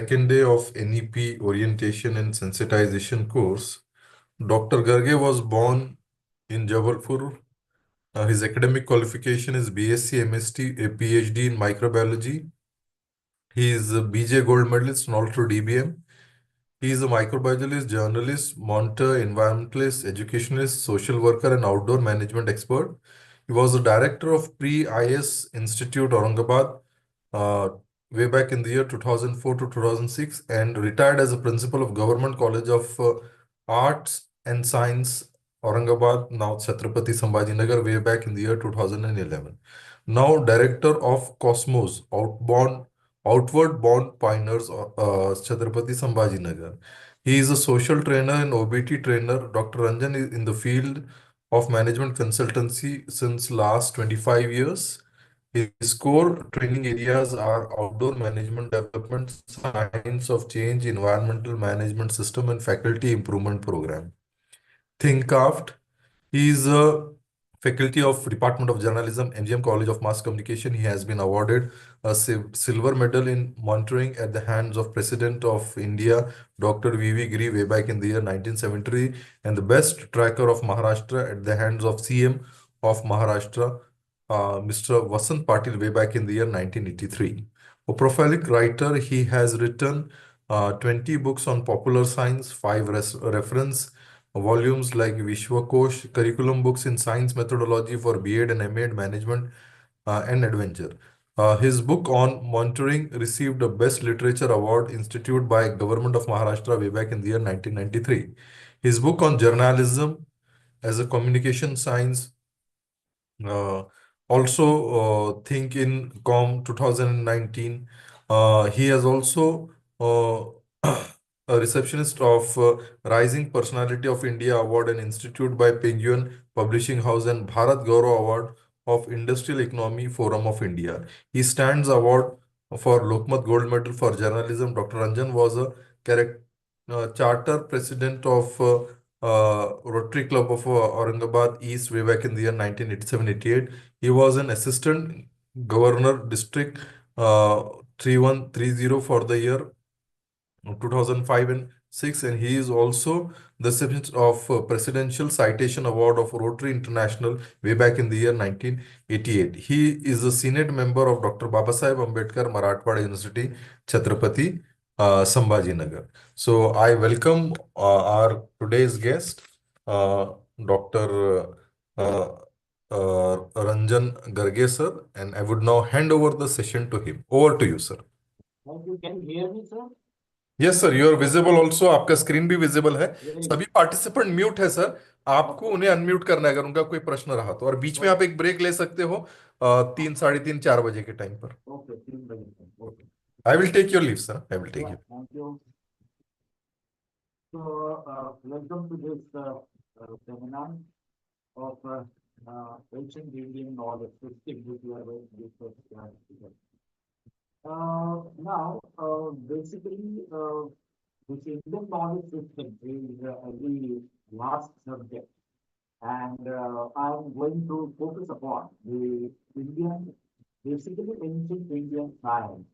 second day of NEP orientation and sensitization course. Dr. Garge was born in Jabalpur. His academic qualification is BSc, MSc, a PhD in microbiology. He is a BJ Gold Medalist and also DBM. He is a microbiologist, journalist, monitor, environmentalist, educationist, social worker, and outdoor management expert. He was the director of Pre-IS Institute, Aurangabad, uh, way back in the year 2004 to 2006, and retired as a principal of Government College of Arts and Science, Aurangabad, now Chhatrapati Sambhajinagar, way back in the year 2011. Now director of Cosmos, Outward Bound Pioneers, Chhatrapati Sambhajinagar. He is a social trainer and OBT trainer. Dr. Ranjan is in the field of management consultancy since last 25 years. His core training areas are outdoor management development, science of change, environmental management system, and faculty improvement program. ThinkCraft. He is a faculty of Department of Journalism, MGM College of Mass Communication. He has been awarded a silver medal in monitoring at the hands of President of India, Dr. V.V. Giri, way back in the year 1973, and the best tracker of Maharashtra at the hands of CM of Maharashtra, Mr. Vasant Patil, way back in the year 1983. A prolific writer, he has written 20 books on popular science, 5 reference volumes like Vishwakosh, curriculum books in science methodology for B.Ed and M.Ed management and adventure. His book on monitoring received a Best Literature Award instituted by Government of Maharashtra way back in the year 1993. His book on journalism as a communication science, uh, also Think in Com 2019. He has also a receptionist of Rising Personality of India Award and Institute by Penguin Publishing House and Bharat Gaurav Award of Industrial Economy Forum of India. He stands award for Lokmat Gold Medal for Journalism. Dr. Ranjan was a charter president of Rotary Club of Aurangabad East way back in the year 1987-88. He was an assistant governor district 3130 for the year 2005 and 6, and he is also the recipient of Presidential Citation Award of Rotary International way back in the year 1988. He is a Senate member of Dr. Babasaheb Ambedkar Marathwada University, Chhatrapati Sambhajinagar. So I welcome our today's guest, Dr. Uh, Ranjan Garge sir, and I would now hand over the session to him. Over to you, sir. Thank you. Can you hear me, sir? Yes sir, you are visible also. आपका screen भी visible है. सभी participant mute है sir. आपको उन्हें unmute करना है अगर उनका कोई प्रश्न रहा तो, और बीच में आप एक ब्रेक ले सकते हो 3, 3:30, 4 बजे के टाइम पर. ओके, 3 बजे. Okay, I will take your leave sir. I will take you. Thank you. So, welcome to this seminar of ancient Indian knowledge system which we are going to discuss today. Now, basically, this Indian knowledge system is a very vast subject, and I'm going to focus upon the Indian, basically ancient Indian science.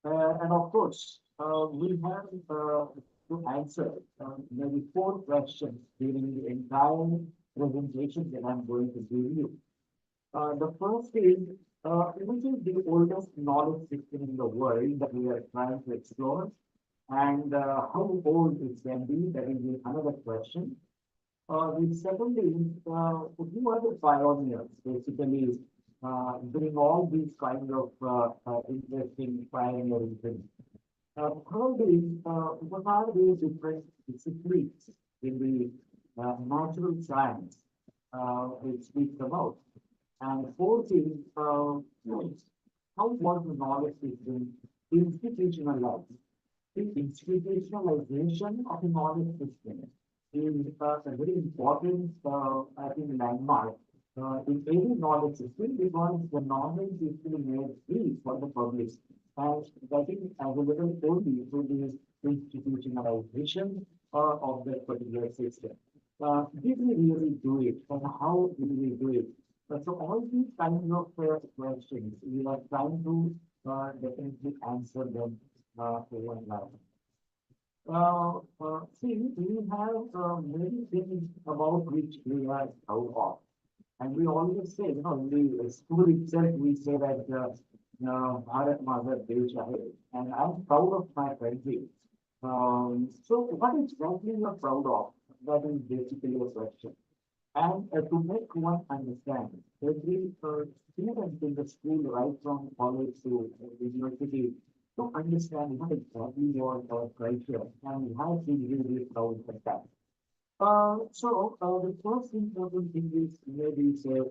And of course, we have to answer maybe 4 questions during the entire presentation that I'm going to give you. The first is, which is the oldest knowledge system in the world that we are trying to explore, and how old it can be, that is another question. The second is, who are the pioneers, basically, doing all these kind of interesting pioneering things. Third is, what are the different disciplines in the natural science which speaks about? And fourth is, how was the knowledge system institutionalized? The institutionalization of the knowledge system is a very important, I think, landmark in any knowledge system, because the knowledge is to be made free for the public, and that is available only through the institutionalization of that particular system. Did we really do it, and how did we do it? So all these kinds of questions, we are trying to definitely answer them one life. See, we have many things about which we are proud of. And we always say, in the school itself, we say that Bharat Mother Desh Hai, and I'm proud of my country. So what exactly you are proud of? That is basically a question. And to make one understand, every student in the school, right from college to university, to understand what exactly your culture and why we really proud of that. The first important thing is maybe say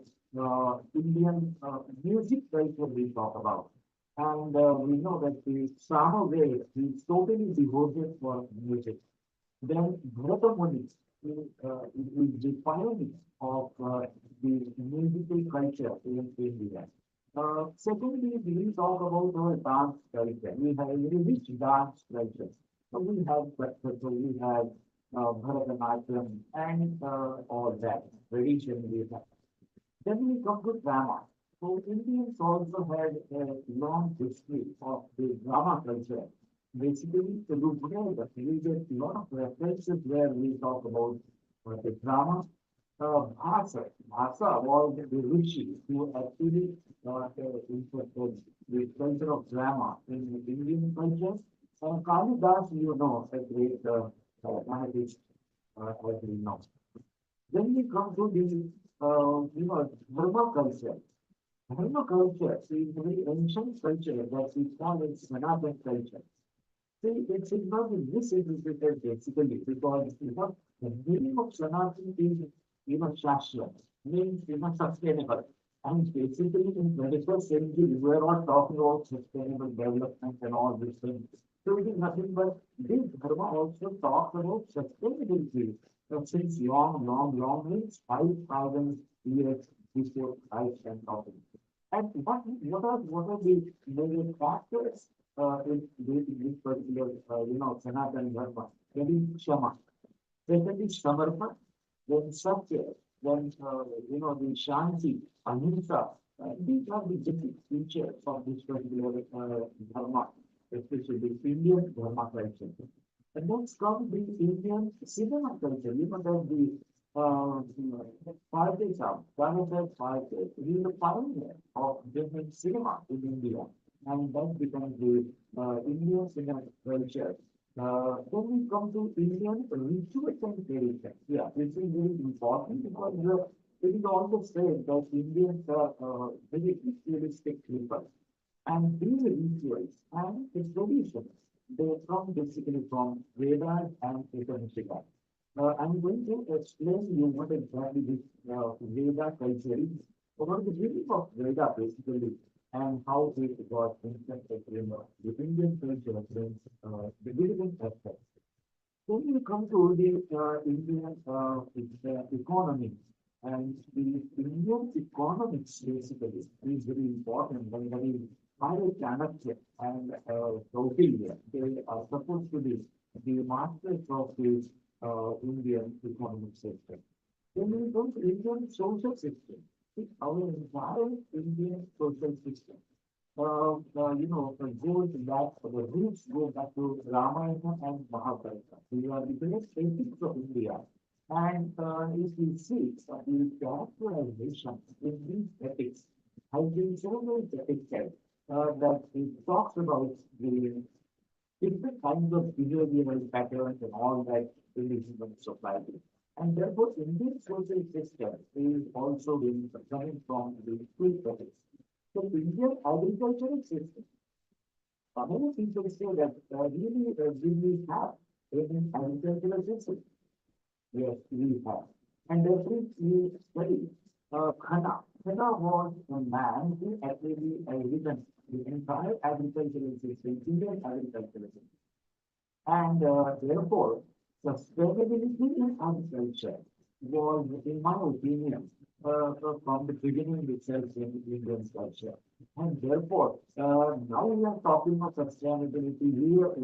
Indian music culture we talk about. And we know that the Sama way is totally devoted for music. Then Bharathamuni is defining of the musical culture in India. Secondly, we talk about our dance culture. We have a very rich dance culture. So we have Kathak, we have Bharatanatyam, and all that tradition we have. Then we come to drama. So Indians also had a long history of the drama culture. Basically, to look together, we get a lot of references where we talk about the drama. Bhasa was the rishi who actually incorporated the culture of drama in Indian culture. Kalidas, a great dramatist, as we know. Then we come to the, Dharma culture. Dharma culture is a very ancient culture that we call it Sanatan culture. See, it should not be misinterpreted basically because the meaning of Sanatan is Shastra, means sustainable. And basically in 21st century, we are not talking about sustainable development and all these things. So it is nothing but this dharma also talks about sustainability. Since long means 5,000 years before Christ and talking. And what are the major factors in this particular Sanatan Dharma? Maybe Shama. Secondly, Samartha, then Satya, then the Shanti, Ahimsa. These are the basic features of this particular Dharma, especially the Indian Dharma culture. And next comes the Indian cinema culture. That the Farke Saab, Dhanasar Farke, he is the pioneer of different cinema in India. And that becomes the Indian cinema culture. Then we come to Indian rituals and tradition. Yeah, this is very important because it is also said that Indians are very ritualistic people. And these rituals and the traditions, they come basically from Vedas and Upanishads. I'm going to explain you what exactly this Veda culture is. What is the meaning of Veda basically and how it got infected in the Indian culture brings the different aspects. When you come to the Indian economy, and the Indian economics basically is very important when very high Chanakya and Kautilya, they are supposed to be the masters of the Indian economic system. Then we come to Indian social system. See, our entire Indian social system goes back, the roots go back to Ramayana and Mahabharata. These are the best ethics of India. And if we see the characterization in these ethics has been so many ethics that it talks about the different kinds of behavioral patterns and all that in the human society. And therefore, Indian social system is also being coming from the two ethics. So Indian agricultural system, many people say that really we have an agricultural system. Yes, we have. And therefore we study Khanna. Khanna was a man who actually written the entire agricultural system, Indian agricultural system. And therefore, sustainability in agriculture was, in my opinion, from the beginning itself in Indian culture. And therefore, now we are talking of sustainability.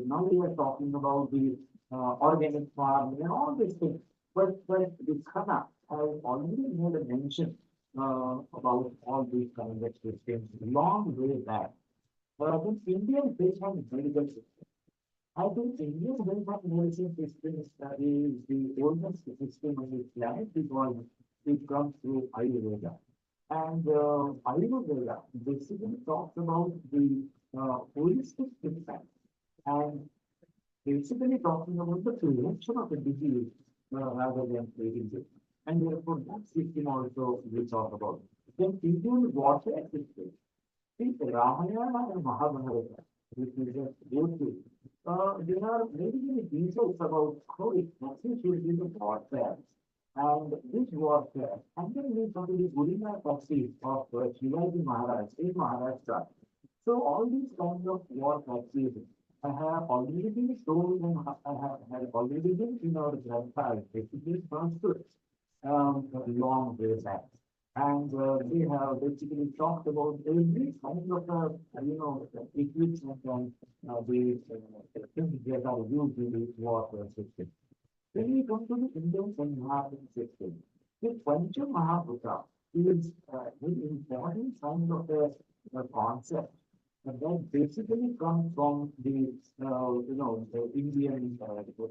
Now we are talking about the organic farming and all these things. But the Khana has already made a mention about all these kinds of systems long way back. The Indian based on medical system. I think Indian health and medicine system is the oldest system on the planet because it comes through Ayurveda. And Ayurveda basically talks about the holistic treatment and basically talking about the prevention of a disease rather than treating it. And therefore, that system also we talk about. Then people warfare system. See, Ramayana and Mahabharata, which we just go through, there are very many details about how exactly should be the warfare and which warfare. And then we come to the Gurina Taxis of Shivaji Maharaj in Maharashtra. So all these kinds of war taxis have already been told and have already been in our grandfather, basically transferred long way back. And they have basically talked about every kind of equipment and the things that are used in this warfare system. When we come to the Indian Sangham system, the Pancha Mahabhuta is an important kind of a concept that basically comes from the the Indian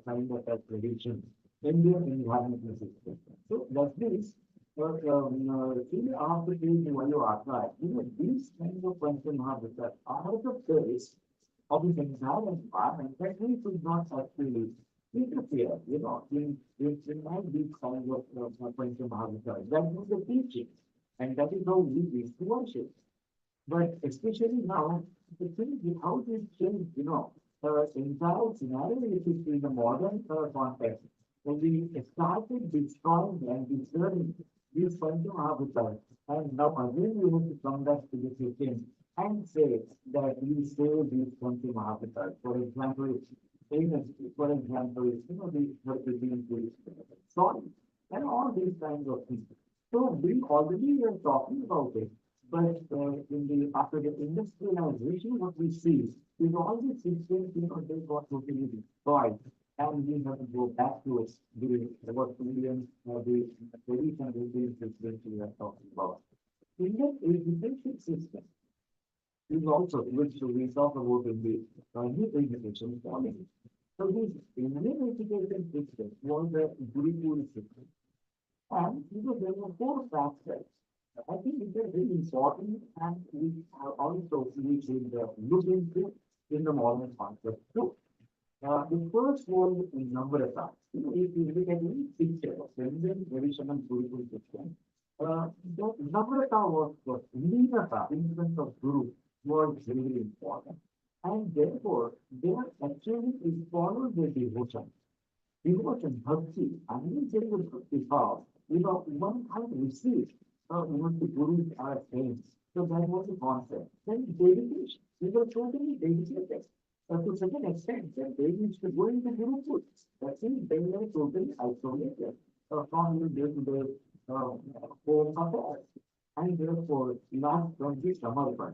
kind of a tradition, Indian environmental system. So that's this. In after the value archive, these kinds of Pancha Mahabhuta are the base of the entire environment that we should not actually interfere, in my these kinds of Pancha Mahabhuta. That was the teaching, and that is how we used to worship. But especially now, the thing is how this changed, entire scenario if you see the modern context. When we started destroying and disturbing these Panchamahabhutas, and now again we have to come back to the system and say that we save these Panchamahabhutas. For example, famous, for example, the soil and all these kinds of things. So we already were talking about it, but in the after the industrialization, what we see is all these systems, they got totally destroyed, and we have to go back to the what Indian the tradition Indian systems we are talking about. Indian education system is also which we talk about in the new education policy. So this Indian education system was a Gurukul system. And there were four factors. I think it is very important, and we are also we should look into in the modern context too. The first was in number of times. If you look at the picture of the Indian traditional Gurukul system, the number of times was Nirata, influence of Guru, was very important. And therefore, they are actually followed their devotion. Devotion, bhakti, and we say the bhakti power. One can't receive, the gurus are saying. So that was the concept. Then dedication. We were totally dedicated to such an extent that they used to go into Gurukul. That means they were totally isolated from the day-to-day home affairs. And therefore, not from the Samarpan.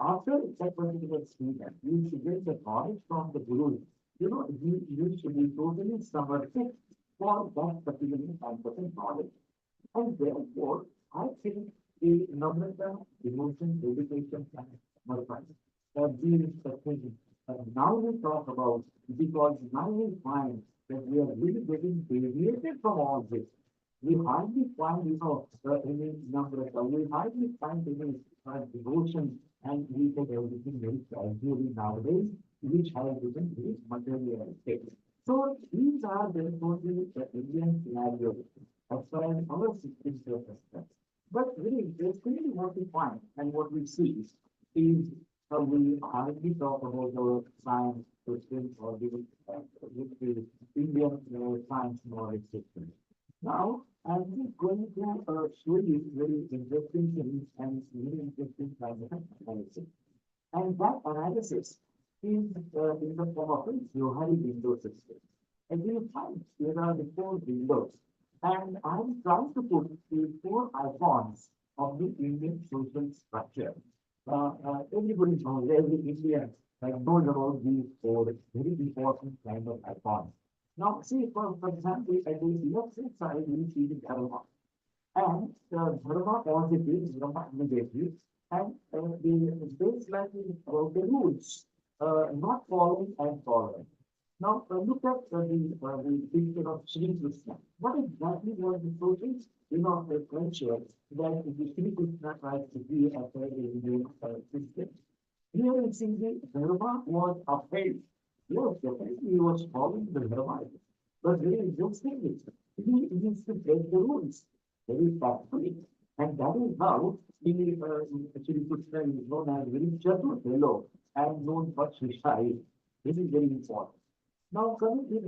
After that particular student, you should get the knowledge from the Guru. You should be totally samarthik for that particular competent knowledge. And therefore, I think the Namrata, emotion, dedication, and samarpan, these things. Now we talk about, because now we find that we are really getting deviated from all this. We hardly find, any Namrata, we hardly find any devotion, and we take everything very casually nowadays, which has become very materialistic. So these are therefore the Indian scenarios as far as our systems are concerned. But very interestingly, what we find and what we see is how we hardly talk about our science systems or the Indian science knowledge system. Now, I'm just going to show you very interesting things and very interesting kind of analysis. And that analysis is in the form of a Johari window system. And you find there are the four windows. And I'm trying to put the four icons of the Indian social structure. Everybody knows, every Indian knows about these four very important kind of icons. Now, see, for example, at the left side, we see the Dharma. And the Dharma positive, Dharma negative, and the baseline is about the rules, not following and following. Now, look at the picture of Sri Krishna. What exactly was the social, the culture that the Sri Krishna tried to be a part of the Indian system? Here we see the Dharma was upheld. Yes, definitely he was following the Dharma. But very interestingly, he used to break the rules very tactfully. And that is how the Sri Krishna is known as very chatur fellow and known for Shishai. This is very important. Now coming to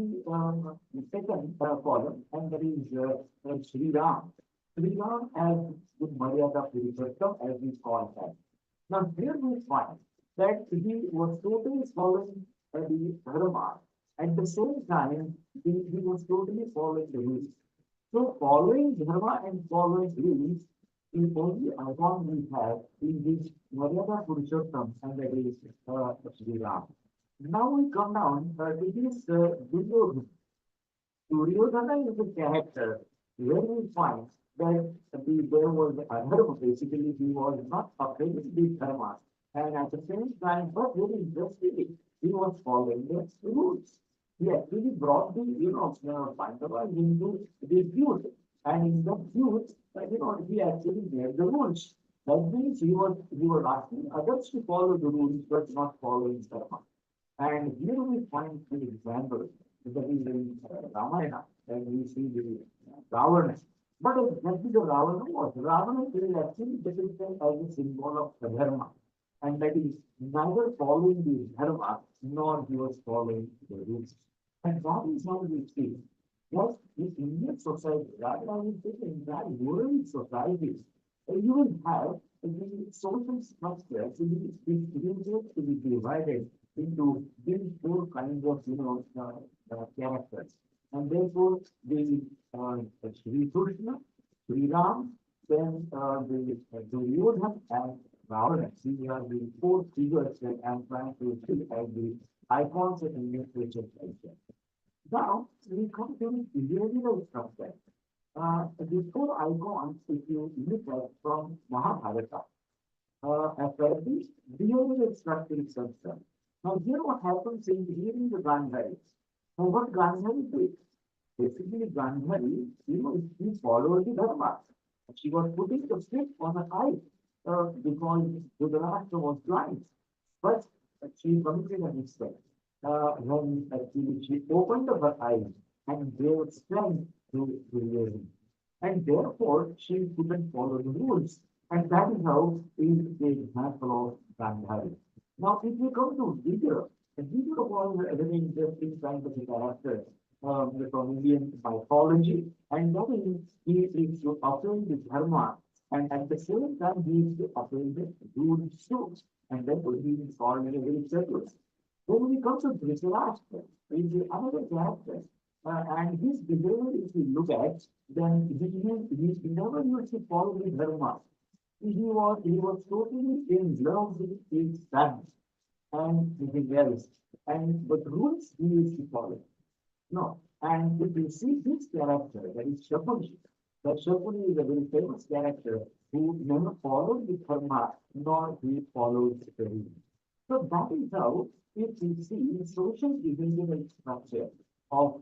the second column, and that is Sri Ram. Sri Ram as the Maryada Purushottam, as we call that. Now here we find that he was totally following the dharma. At the same time, he was totally following the rules. So following dharma and following rules is only icon we have in this Maryada Purushottam, and that is Sri Ram. Now we come down to this Duryodhana. Duryodhana is a character where we find that there was another, basically, he was not afraid of the dharma. And at the same time, but very interestingly, he was following the rules. He actually brought the, Pandavas into the youth. And in the youth, he actually made the rules. That means he was asking others to follow the rules, but not following dharma. And here we find an example that is in Ramayana, and we see the Ravana. But exactly the Ravana was Ravana is actually depicted as a symbol of dharma, and that is neither following the dharma nor he was following the rules. And that is how we see that in Indian society, rather I would say the entire world society, you will have the social structure to be divided into these four kinds of characters. And therefore, the Sri Krishna, Sri Ram, then the Duryodhana and Ravana. These are the four figures that I'm trying to see as the icons of Indian social culture. Now, we come to the behavioral structure. The four icons, if you look at from Mahabharata, as far as the behavioral structure is concerned. Now, here what happens in hearing the Gandhari. Now, what Gandhari did? Basically, Gandhari, she followed the Dharma. She was putting the stick on her eye because Dhritarashtra was blind. But she committed a mistake when actually she opened up her eyes and gave strength to hearing. And therefore, she couldn't follow the rules. And that is how is the example of Gandhari. Now, if we come to Vidura was a very interesting kind of a character from Indian mythology, and that is he is to uphold the dharma, and at the same time he is to uphold the rules too, and therefore he is called in a very circus. When we come to Dhritarashtra, he is another character, and his behavior, if you look at, then he never used to follow the dharma. He was totally in love with his son and anything else. And but rules he used to follow. No. And if you see this character, that is Shakuni, that Shakuni is a very famous character who never followed the dharma, nor he followed the rules. So that is how, if we see social behavioral structure of,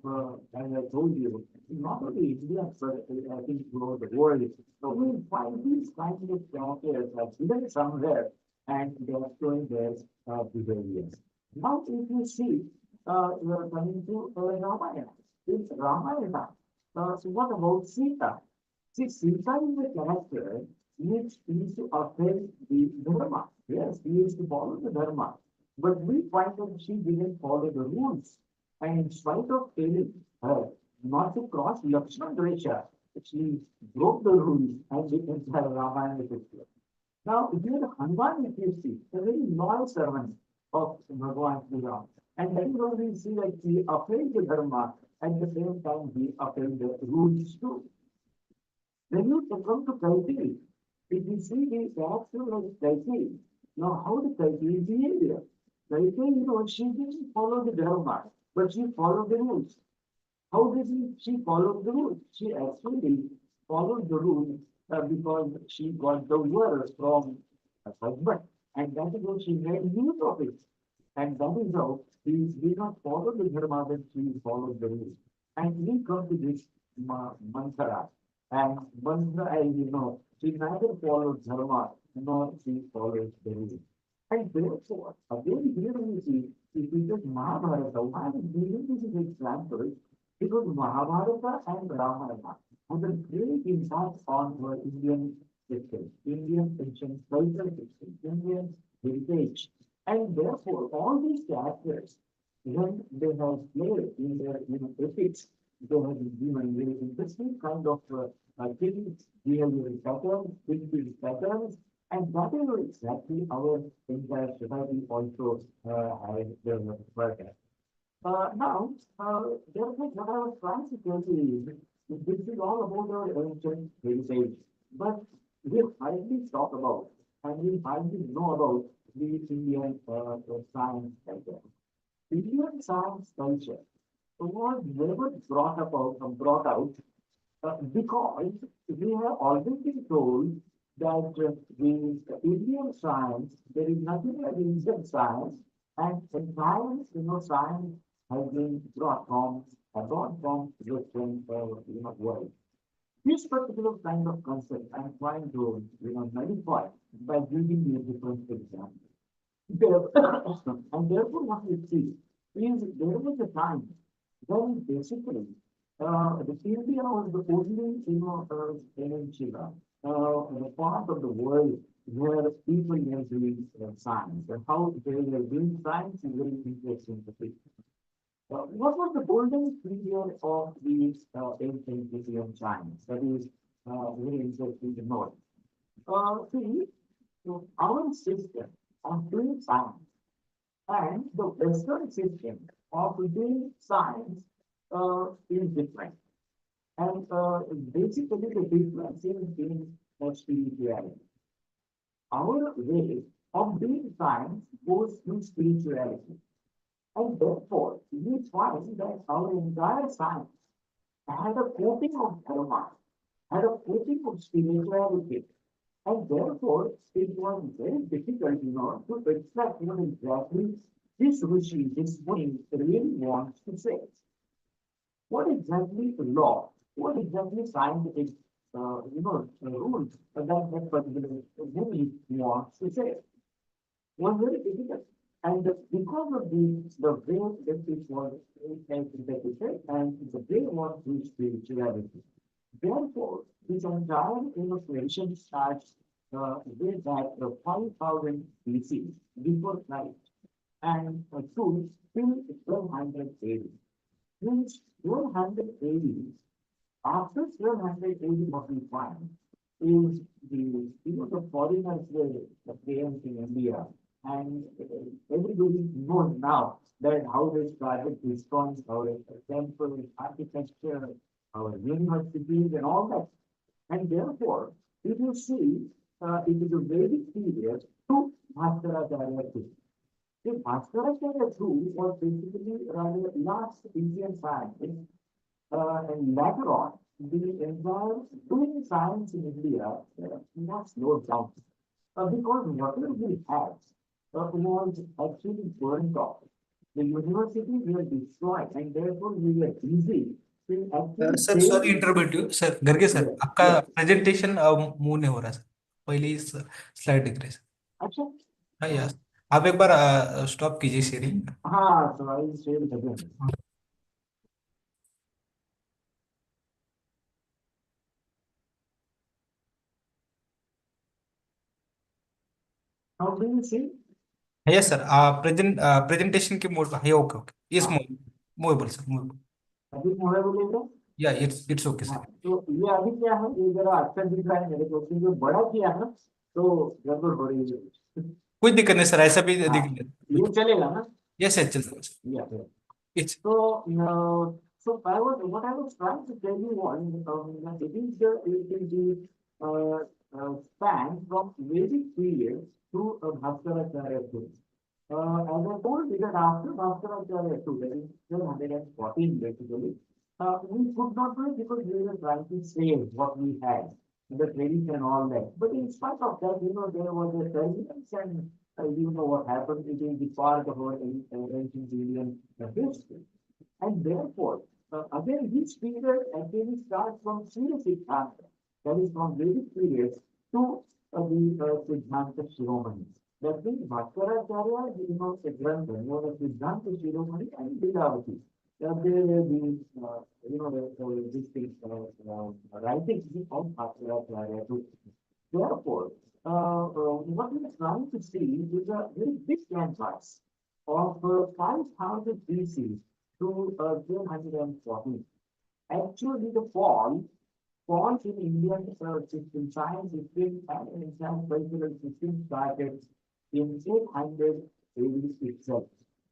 as I told you, not only India, but I think throughout the world. So we find these kinds of characters are hidden somewhere and they are showing their behaviors. Now, if you see, we are coming to Ramayana. In Ramayana, so what about Sita? See, Sita is a character which is to uphold the dharma. Yes, he used to follow the dharma. But we find that she didn't follow the rules. And in spite of telling her not to cross Lakshman Resha, she broke the rules and the entire Ramayana is destroyed. Now, here Hanuman, if you see, a very loyal servant of Bhagavan Sri Ram. And then we see that he upheld the dharma, at the same time he upheld the rules too. When you come to Kaikeyi, if you see the character of Kaikeyi, now how the Kaikeyi behavior? Kaikeyi, she didn't follow the dharma, but she followed the rules. How did she follow the rules? She actually followed the rules because she got the word from her husband, and that is how she made use of it. And that is how He did not follow the dharma, but he followed the rules. And we come to this mantra. And mantra, as you know, she neither followed dharma nor she followed the rules. And therefore, again, here we see, if you take Mahabharata, why I'm giving this example, because Mahabharata and Ramayana has a great impact on our Indian system, Indian ancient cultural system, Indian heritage. And therefore, all these characters, when they have played in their epics, they have been given very interesting kind of things, behavioral patterns, thinking patterns, and that is exactly our entire society also has developed further. Now, therefore, what I was trying to tell you is this is all about our ancient heritage, but we hardly talk about and we hardly know about the Indian science culture. Indian science culture was never brought out because we have always been told that the Indian science, there is nothing like Indian science, and in science, science has been brought from Western, world. This particular kind of concept I'm trying to, nullify by giving you a different example. And therefore, what we see is there was a time when basically the India was the only, peninsula, the part of the world where people were doing science and how they were doing science is very interesting to see. What was the golden period of the ancient Indian science? That is very interesting to know. See, so our system of doing science and the Western system of doing science is different. And basically, the difference is in spirituality. Our way of doing science goes to spirituality. And therefore, we find that our entire science had a coating of dharma, had a coating of spirituality. And therefore, it was very difficult, to extract, exactly this rishi, this Muni really wants to say. What exactly the law? What exactly scientific, rules that particular Muni wants to say? Was very difficult. And because of the way that it was interpreted and the way was to spirituality. Therefore, this entire illustration starts way back 5000 BC, before Christ, and to till 1200 AD. Means 1200 AD, after 1200 AD, what we find is the foreigners were came in India, and everybody knows now that how they started ISKCON, our temple architecture, our universities, and all that. And therefore, if you see, it is a Vedic period to Bhaskaracharya too. The Bhaskaracharya too was basically rather last Indian scientist, and later on, the entire doing science in India was slowed down because whatever we had was actually burnt off. The universities were destroyed, and therefore we were busy in actually sir sorry saving. Interrupt you sir Garge sir Yes, आपका yes. Presentation move नहीं हो रहा sir पहली slide दिख रही है sir अच्छा, हाँ यार आप एक बार स्टॉप कीजिए शेयरिंग हाँ, so I will share it again. How do you see? Yes sir presentation के मोड है ओके ओके यस हाँ, मूवेबल सर मूवेबल अभी मोबाइल बोलेगा। या इट्स ओके हाँ, सर तो ये अभी क्या है, ये जरा अच्छा दिख रहा है मेरे को, क्योंकि बड़ा किया है ना, तो गड़बड़ हो रही है। कोई दिक्कत नहीं सर ऐसा भी हाँ, दिख ये चलेगा ना? यस यस चलता है Yeah. It's So, what I was trying to tell you was, it is the span from Vedic period to Bhaskaracharya too. As I told you that after Bhaskaracharya too, that is 1214 basically, we could not do it because we were trying to save what we had, the tradition and all that. But in spite of that, there was a turbulence and you know what happened, it will be part of our ancient Indian history. And therefore, again, this period actually starts from Surya Siddhanta, that is from Vedic periods to the Siddhanta Shiromani. That means Bhaskaracharya, you know, a Grantha, known as Siddhanta Shiromani and Lilavati. There were these, you know, these things, writings of Bhaskaracharya too. Therefore, what we are trying to see is a very big canvas of 5000 BC to 1240. Actually, the falls in Indian system, science system, and in Indian cultural system started in 800 AD itself,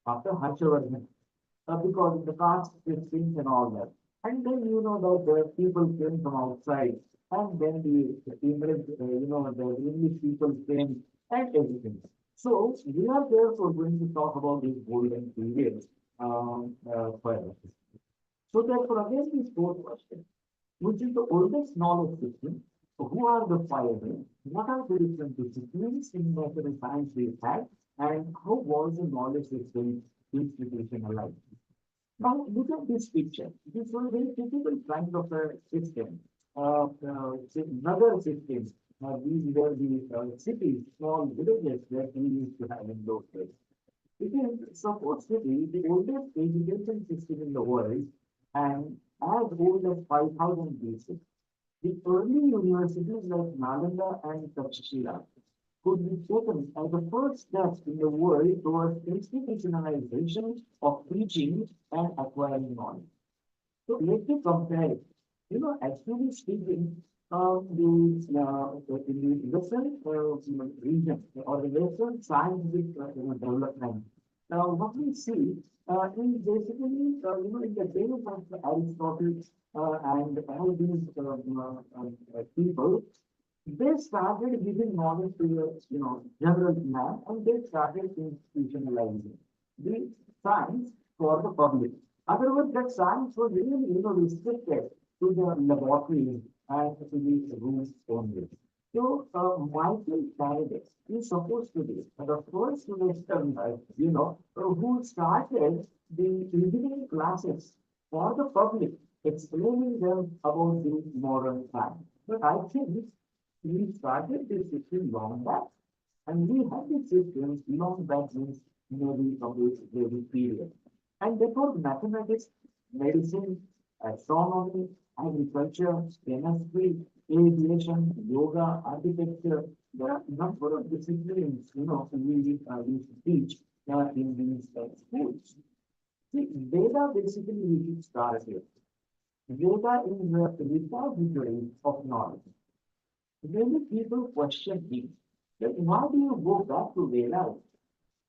after Harshavardhan, because of the caste systems and all that. And then you know that the people came from outside, and then the English, you know, the English people came and everything. So we are therefore going to talk about this golden period further. So therefore, again, this fourth question, which is the oldest knowledge system, who are the pioneers, what are the different disciplines in natural science we had, and how was the knowledge system institutionalized? Now, look at this picture. This was a very typical kind of a system, another system. These were the cities, small villages that we used to have in those days. It is supposed to be the oldest education system in the world and as old as 5000 BC. The early universities like Nalanda and Takshashila could be taken as the first steps in the world towards institutionalization of teaching and acquiring knowledge. So let me compare it. You know, actually speaking, in the Western region or the Western scientific development, what we see is basically, you know, in the days of Aristotle and all these people, they started giving knowledge to the, you know, general man, and they started institutionalizing the science for the public. Otherwise, that science was really, you know, restricted to the laboratories and to the rooms only. So, Michael Faraday is supposed to be the first Western, you know, who started the evening classes for the public, explaining them about the modern science. But I think we started this system long back, and we had this system long back since maybe from this very period. And therefore, mathematics, medicine, astronomy, agriculture, chemistry, aviation, yoga, architecture, there are a number of disciplines, you know, we teach in these schools. See, Veda basically we should start here. Veda is the repository of knowledge. Many people question me that why do you go back to Vedas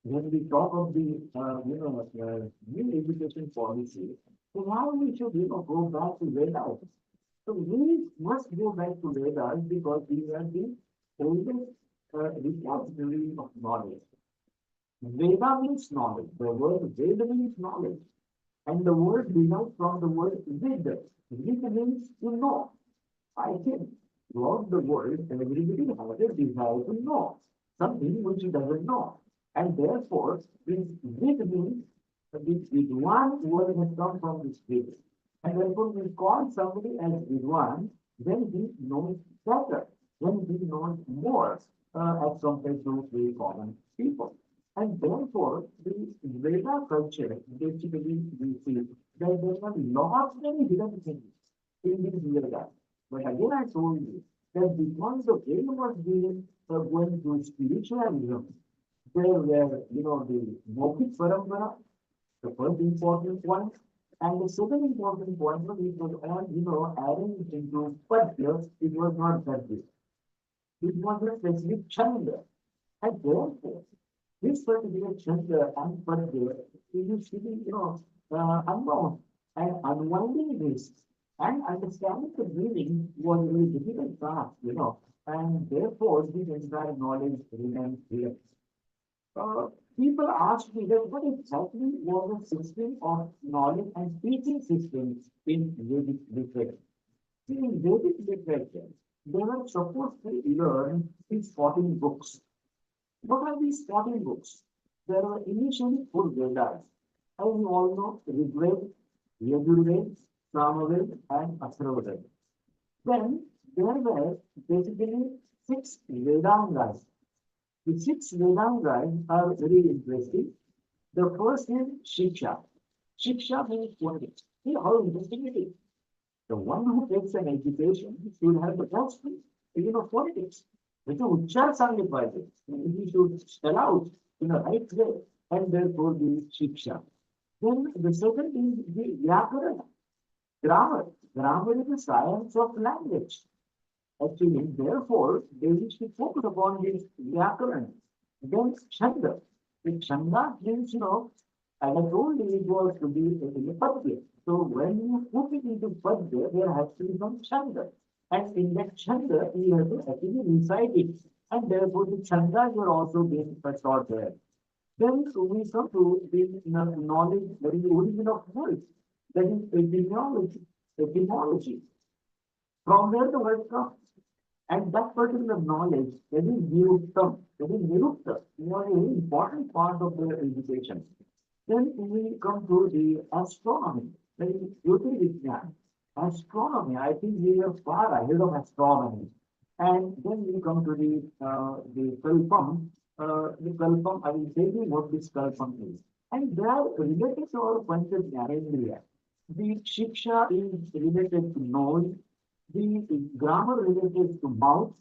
when we talk of the new education policy? So why we should go back to Vedas? So we must go back to Vedas because these are the oldest repository of knowledge. Veda means knowledge. The word Veda means knowledge. And the word derives from the word vid. Vid means to know. I think throughout the world, everybody has a desire to know something which he doesn't know. And therefore, this vid means this Vidwan word has come from this vid. And therefore, we call somebody as Vidwan when he knows better, when he knows more as compared to very common people. And therefore, the Veda culture, basically, we see that there are lots many hidden things in these Vedas. But again, I told you that because the Veda was being going through spiritualism, there were, the Mokit Parampara, the first important one, and the second important point was it was all, arranged into Padyas, it was not Padyas. It was a specific Chanda. And therefore, this particular Chandra and Padya is to be, unknown. And unwinding this and understanding the meaning was a very difficult task. And therefore, this entire knowledge remains here. People ask me that what exactly was the system of knowledge and teaching system in Vedic literature? See, in Vedic literature, they were supposed to learn these 14 books. What are these 14 books? There were initially 4 Vedas. As you all know, Rigved, Yajurved, Samaved, and Atharvaved. Then there were basically 6 Vedangas. The 6 Vedangas are very interesting. The first is Shiksha. Shiksha means what? See how interesting it is. The one who takes an education should have the best, politics. Which Uchar signifies. He should spell out in a right way, and therefore the Shiksha. Then the second is the Vyakarana, grammar. Grammar is the science of language. Actually, therefore, they used to focus upon this Vyakarana. Then Chanda. The Chanda means, as I told you, it was to be in a Padya. So when you put it into Padya, there has to be some Chanda. And in that Chanda, you have to actually recite it. And therefore, the Chandas were also being taught there. Then we come to the knowledge, that is the origin of words. That is etymology. Etymology. From where the word comes. And that particular knowledge, that is Niruktam, that is Nirukta, is a very important part of their education. Then we come to the astronomy, that is Jyotirvijnana. Astronomy, I think we are far ahead of astronomy. And then we come to the Kalpam. The Kalpam, I will tell you what this Kalpam is. And they are related to our Pancha Jnanendriya. The Shiksha is related to nose, the grammar related to mouth.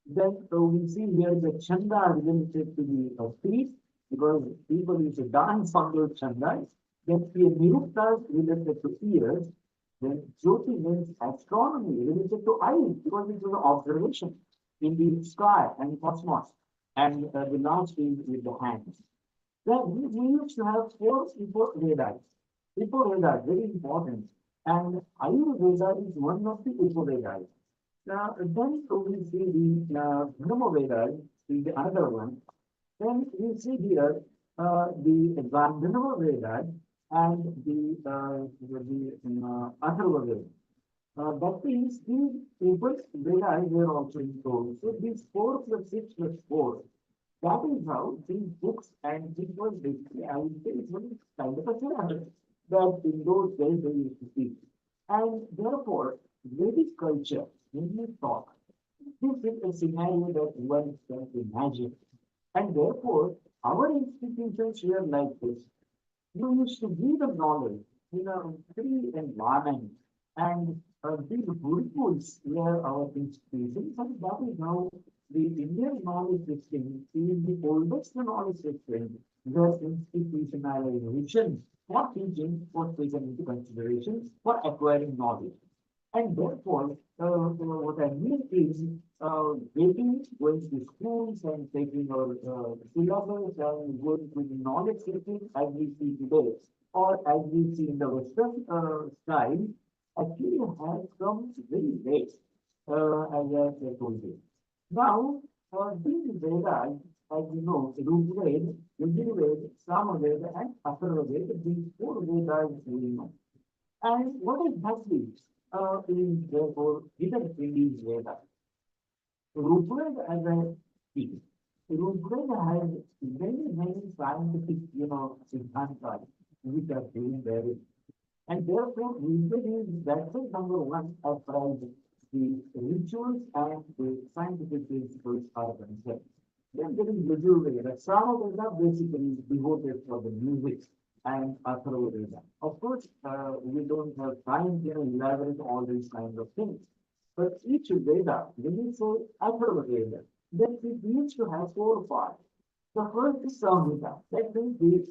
Then we see here the chanda related to the feet, because people used to dance on those chandas. Then the niruktas related to ears. Then jyoti means astronomy related to eyes, because it was an observation in the sky and cosmos. And the last is with the hands. Then we used to have 4 Vedas. Vedas, very important. And Ayurveda is one of the Upavedas. Now, then we see the Brahma is the other one. Then we see here the Gandharva Veda and the Atharva Veda. That means these Vedas were also told. So these 4 plus 6 plus 4, that is how these books, and it was basically, I would say, it was kind of a syllabus that in those days they used to teach. And therefore, Vedic culture, when we talk, this is a scenario that one can imagine. And therefore, our institutions were like this. You used to give the knowledge in a free environment, and these gurukuls were our institutions, and that is how the Indian knowledge system is the oldest knowledge system where institutionalization for teaching was taken into consideration for acquiring knowledge. And therefore, what I mean is going to schools and taking our syllabus and going to the knowledge system as we see today, or as we see in the Western style, actually has come very late, as I told you. Now, these Vedas, as you know, Rigved, Yajurved, Samaved, and Atharvaved, these 4 Vedas we know. And what exactly is therefore hidden in these Vedas? Rigved, as I see, Rigved has many scientific, siddhantas which are being there. And therefore, Rigved is that's number 1 as far as the rituals and the scientific principles are concerned. Then there is Yajurveda. Samaveda basically is devoted for the music and Atharvaveda. Of course, we don't have time to elaborate all these kinds of things. But each Veda, when you say Atharvaveda, then it needs to have 4 parts. The first is Samhita, that means the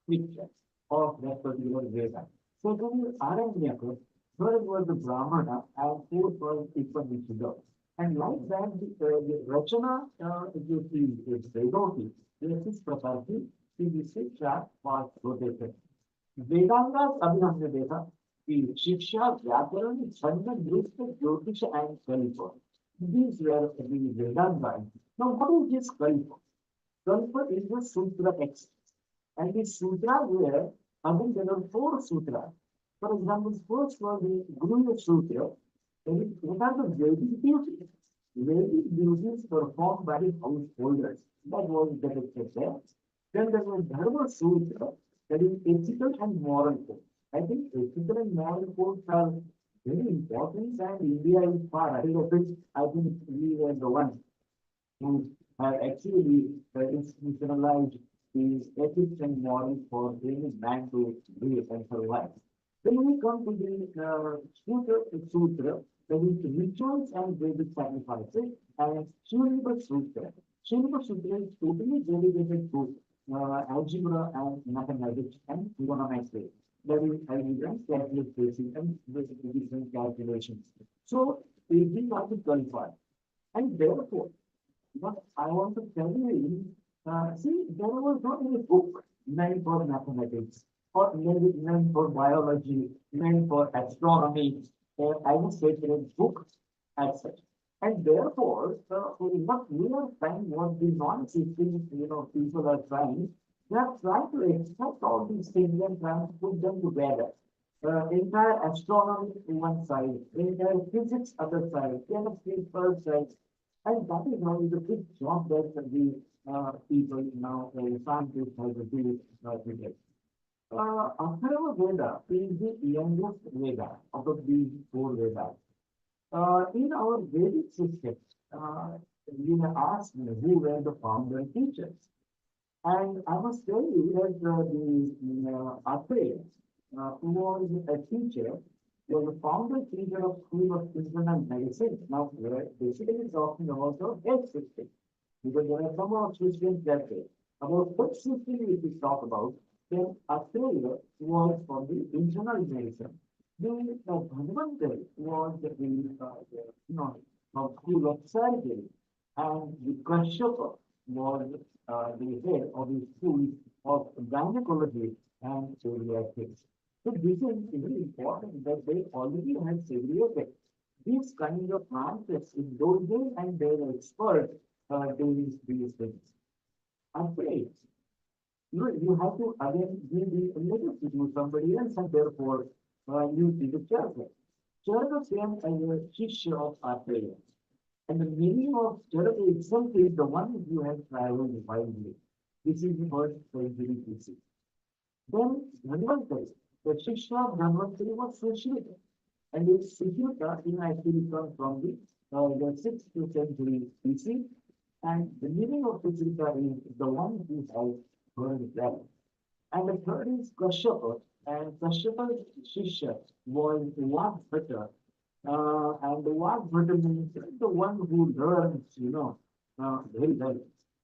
scripture of that particular Veda. Second is Aranyaka, third was the Brahmana, and fourth was Upanishad. And like that, the Rachana, if you see, is Vedoti, there is Prakarti, the 6 was rotated. Vedangas, abhi humne dekha, the Shiksha, Vyakaran, Chanda, Nrutya, Jyotish, and Kalpa. These were the Vedangas. Now, what is this Kalpa? Kalpa is the Sutra text. And the Sutra were, again, there are 4 sutras. For example, first was the Guru Sutra. What are the Vedic duties? Daily duties performed by householders. That was depicted there. Then there was Dharma Sutra, that is ethical and moral code. I think ethical and moral codes are very important, and India is far ahead of it. I think we were the ones who have actually institutionalized these ethics and morals for any man to live and survive. Then we come to the Sutra, that is rituals and Vedic sacrifices, and Shunipa Sutra. Shunipa Sutra is totally dedicated to algebra and mathematics and trigonometry. That is algebra, calculus basic and basic different calculations. So, these are the 12 and therefore, what I want to tell you is, see, there was not any book meant for mathematics, or maybe meant for biology, meant for astronomy, or I would say a book as such. And therefore, what we are trying, what the non-existing, people are trying, they are trying to extract all these things and trying to put them together. Entire astronomy one side, entire physics other side, chemistry third side, and that is how the big job that the people now, scientists have to do today. Atharva Veda is the youngest Veda out of these four Vedas. In our Vedic system, you may ask me who were the founder teachers. And I must tell you that the Atreya, who was a teacher, was the founder teacher of School of Internal Medicine. Now, we're basically talking about the health system, because there are some of systems that way. About what system if we talk about, then Australia was for the internal medicine. The Bhagwantar was from School of Surgery, and the Kashyapa was the head of the School of Gynecology and Pediatrics. So this is very important that they already have segregated these kind of answers in those days, and they were experts doing these things. Afraid, you have to again give the legacy to somebody else, and therefore you see the Charaka. Charaka came as a Shishya of Atreya. And the meaning of Charaka itself is the one who has traveled widely. This is the first century BC. Then Dhanvantari, the Shishya of Dhanvantari was Sushruta. And this Sushruta actually comes from the 6th century BC. And the meaning of Sushruta is the one who has heard well. And the third is Kashyapa. And Kashyapa's Shishya was Vagbhata. And the Vagbhata means the one who learns, very well.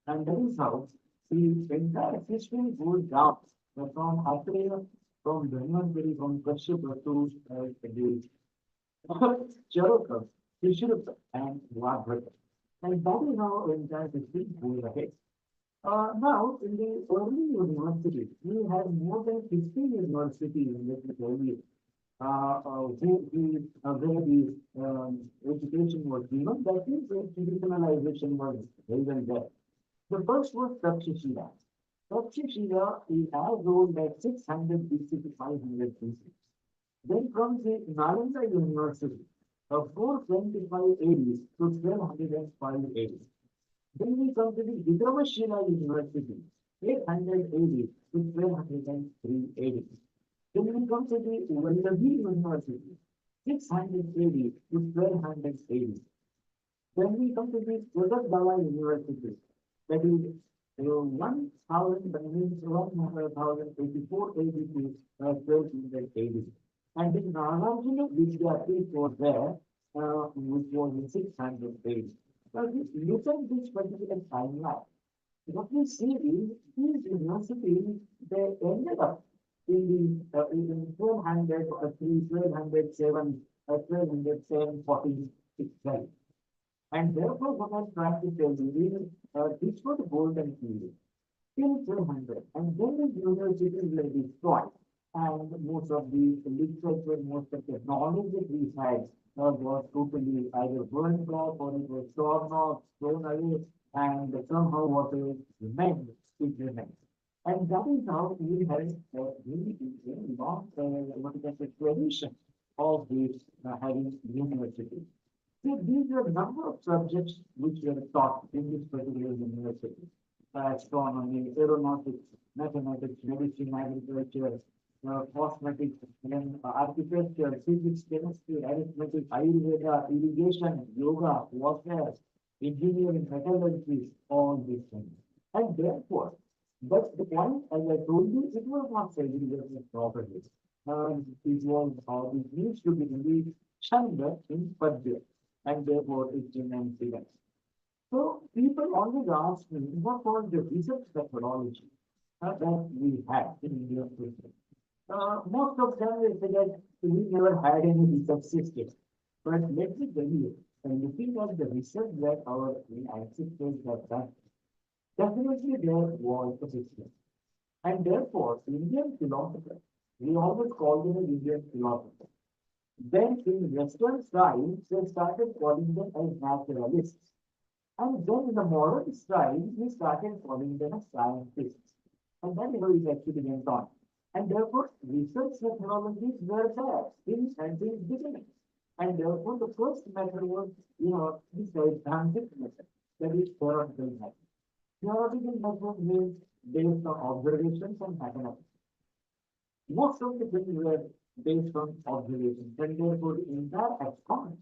And that is how the entire history goes down from Atreya, from Dhanvantari, from Kashyapa to the Charaka, Sushruta, and Vagbhata. And that is how entire history goes ahead. Now, in the early universities, we had more than 50 universities in the early, where the education was given. That is, the institutionalization was held there. The first was Takshashila. Takshashila is as old as 600 BC to 500 BC. Then comes the Nalanda University, 425 AD to 1205 AD. Then we come to the Vikramashila University, 800 AD to 1203 AD. Then we come to the Vallabhi University, 600 AD to 1200 AD. Then we come to the Kodakbala University, that is 1000, that means 1084 AD to 1200 AD. And the Nagarjuna Vidyapith was there, which was in 600 AD. Now, look at this particular timeline. What we see is these universities, they ended up in the in 1200, 1207, 1207, 12. And therefore, what I'm trying to tell you is this was the golden period till 1200. And then the universities were destroyed. And most of the literature, most of the knowledge that we had was totally either burned off or it was torn off, thrown away, and somehow whatever remained, it remained. And that is how we have really long, what is the tradition of this having university. See, these are a number of subjects which were taught in this particular university. Astronomy, aeronautics, mathematics, medicine, agriculture, cosmetics, then architecture, physics, chemistry, arithmetic, Ayurveda, irrigation, yoga, warfare, engineering, metallurgy, all these things. And therefore, but the point, as I told you, it was not segregated properly. It was, it needs to be really shunned in Padya, and therefore it's in incident. So people always ask me, what was the research methodology that we had in Indian system? Most of them will say that we never had any research system. But let me tell you, looking at the research that our ancestors have done, definitely there was a system. And therefore, Indian philosophers, we always call them as Indian philosophers. Then in Western science, they started calling them as naturalists. And then in the modern science, we started calling them as scientists. And then it actually went on. And therefore, research methodologies were there in scientific beginning. And therefore, the first method was, the scientific method, that is theoretical method. Theoretical method means based on observations and mathematics. Most of the things were based on observations, and therefore the entire astronomy,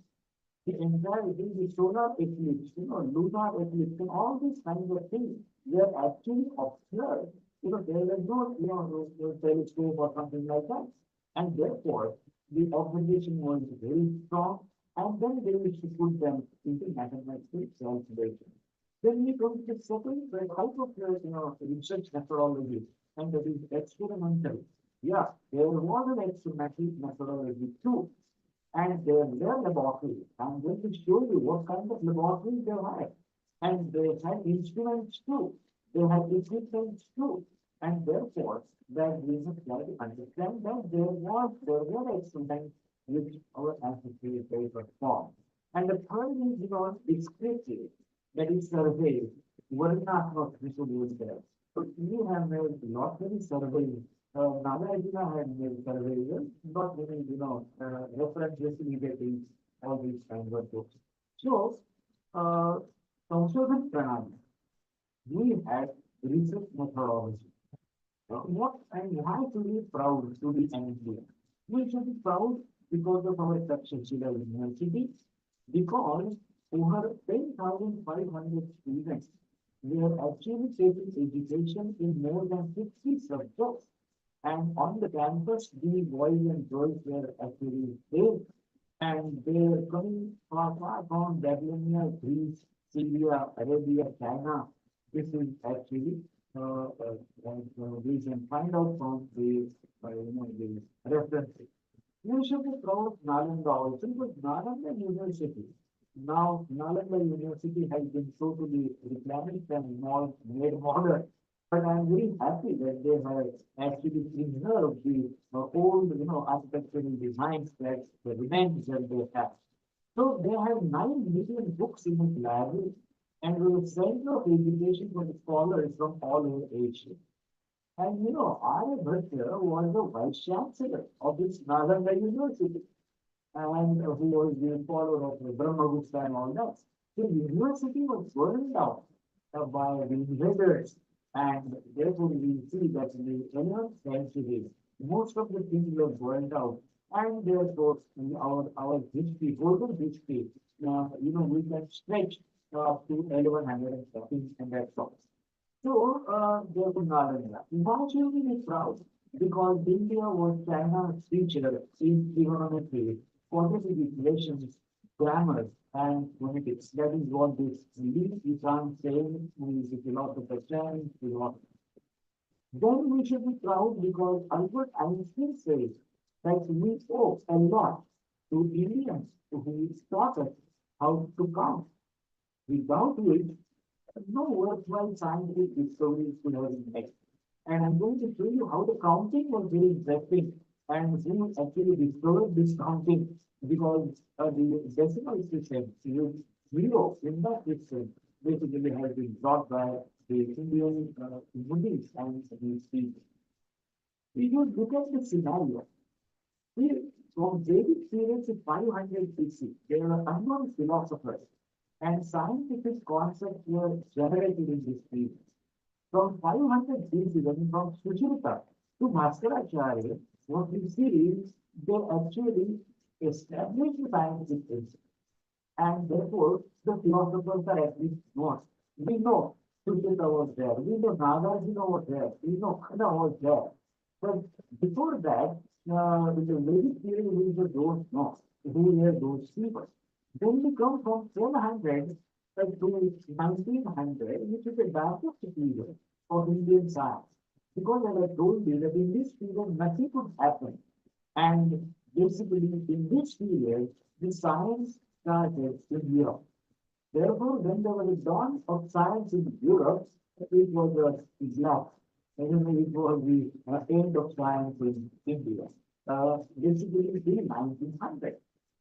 the entire thing, the solar eclipse, lunar eclipse, and all these kinds of things were actually observed. There was no, no telescope or something like that. And therefore, the observation was very strong, and then they used to put them into mathematical calculation. Then we come to the second type of research methodology, and that is experimental. Yeah, there was an experimental methodology too, and their laboratory. I'm going to show you what kind of laboratory they had. And they had instruments too. They had equipment too. And therefore, that we must try to understand that there were experiments which our ancestors they performed. And the third is, descriptive, that is survey, Varnatmak distributed there. So we have made lot many surveys. Nagarjuna had made surveys, not many, references immediately, all these kinds of books. So, Sanshodhan Pranam, we had research methodology. What and why to be proud to be an Indian? We should be proud because of our Takshashila University, because over 10,500 students were actually taking education in more than 50 subjects. And on the campus, the boys and girls were actually there. And they were coming far from Babylonia, Greece, Syria, Arabia, China. This is actually we can find out from the references. You should be proud of Nalanda also, because Nalanda University, now Nalanda University has been totally replenished and made modern. But I'm very happy that they have actually preserved the old, architectural designs that the remains that they have. So they have 9 million books in its library, and a center of education for the scholars from all over Asia. And Aryabhatta was the vice chancellor of this Nalanda University, and who was the follower of Brahmagupta and all that. The university was burned down by the invaders, and therefore we see that in the 11th century, most of the things were burned out, and therefore our history, golden history, we can stretch up to 1113 and that's all. So, therefore, Nalanda. Why should we be proud? Because India was China's teacher in trigonometry, quantitative relations, grammar, and phonetics. That is what this leads you can't say who is a philosopher, science, philosopher. Then we should be proud because Albert Einstein says that we owe a lot to Indians who taught us how to count. Without which, no worthwhile scientific discoveries could have been made. And I'm going to show you how the counting was very interesting and who actually discovered this counting, because the decimal system, zero in that system, basically has been brought by the Indian Buddhists and the speakers. We would look at the scenario. We from Vedic periods in 500 BC, there were unknown philosophers and scientific concepts were generated in this period. From 500 BC, when from Suchrita to Bhaskaracharya, what we see is they actually established the scientific principle. And therefore, the philosophers are at least known. We know Suchrita was there, we know Nagarjuna was there, we know Khana was there. But before that, in the Vedic period, we don't know who were those people. Then we come from 1200 to 1900, which is the darkest period of Indian science. Because as I told you that in this period, nothing could happen. And basically, in this period, the science started in Europe. Therefore, when there was a dawn of science in Europe, it was Islam. And it was the end of science in India. Basically, in 1900.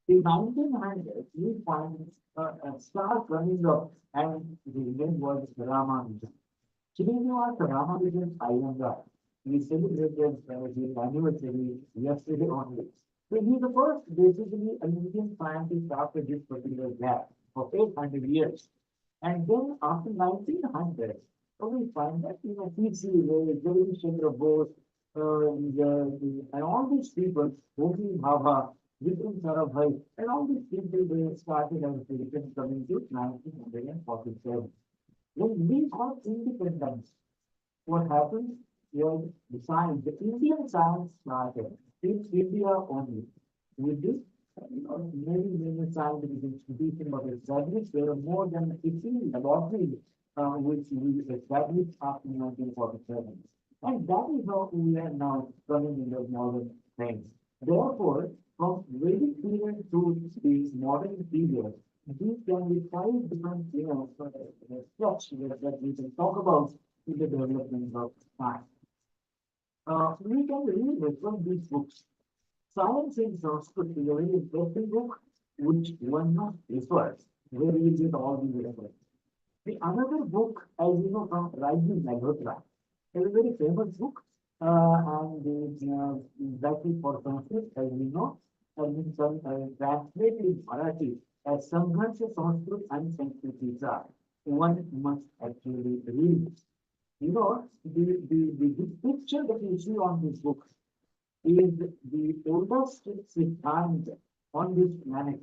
In 1900, we find a star coming up, and the name was Ramanujan. Srinivasa Ramanujan Iyengar. We celebrated his anniversary yesterday only. So he's the first basically an Indian scientist after this particular gap of 800 years. And then after 1900, so we find that, P.C. Jagadish Chandra Bose, and all these people, Homi Bhabha, Vikram Sarabhai, and all these people, they started as citizens coming to 1947. When we got independence, what happened was the science, the Indian science started in India only. With this, many scientific institutions were established. There were more than 15 laboratories which we established after 1947. And that is how we are now coming in the modern times. Therefore, from Vedic period to the modern period, these can be five different, steps that we can talk about in the development of science. We can read from these books. Science in Sanskrit is a very interesting book which one must refer where we get all the references. The another book, as you know, from Ranjan Malhotra, is a very famous book, and that is for Sanskrit, as we know, and in some translated in Marathi as Sangharsha Sanskrit and Sanskrita. One must actually read. The picture that you see on this book is the oldest Siddhanta on this planet,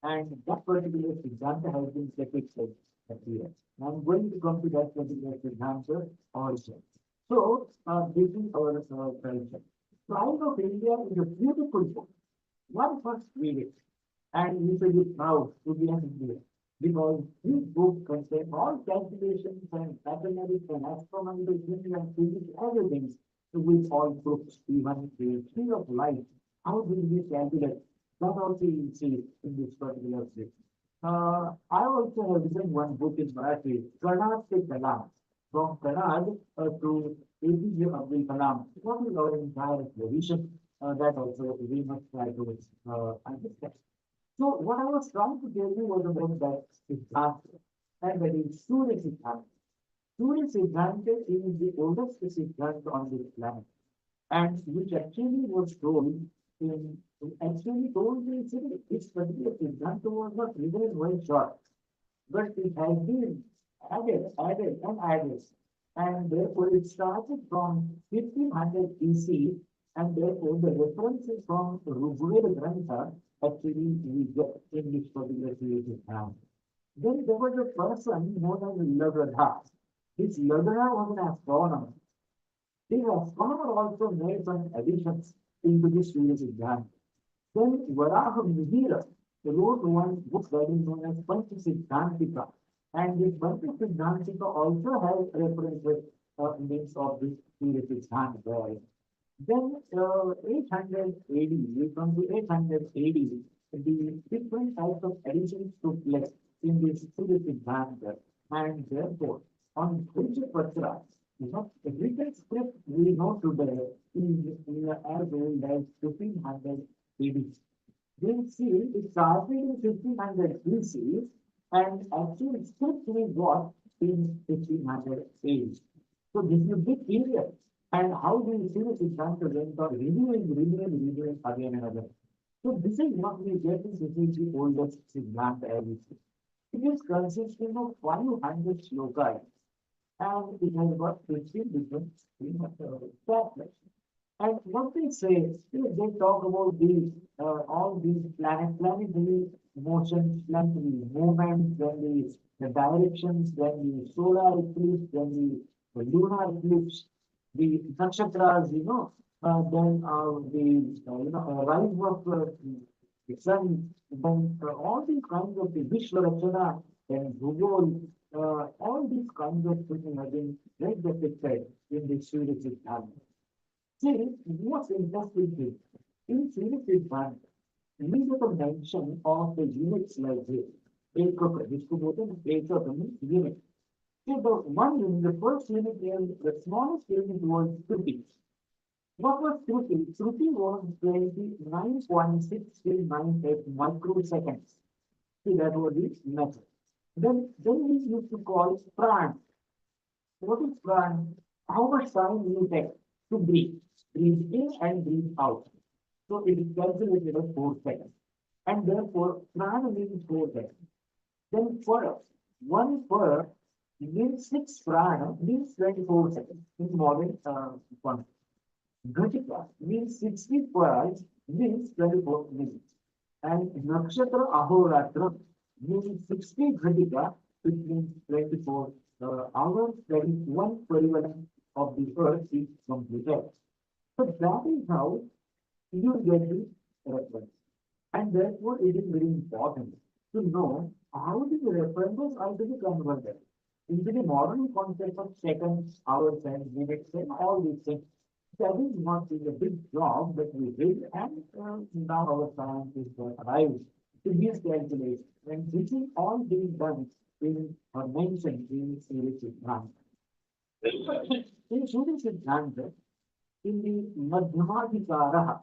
and that particular Siddhanta has been depicted here. I'm going to come to that particular Siddhanta also. So, this is our culture. Pride of India is a beautiful book. One must read it, and we should be proud to be an Indian, because this book contains all calculations and mathematics and astronomical and physics, everything to which all books, even the tree of life, how do we calculate? That also you see in this particular book. I also have written one book in Marathi, Kanad se Kalam, from Kanad to APJ Abdul Kalam. What is our entire vision? That also we must try to understand. So what I was trying to tell you was about that Siddhanta, and that is Surya Siddhanta. Surya Siddhanta is the oldest Siddhanta on this planet, and which actually was told in actually told in its particular Siddhanta was not written in one shot, but it has been added, and added. And therefore it started from 1500 BC, and therefore the references from Rigveda Grantha actually we get in this particular creative time. Then there was a person known as Lagadha. This Lagadha was an astronomer. This astronomer also made some additions into this series exam. Then Varaha Mihira wrote one book that is known as Panchasiddhantika. And this Panchasiddhantika also has references names of this series exam there. Then 800 AD, we come to 800 AD, the different types of additions took place in this series exam, and therefore on which Patra, the written script we know today is as old as 1500 AD. We see it started in 1500 BC, and actually script we got in 1500 AD. So this is a big period. And how do you see the Siddhanta went on reviewing again and again? So this is what we get is this is the oldest Siddhanta everything. It is consisting of 500 shlokas and it has got 15 different chapters. And what they say, they talk about these, all these planetary motions, planetary movements, the directions, then the solar eclipse, then the lunar eclipse, the nakshatras, then rise of the sun, then all these kinds of the Vishwarachana, then Bhugol, all these kinds of things have been well depicted in the Surya Siddhanta. See, what's interesting is, in Surya Siddhanta, we get a mention of the units like this. Ekaka, distributed, ekaka means unit. See, the one unit, the first unit, the smallest unit was 50. What was Shruti? Shruti was 29.6398 microseconds. See, that was the method. Then we used to call pran. What is pran? How much time you take to breathe? Breathe in and breathe out. So it is calculated as 4 seconds. And therefore, pran means 4 seconds. Then for 1 means 6 prana means 24 seconds in modern one. Ghatika means 60 hours means 24 minutes. And Nakshatra Ahoratra means 60 Ghatika, which means 24 hours, that is one period of the earth is completed. So that is how you get the reference. And therefore, it is very important to know how these references are to be converted into the modern concept of seconds, hours, and minutes, and all these things. That is not a big job that we did, and now our science is arrived to these calculations. And this is all being done in or mentioned in Surya Siddhanta. In Surya Siddhanta, in the Madhyamadhikara,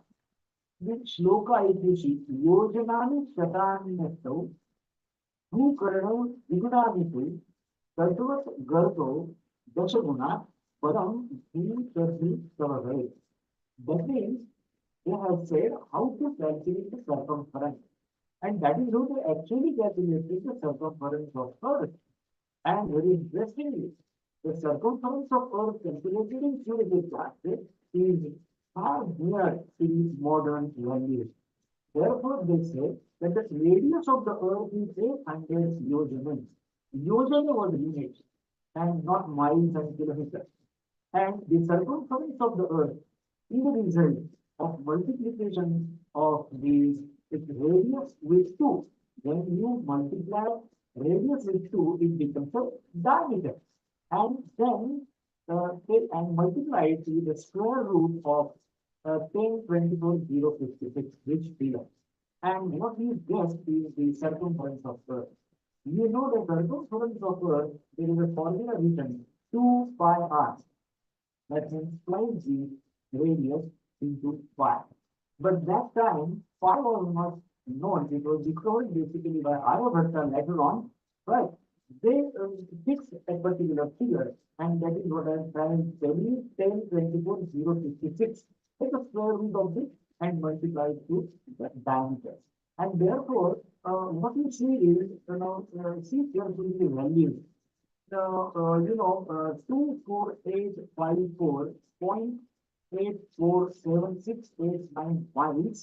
the shloka is Yojanani Shatanastau, Bhukarano Vigunanitu, Tatvat Garto, Dashaguna, Param, Bhi Savahai. That means they have said how to calculate the circumference. And that is how they actually calculated the circumference of Earth. And very interestingly, the circumference of Earth calculated in Surya is far near to its modern values. Therefore, they say that the radius of the Earth is 800 yojana. Yojana was units and not miles and kilometers. And the circumference of the Earth is a result of multiplication of its radius with 2. When you multiply radius with 2, it becomes a diameter. And then take and multiply it with the square root of 1024,056, which below. And what you guessed is the circumference of Earth. You know the circumference of Earth, there is a formula written 2 pi r. That means slice the radius into pi. But that time, pi was not known. It was discovered basically by Aryabhatta later on, right? They fixed a particular figure, and that is what I am trying to tell you, 1024,056. Take a square root of this and multiply it to the diameter. And therefore, what you see is, see carefully the values. 24854.84768 miles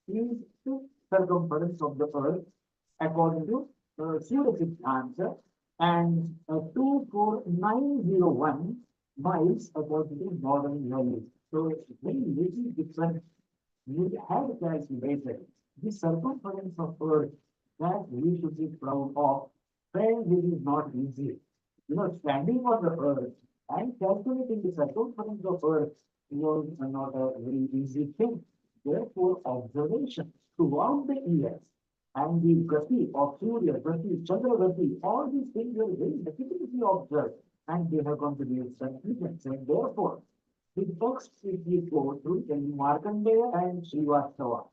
is the circumference of the Earth according to Surya answer, and 24901 miles according to modern values. So it's very little different. We have calculated the circumference of Earth that we should be proud of. Friends, this is not easy. Standing on the Earth and calculating the circumference of Earth was not a very easy thing. Therefore, observation throughout the years and the gati of Surya, gati, Chandra gati, all these things are very difficult to be observed, and they have contributed significance. And therefore, the text which we go through in Markandeya and Srivastava,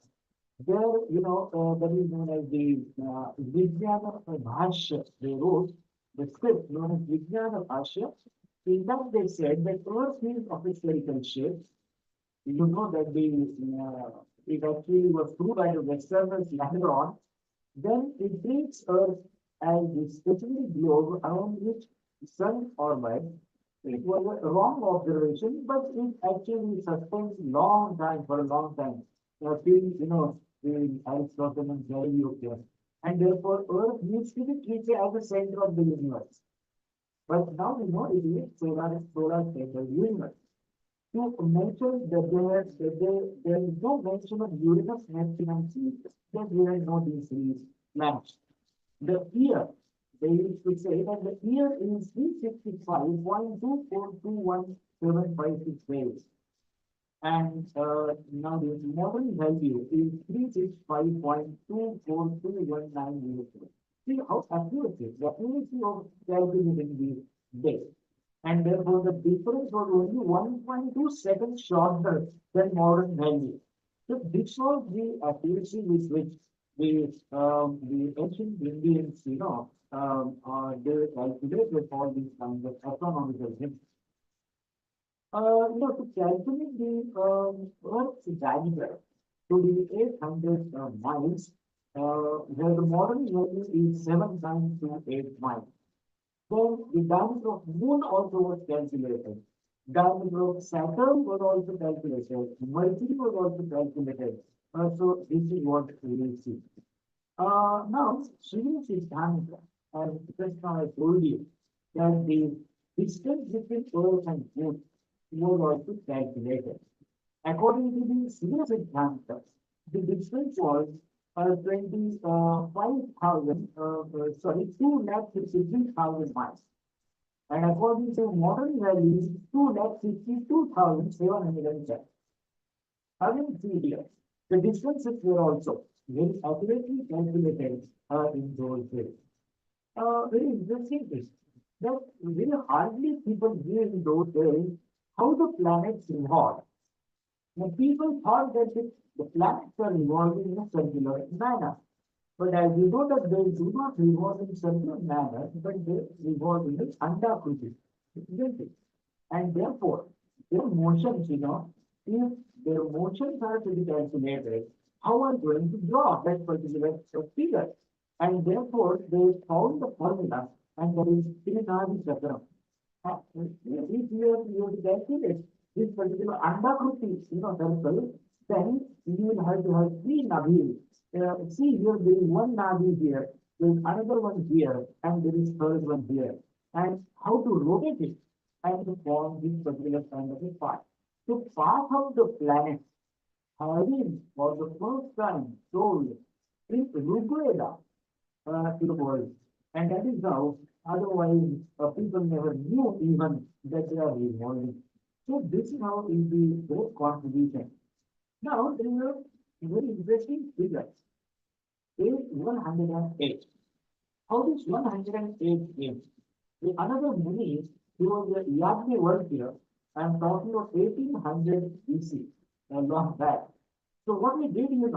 there, that is known as the Vijnana Bhashya. They wrote the script known as Vijnana Bhashya. In that, they said that Earth is of a spherical shape. You know that the it actually was proved by the Westerners later on, then it treats Earth as the stationary globe around which Sun orbits. It was a wrong observation, but it actually sustains long time for a long time. Till the Aristotle and Galileo, and therefore Earth needs to be treated as the center of the universe. But now we know it is solar center universe. To mention that there is no mention of Uranus, Neptune, and Ceres. That we are not these three planets. The year, they used to say that the year is 365.2421756 days. And now the modern value is 365.24219. See how accurate it is. The accuracy of calculating the day. And therefore the difference was only 1.2 seconds shorter than modern value. So this was the accuracy with which the ancient Indians, they calculated all these kinds of astronomical things. To calculate the Earth's diameter to be 800 miles, where the modern value is 7 times to 8 miles. Then the diameter of Moon also was calculated. Diameter of Saturn was also calculated. Mercury was also calculated. So this is what we will see. Now, Sri's diameter, and just now I told you that the distance between Earth and Moon was also calculated. According to the Sri's diameter, the distance was 2,63,000 miles. And according to modern values, 2,62,710. Again, 3 years. The distances were also very accurately calculated in those days. Very interesting is that very hardly people knew in those days how the planets revolve. Now, people thought that the planets are revolving in a circular manner. But as we know that they do not revolve in circular manner, but they revolve in an Andakriti, isn't it? And therefore, their motions, if their motions are to be calculated, how are you going to draw that particular figure? And therefore, they found the formula, and that is Trinadi Chakram. If you have to calculate this particular Andakruti, circle, then you will have to have 3 nabis. See here, there is 1 nabi here, there is another one here, and there is third one here. And how to rotate it and to form this particular kind of a path. So path of the planet having for the first time told in Rigveda to the world. And that is how otherwise people never knew even that they are revolving. So this is how is the great contribution. Now there is a very interesting figure. Is 108. How does 108 came? The another Muni, he was a Yagni world here. I am talking of 1800 BC, a long back. So what we did, we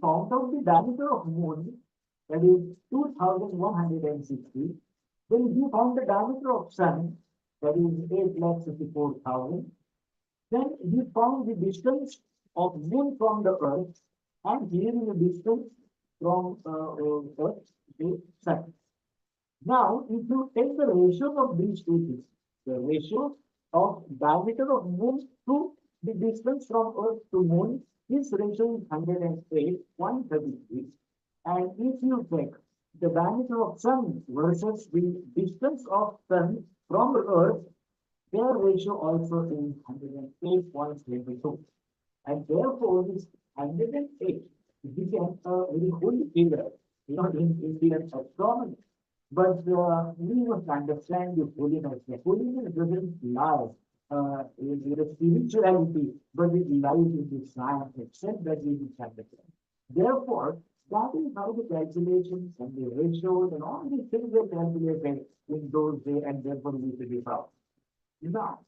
found out the diameter of Moon, that is 2,160. Then we found the diameter of Sun, that is 8,54,000. Then we found the distance of Moon from the Earth, and here is the distance from Earth to Sun. Now, if you take the ratio of these two things, the ratio of diameter of Moon to the distance from Earth to Moon, this ratio is 108.33. And if you take the diameter of Sun versus the distance of Sun from Earth, their ratio also is 108.22. And therefore, this 108 became a very holy figure, in Indian astronomy. But we must understand the holiness. The holiness doesn't lie in the spirituality, but it lies in the science, except that we must understand. Therefore, that is how the calculations and the ratios and all these things were calculated in those days, and therefore we should be proud. Now,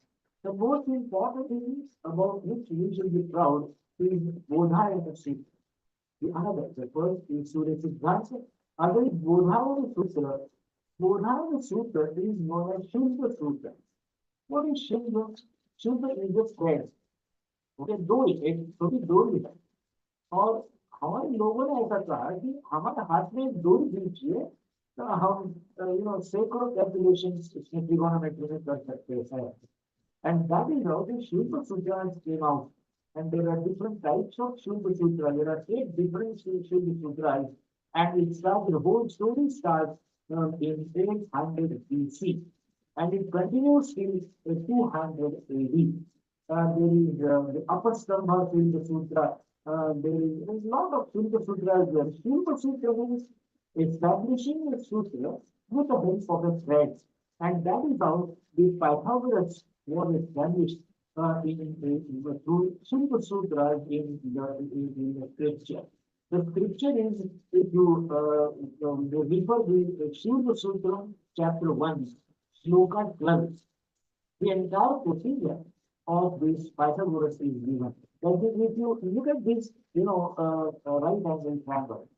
the most important thing about which we should be proud is Bodhayana Sutta. The other, the first is Surya Siddhanta, other is Bodhayana Sutra. Bodhayana Sutra is known as Shilpa Sutra. What is Shilpa? Shilpa is the square. Okay, do it, so we do it. और हमारे लोगों ने ऐसा कहा कि हमारे हाथ में एक डोरी दीजिए, तो हम सैकड़ों कैलकुलेशन इसमें ट्रिगोनोमेट्री में कर सकते हैं. And that is how the Shilpa Sutras came out. And there are different types of Shilpa Sutra. There are 8 different Shilpa Sutras. And it starts, the whole story starts in 800 BC. And it continues till 200 AD. There is the Upper Stambha Shilpa Sutra. There is a lot of Shilpa Sutras there. Shilpa Sutra means establishing a sutra with the help of a thread. And that is how the Pythagoras was established through Shilpa Sutras in the scripture. The scripture is, if you refer the Shilpa Sutra, chapter 1, Shloka 12, the entire procedure of this Pythagoras is given. That is, if you look at this, right angle triangle,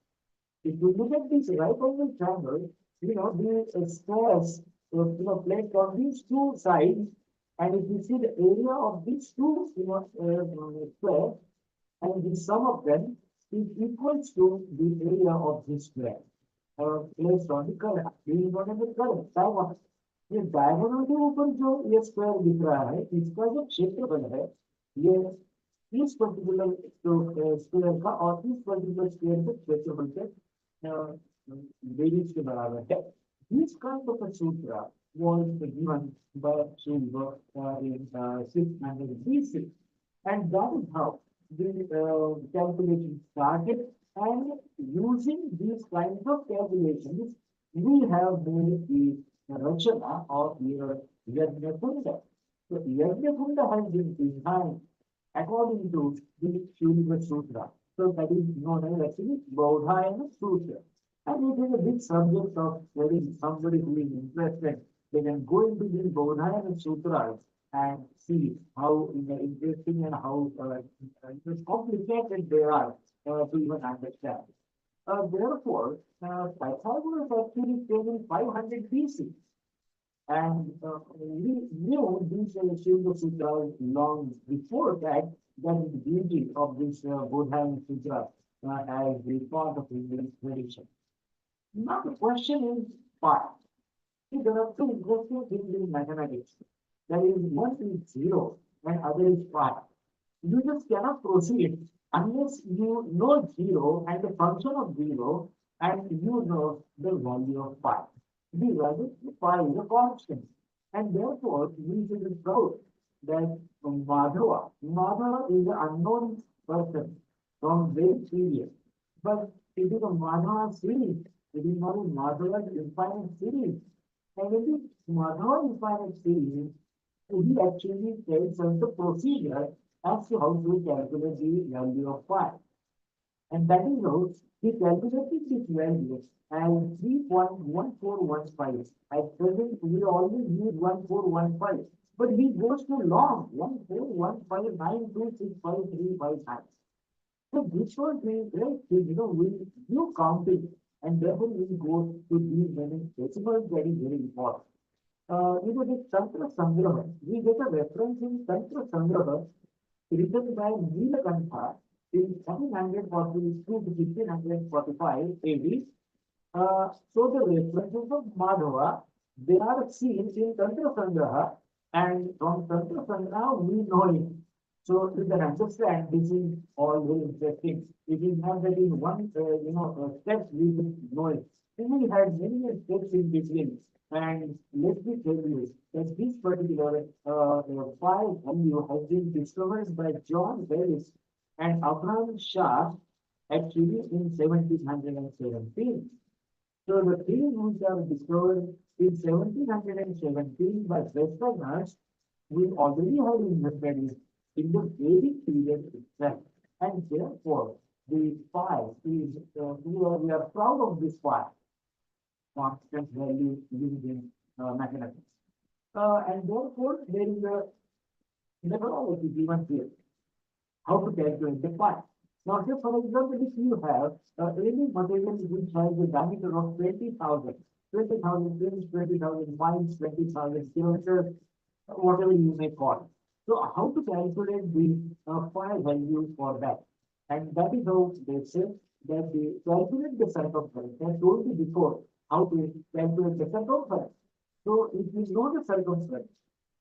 if you look at this right angle triangle, the squares, placed on these two sides, and if you see the area of these two, squares, and the sum of them is equals to the area of this square, placed on the curve. This is what is the curve, diagonal. ये diagonal के ऊपर जो ये square दिख रहा है, इसका जो क्षेत्रफल है, ये इस पर्टिकुलर स्क्वायर का और इस पर्टिकुलर स्क्वायर के क्षेत्रफल के बेरीज के बराबर है. This kind of a sutra was given by Shiva in 600 BC, and that is how the calculation started. And using these kinds of calculations, we have made the Rachana of your Yajna-kunda. So Yajna-kunda has been designed according to the Shiva Sutra. So that is known as actually Bodhayana Sutra. And it is a big subject of studying. Somebody who is interested, they can go into the Bodhayana Sutras and see how interesting and how complicated they are to even understand. Therefore, Pythagoras actually came in 500 BC. And we knew these Shiva Sutras long before that. That is the beauty of this Bodhayana Sutra as the part of Indian tradition. Now the question is pi. See, there are two interesting things in mathematics. There is one is zero and other is pi. You just cannot proceed unless you know zero and the function of zero and you know the value of pi. The value of pi is a constant. And therefore, we should proud that Madhava is an unknown person from very previous. But it is a Madhava series. It is not a Madhava infinite series. And in this Madhava infinite series, he actually tells us the procedure as to how to calculate the value of pi. And that is how he calculated this value as 3.1415. At present, we always use 1415. But he goes too long, 1415926535. So this was the great thing, we do counting, and therefore we go to these many decimals. That is very important. The Tantra Sangraha, we get a reference in Tantra Sangraha written by Neelakantha in 1742 to 1545 AD. So the references of Madhava, they are seen in Tantra Sangraha, and from Tantra Sangraha we know it. So you can understand this is all very interesting. It is not that in one step we will know it. We had many steps in between. And let me tell you that this particular pi value has been discovered by John Wells and Abraham Shah actually in 1717. So the things which are discovered in 1717 by Westerners, we already have invested in the Vedic period itself. And therefore, the pi is, we are proud of this pi, constant value used in mathematics. And therefore, there is a methodology given here, how to calculate the pi. Now, say for example, if you have any material which has a diameter of 20,000 pins, 20,000 miles, 20,000 kilometers, whatever you may call. So, how to calculate the pi value for that? And that is how they say that they calculate the circumference. I told you before how to calculate the circumference. So if you know the circumference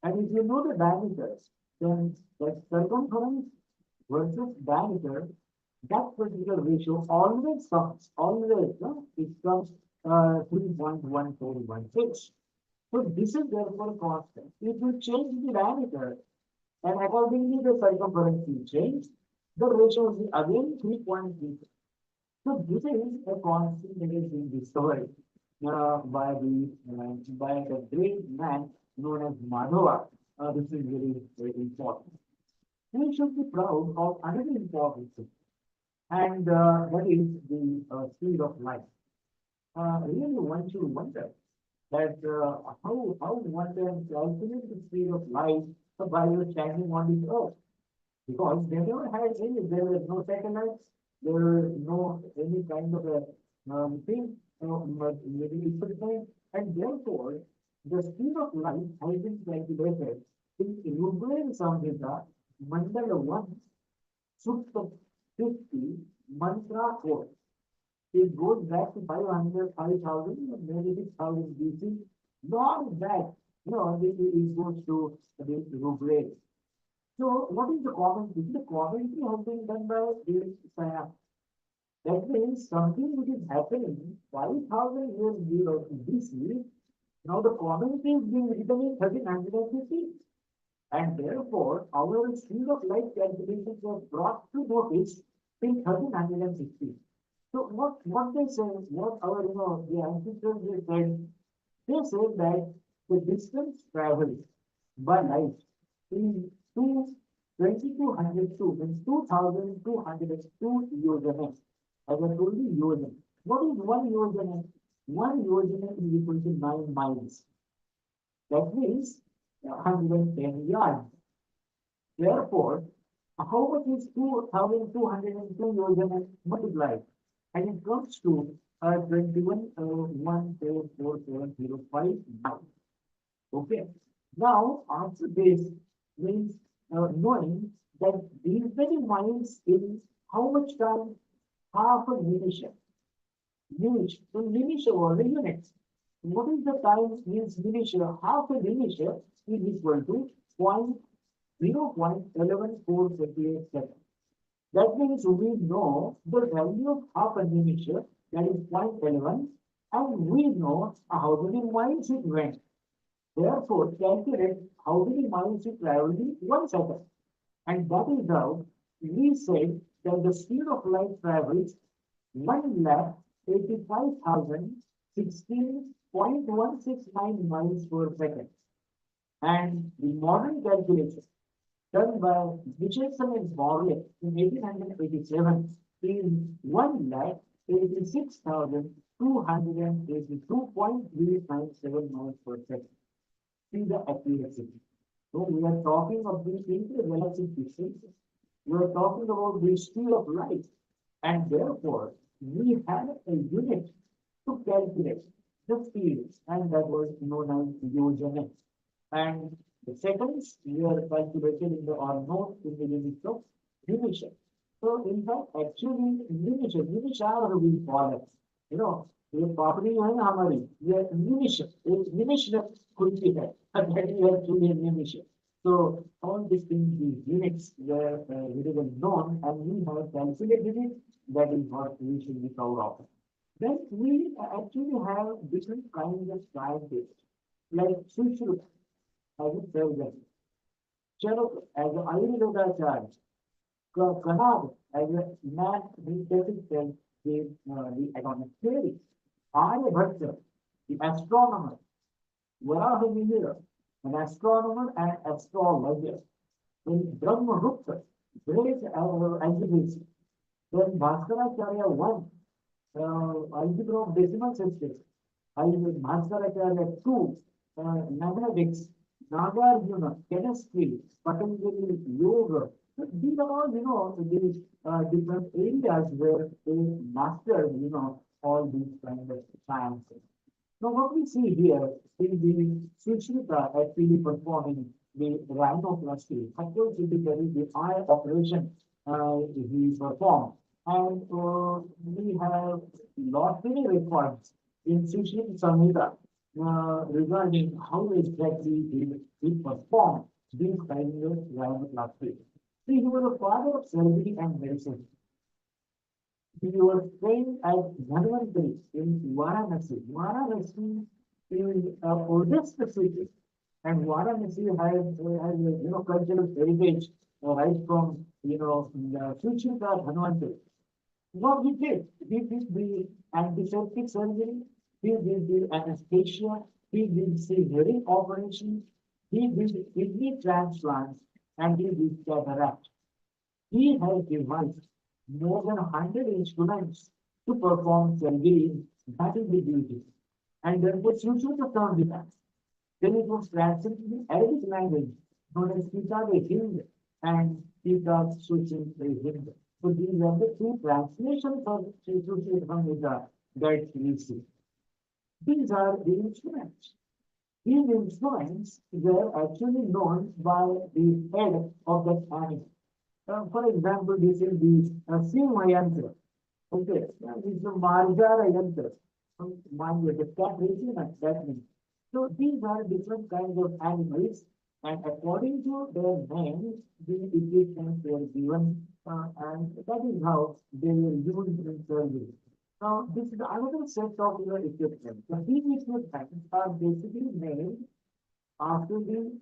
and if you know the diameter, then the circumference versus diameter, that particular ratio always comes, always, no? It comes 3.1416. So this is therefore constant. If you change the diameter and accordingly the circumference will change, the ratio is again 3.3. So this is a constant that is being discovered by the great man known as Madhava. This is very, very important. We should be proud of another important thing, and that is the speed of light. Really, one should wonder that how one can calculate the speed of light by standing on this earth, because they never had any, there were no satellites, there were no any kind of a thing, maybe equipment, and therefore the speed of light has been calculated in Uruguayan Samhita, Mandala 1, Sutta 50, Mantra 4. It goes back to 500, 5,000, maybe 6,000 BC. Not that, it goes to the Uruguay. So what is the commentary? The commentary has been done by this Sayam. That means something which is happening 5,000 years below BC. Now the commentary is being written in 1350. And therefore, our speed of light calculations were brought to notice in 1360. So what they say, what our, the ancestors they said that the distance traveled by light in 2202 means 2202 yojana. As I told you, yojana. What is one yojana? One yojana is equal to 9 miles. That means 110 yards. Therefore, how much is 2202 yojana multiplied? And it comes to 21,144,705 miles. Okay. Now, after this means knowing that these many miles in how much time? Half a minute. So minute or the units. What is the time means minute? Half a minute is equal to 0.11428 seconds. That means we know the value of half a minute, that is 0.11, and we know how many miles it went. Therefore, calculate how many miles it traveled in 1 second. And that is how we said that the speed of light travels 1,85,016.169 miles per second. And the modern calculation done by Richardson and Morley in 1887 is 1,86,282.397 miles per second. See the accuracy. So we are talking of the intergalactic distances. We are talking about the speed of light, and therefore we have a unit to calculate the speed, and that was known as yojana. And the seconds we are calculated in the or known in the units of division. So in fact, actually निमिषार we call it. ये property है ना हमारी, ये निमिष खुलती है, and that is actually Nimish. So all these things, these units were very well known, and we have calculated it. That is what we should be proud of. Then we actually have different kinds of scientists, like Sushruta, I would tell them. Charuk as an Ayurveda, Kanad as a man who tells the atomic theory. Aryabhatta, the astronomer. Varahamihira, an astronomer and astrologer. Then Brahmarupta, great algebra. Then Bhaskaracharya I, algebra of decimal systems. Bhaskaracharya 2, mathematics. Nagarjuna, chemistry, Patanjali, yoga. So these are all, the different areas where they mastered, all these kind of sciences. Now, what we see here is the Sushruta actually performing the rhinoplasty. Of course, typically the eye operation he performed. And we have lot many records in Sushil Samhita regarding how exactly he performed these kinds of gynecology. See, he was a father of surgery and medicine. He was trained at Dhanvantari in Varanasi. Varanasi is oldest city, and Varanasi has cultural heritage right from the Suchita Dhanvantari. What he did, he did the antiseptic surgery, he did the anesthesia, he did cesarean operations, he did kidney transplants, and he did cataract. He has devised more than 100 instruments to perform surgery. That is the beauty. And therefore, future the term with that. Then it was translated to the Arabic language known as Kitab Hind and Kitab Suchin Hind. So these are the two translations of Suchin Hamida that we see. These are the instruments. These instruments were actually known by the head of the animal. For example, this is the Simhayantra. Okay, this is the Marjara Yantra. The cat racing, that means. So these are different kinds of animals, and according to their names, the equipment were given, and that is how they were used in surgery. Now, this is another set of equipment. So these equipment are basically made after the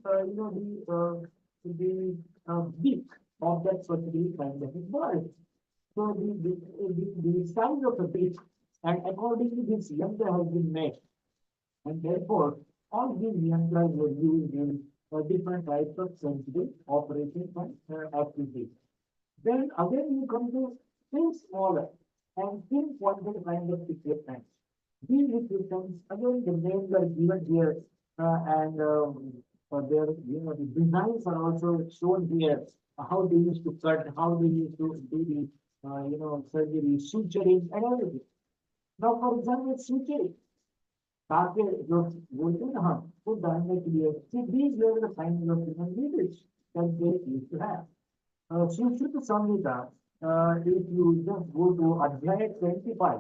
beak of that particular kind of a bird. So the size of the beak, and accordingly this yantra has been made, and therefore all these yantras were used in different types of sensitive operations and activities. Then again you come to still smaller and still pointed kind of equipment. These equipments, again, the names are given here, and for their, the designs are also shown here. How they used to cut, how they used to do the, surgery, suturing, and everything. Now, for example, suturing, ताकि जो बोलते हैं ना हम वो जानने के लिए see these were the kinds of human leaders that they used to have. Sushruta Samhita, if you just go to Adhyaya 25,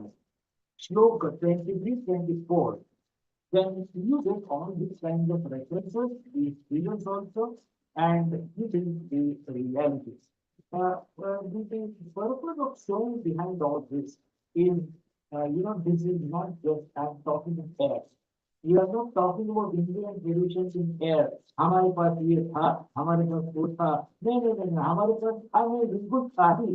Shloka 23, 24, then you get all these kinds of references, the experience also, and this is the realities. The purpose of showing behind all this is, this is not just I'm talking in air. You are not talking about Indian traditions in air. हमारे पास ये था, हमारे पास वो था, नहीं, हमारे पास हमें बिल्कुल था ही,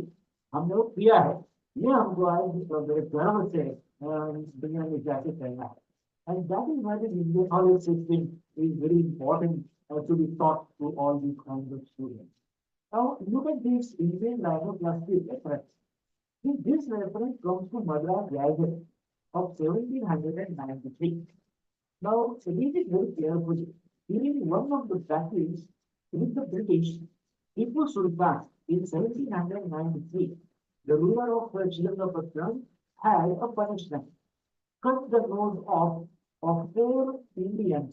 हमने वो किया है, ये हमको आज बड़े गर्व से दुनिया में जाके कहना है. And that is why the Indian knowledge system is very important to be taught to all these kinds of students. Now, look at this Indian lithography reference. This reference comes to Madras Garge of 1793. Now, read it very carefully. During one of the battles with the British, Tipu Sultan in 1793, the ruler of Srinagar had a punishment. Cut the nose off of four Indian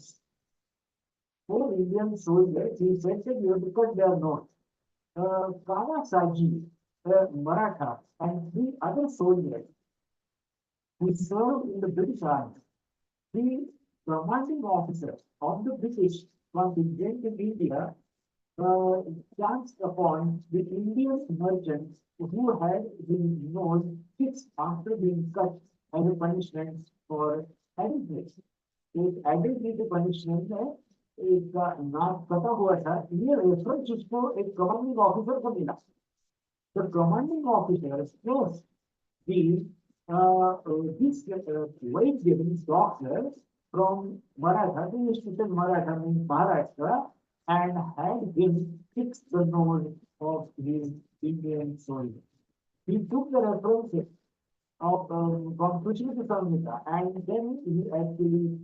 soldiers. He said that you have to cut their nose. Kala Saji, Maratha, and three other soldiers who served in the British Army. The commanding officer of the British contingent in India chanced upon the Indian merchants who had been nose fixed after being cut as a punishment for adultery. एक adultery की punishment है, एक नाक कटा हुआ था, ये reference उसको एक कमांडिंग ऑफिसर को मिला. The commanding officer stressed the this weight-bearing doctor from Maratha, he used to say Maratha means Maharashtra, and had him fix the nose of his Indian soldier. He took the references of from Sushruta Samhita, and then he actually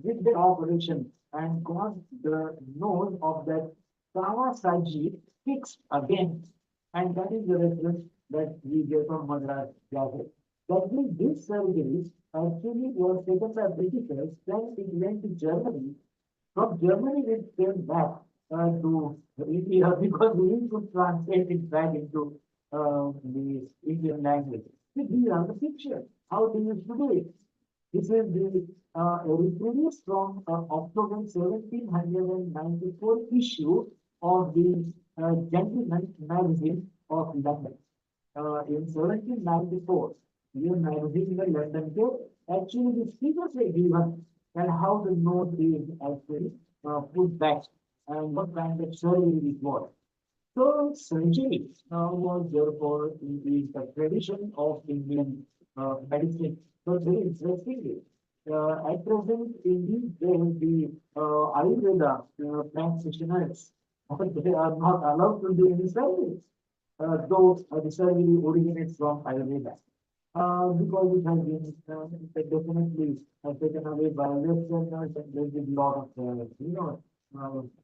did the operation and got the nose of that Kawasaji fixed again. And that is the reference that we get from Madras Garge. That means this surgery actually was taken by Britishers, then it went to Germany. From Germany it came back to India because we need to translate it back into the Indian language. So these are the picture. How they used to do it. This is the reproduced from October 1794 issue of the Gentleman magazine of London. In 1794, ये magazine में London के actually the figures were given and how the note is actually put back and what kind of surgery it was. So surgery was therefore in the tradition of Indian medicine. So very interestingly, at present in these days, the Ayurveda practitioners, they are not allowed to do any surgery. Though the surgery originates from Ayurveda. Because it has been definitely taken away by Westerners and there's been a lot of,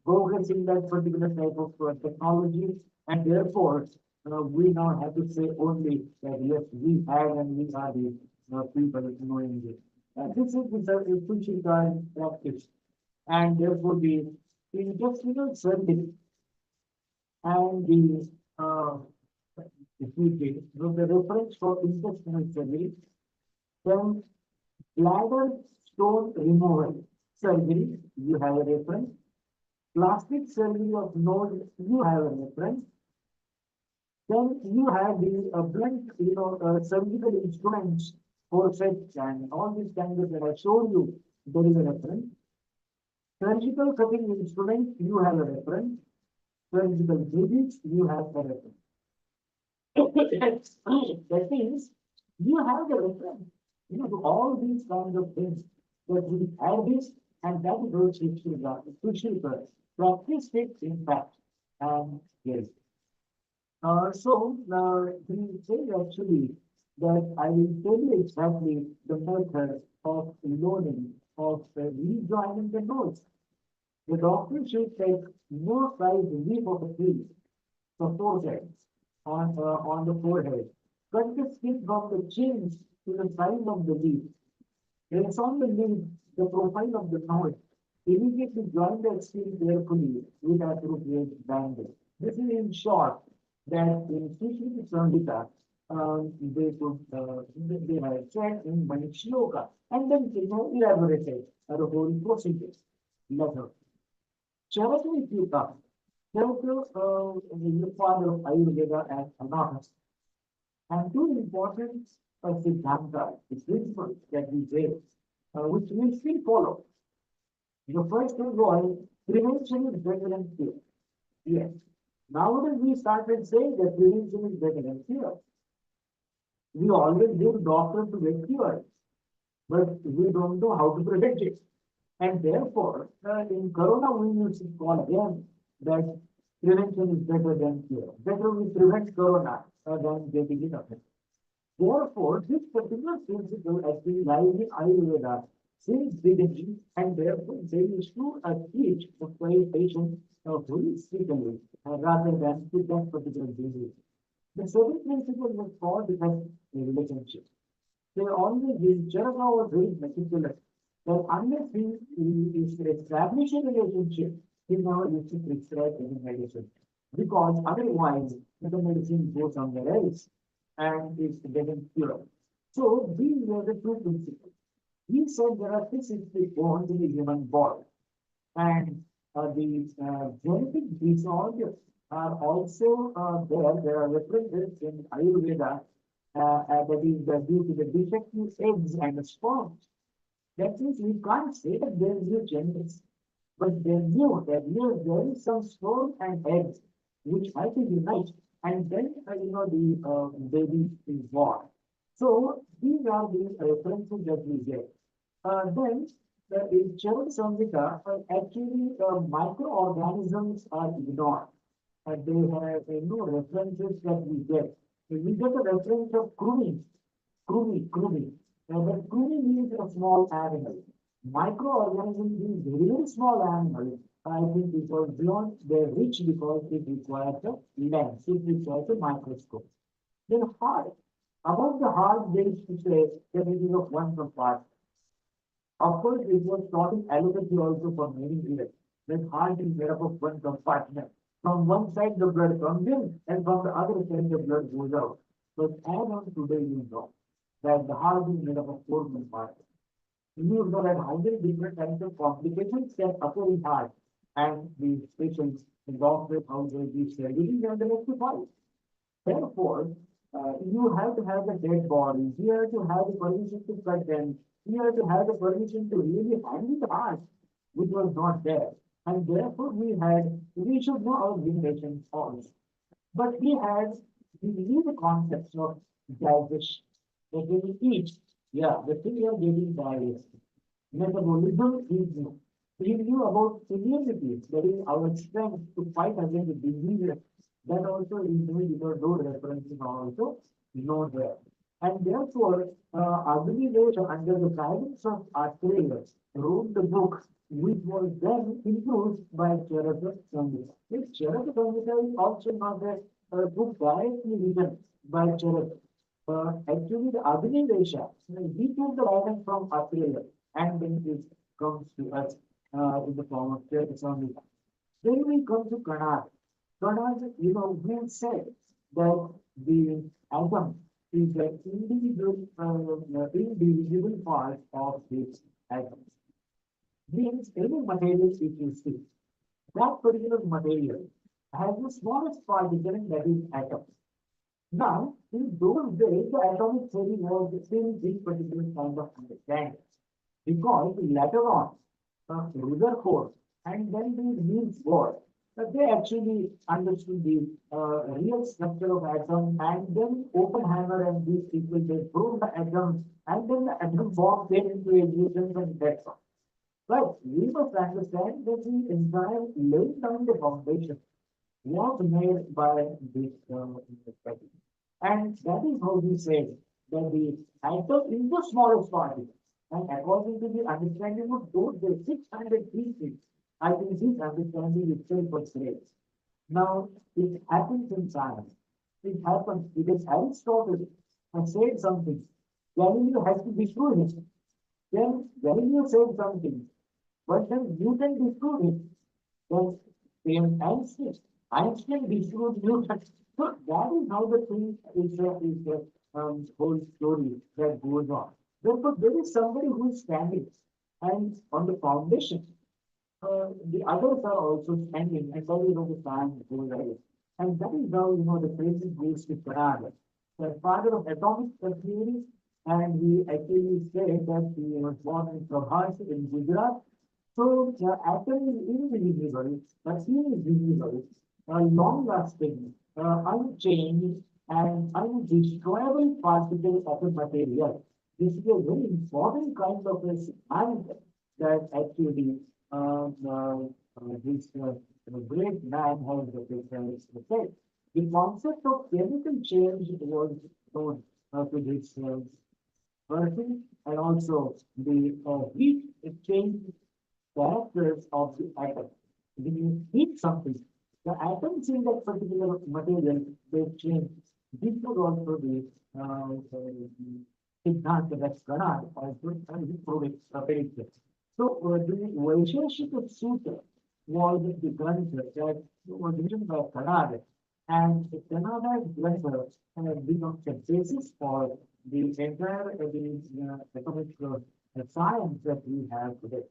progress in that particular type of technology. And therefore, we now have to say only that yes, we have and we are the people knowing it. This is the essential practice. And therefore, the intestinal surgery and the if we take the reference for intestinal surgery, then bladder stone removal surgery, you have a reference. Plastic surgery of nose, you have a reference. Then you have the blunt, surgical instruments, forceps, and all these kinds of that I showed you. There is a reference. Surgical cutting instruments, you have a reference. Surgical digits, you have a reference. That means you have the reference, to all these kinds of things. That we have this, and that is also crucial practice it in fact. And yes. So he says actually that I will tell you exactly the method of loading of rejoining the nodes. The doctor should take no size leaf of a tree, suppose it on the forehead. Cut the skin from the chins to the side of the leaf. Place on the leaf the profile of the node. Immediately join the skin carefully with appropriate bandage. This is in short that in Sushruti Sandhita, they could they have said in one shloka and then elaborated the whole procedure. Letter. Charaka if you come. Charaka is the father of Ayurveda and Ananas. And two important Siddhanta, the principles that we say, which we still follow. The first one was prevention is better than cure. Yes. Nowadays we started saying that prevention is better than cure. We always give doctors to get cured, but we don't know how to prevent it. And therefore, in Corona, we used to call them that prevention is better than cure. Better we prevent Corona than getting it affected. Therefore, this particular principle has been live in Ayurveda since beginning, and therefore they used to teach the patient holistically rather than with that particular disease. The second principle was called as a relationship. They always use Charaka was very meticulous. That unless he is to establish a relationship, he never used to prescribe any medicine. Because otherwise, the medicine goes somewhere else and it doesn't cure. So these were the two principles. He said there are 660 bones in the human body. And the genetic disorders are also there. There are references in Ayurveda that is due to the defective eggs and sperms. That means we can't say that there is no genetics, but there is some sperm and eggs which might be unite, and then the baby is born. So these are the references that we get. Then in Charan Samhita, actually microorganisms are ignored. And they have references that we get. We get a reference of krumi. Now, the krumi means a small animal. Microorganism means very small animal. I think it was beyond their reach because it requires a lens, it requires a microscope. Then heart. About the heart, there is to say that it is of one part. Of course, it was taught in allopathy also for many years. That heart is made up of one compartment. From one side the blood comes in, and from the other side the blood goes out. But as on today you know that the heart is made up of four compartments. You know that how many different kinds of complications can occur in heart, and the patients involved with how they be surgery and the rectify. Therefore, you have to have the dead bodies. You have to have the permission to cut them. You have to have the permission to really handle the art, which was not there. And therefore, we should know our limitations also. But we need the concepts of digestion. That when we eat, yeah, the thing you are getting digested. Metabolism is you about immunity, that is our strength to fight against diseases. That also is doing because those references are also known there. And therefore, Agnivesh under the guidance of Archelaus wrote the book which was then improved by Charaka Samhita. This Charaka Samhita is also not a book directly written by Charaka. Actually, the Agnivesha, he took the guidance from Archelaus and then it comes to us in the form of Charaka Samhita. Then we come to Kanad. Kanad, we said that the atom is the indivisible part of this atom. Means any material which you see, that particular material has the smallest particle that is atom. Now, in those days, the atomic theory was still this particular kind of understanding. Because later on, Rutherford and then the Niels Bohr, they actually understood the real structure of atom, and then Oppenheimer and these people, they proved the atom, and then the atom bomb came into existence, and that's all. But we must understand that the entire laying down the foundation was made by this study. And that is how we say that the atom is the smallest particle. And according to the understanding of those, the 600 pieces, I think this understanding itself was great. Now, it happens in science. It happens because Aristotle has said something. Galileo has to disprove it. Then Galileo said something. But then Newton disproved it. Then came Einstein. Einstein disproved Newton. So that is how the thing is the whole story that goes on. Therefore, there is somebody who is standing and on the foundation. The others are also standing, and that is how the science goes ahead. And that is how the crazy goes to Faraday, the father of atomic theory, and he actually said that he was born in Prabhas in Gujarat. So the atom is invisible, but he is visible, long lasting, unchanged, and undestroyable particle of a material. This is a very important kind of a science that actually this great man has said. The concept of chemical change was known to this person, and also the heat exchange characters of the atom. When you heat something, the atoms in that particular material, they change. This would also be Siddhanta that Kanad also proved very clear. So the relationship of Sutra was the concept that was written by Kanad, and Kanada's letter becomes the basis for the entire atomic science that we have today.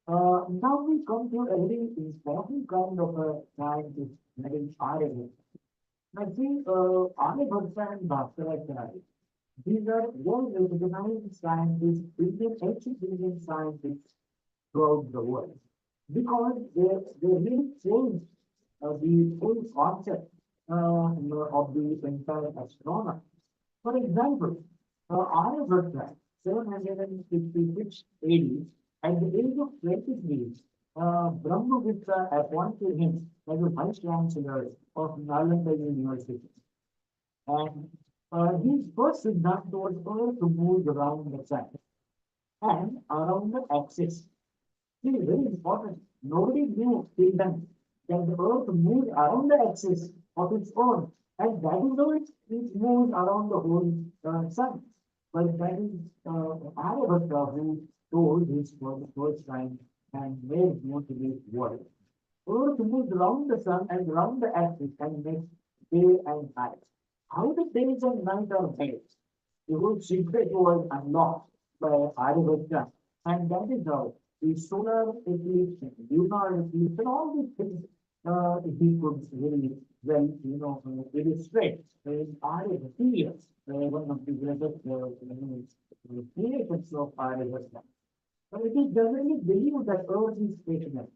Now we come to a very important kind of a scientist, that is RNA. I think Aryabhatta and Bhaskaracharya, these are well-recognized scientists, ancient Indian scientists throughout the world, because they really changed the whole concept of the entire astronomy. For example, Aryabhatta, 756 AD, at the age of 23, Brahmagupta appointed him as the vice chancellor of Nalanda University. And his first Siddhanta was Earth moves around the sun and around the axis. This is very important. Nobody knew till then that the Earth moves around the axis of its own, and that is how it moves around the whole sun. But that is Aryabhatta who told this for the first time and made known to this world. Earth moves around the sun and around the axis and makes day and night. How the days and night are made, the whole secret was unlocked by Aryabhatta, and that is how the solar eclipse, lunar eclipse, and all these things he could really well, illustrate in Aryabhatta, one of the greatest creations of Aryabhatta. But it is generally believed that Earth is stationary,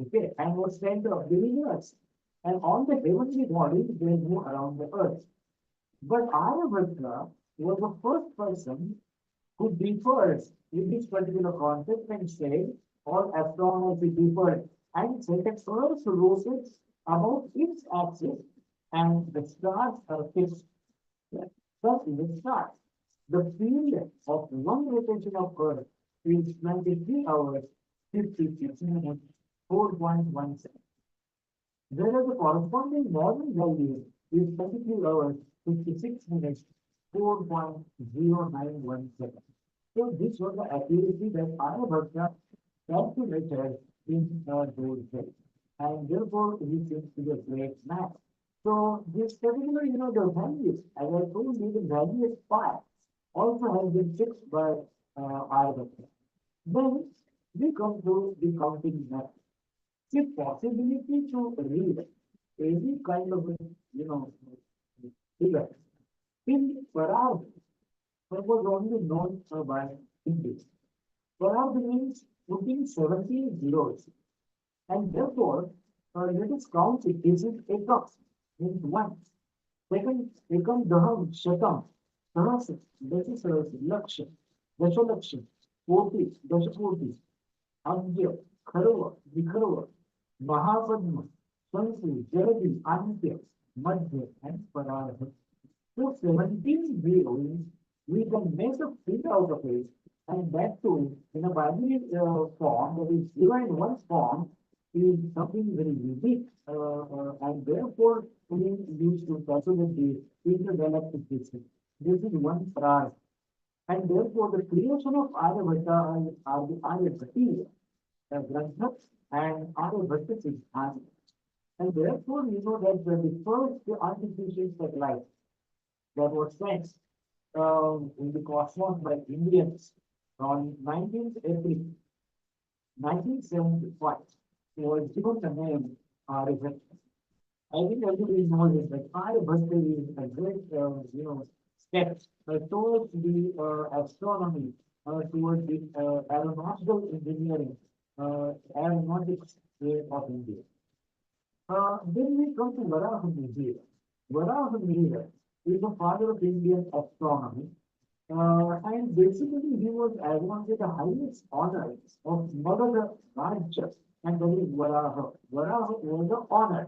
okay, and was center of the universe. And all the heavenly bodies they move around the earth. But Aryabhatta was the first person who differed in this particular concept and said all astronomers differed and said that Earth rotates about its axis and the stars are fixed. Thus, in the stars, the period of one rotation of Earth is 23 hours, 56 minutes, 4.1 seconds. Whereas the corresponding modern value is 23 hours, 56 minutes, 4.091 seconds. So this was the accuracy that Aryabhatta calculated in those days. And therefore, he seems to be a great man. So this particular, the values, as I told you, the value is pi also has been fixed by Aryabhatta. Then we come to the counting method. The possibility to read any kind of, you know, figure in Parag was only known by Indians. Parag means putting 70 zeros, and therefore, let us count it. Is it ekam? Means one. Second, ekam daham shatam. Sahas, dasasahas, lakshya, dashalakshya, koti, dashakoti, Agya, Kharava, Vikharava, Mahapadma, Sansi, Jaradi, Antya, Madhya, and Pararha. So 17 zeros, we can make a print out of it, and that too in a binary form, that is zero in one form, is something very unique, and therefore we use to calculate the intergalactic distance. This is one Pararha. And therefore, the creation of Aryabhatta are the Aryabhatti Grantha and Aryabhatta Siddhanta. And therefore, that the first artificial satellite that was sent in the cosmos by Indians on 19th April 1975 was given the name Aryabhatta. I think everybody knows it, that Aryabhatta is a great, step towards the astronomy, towards the aeronautical engineering, aeronautics of India. Then we come to Varahamihira. Varahamihira is the father of Indian astronomy, and basically he was awarded the highest honor of Magadha Garge, and that is Varaha. Varaha was the honor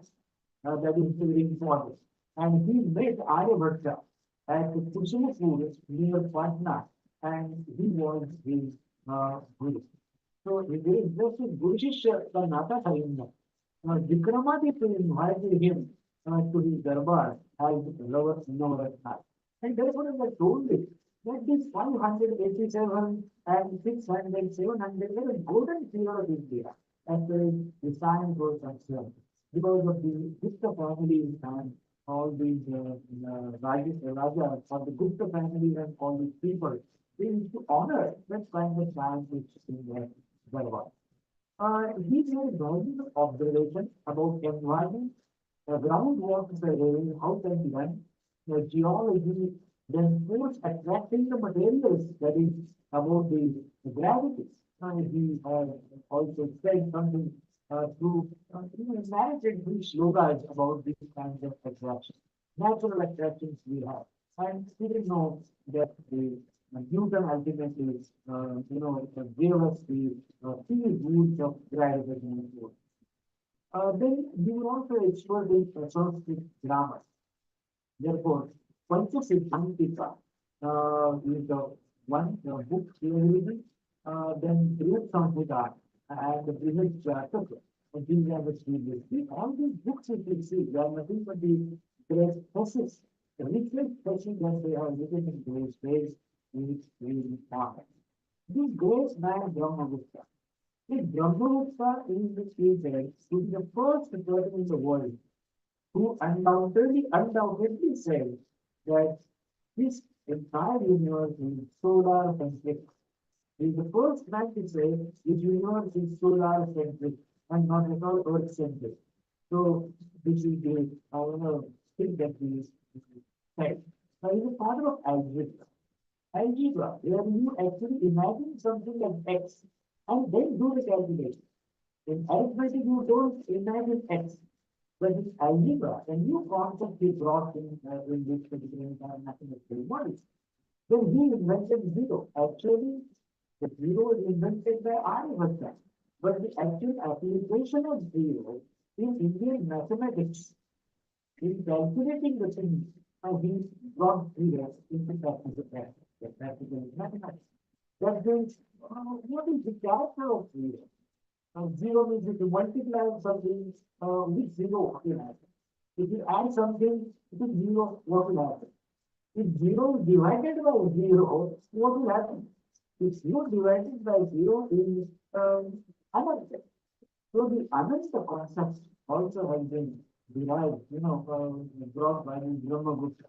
that is very important. And he met Aryabhatta at Kusumpur near Patna, and he was his guru. So it is interesting, Guru Shishya Nata Sarinda. Vikramaditya invited him to his darbar as lover Navaratna. And therefore, I told it that this 587 and 600, 700 were a golden period of India as far as the science was concerned. Because of the Gupta family and all these Rajas or the Gupta family and all these people, they used to honor that kind of science which is in their darbar. He made thousands of observations about environment, groundwater surveying, how can be done, the geology, then force attracting the materials, that is about the gravity. He also said something to narrated these slogas about these kinds of attractions, natural attractions we have. And we didn't know that the Newton ultimately, gave us the field rules of gravitation and force. Then we were also expert in Sanskrit grammar. Therefore, Panchasiddhantika is the one book we are reading, then Brihat Samhita and the Brihat Jataka. And these are the previous. All these books, if you see, they are nothing but the great thesis, the richest thesis that they are written in those days is really important. This great man, Brahmagupta, Brahmagupta is the said to be the first person in the world who undoubtedly said that this entire universe is solar centric. He is the first man to say this universe is solar centric and not at all earth centric. So this is the thing that he said. Now he is a father of algebra. Algebra, where you actually imagine something like X and then do the calculation. In arithmetic, you don't imagine X, but in algebra, a new concept is brought in this particular mathematical model. Then he invented zero. Actually, the zero is invented by Aryabhatta, but the actual application of zero in Indian mathematics, in calculating the things, he brought zero into practical mathematics. That means, what is the character of zero? Zero means if you multiply something with zero, what will happen? If you add something with zero, what will happen? If zero is divided by zero, what will happen? If zero divided by zero is another. So the another concept also has been derived, brought by the Brahmagupta.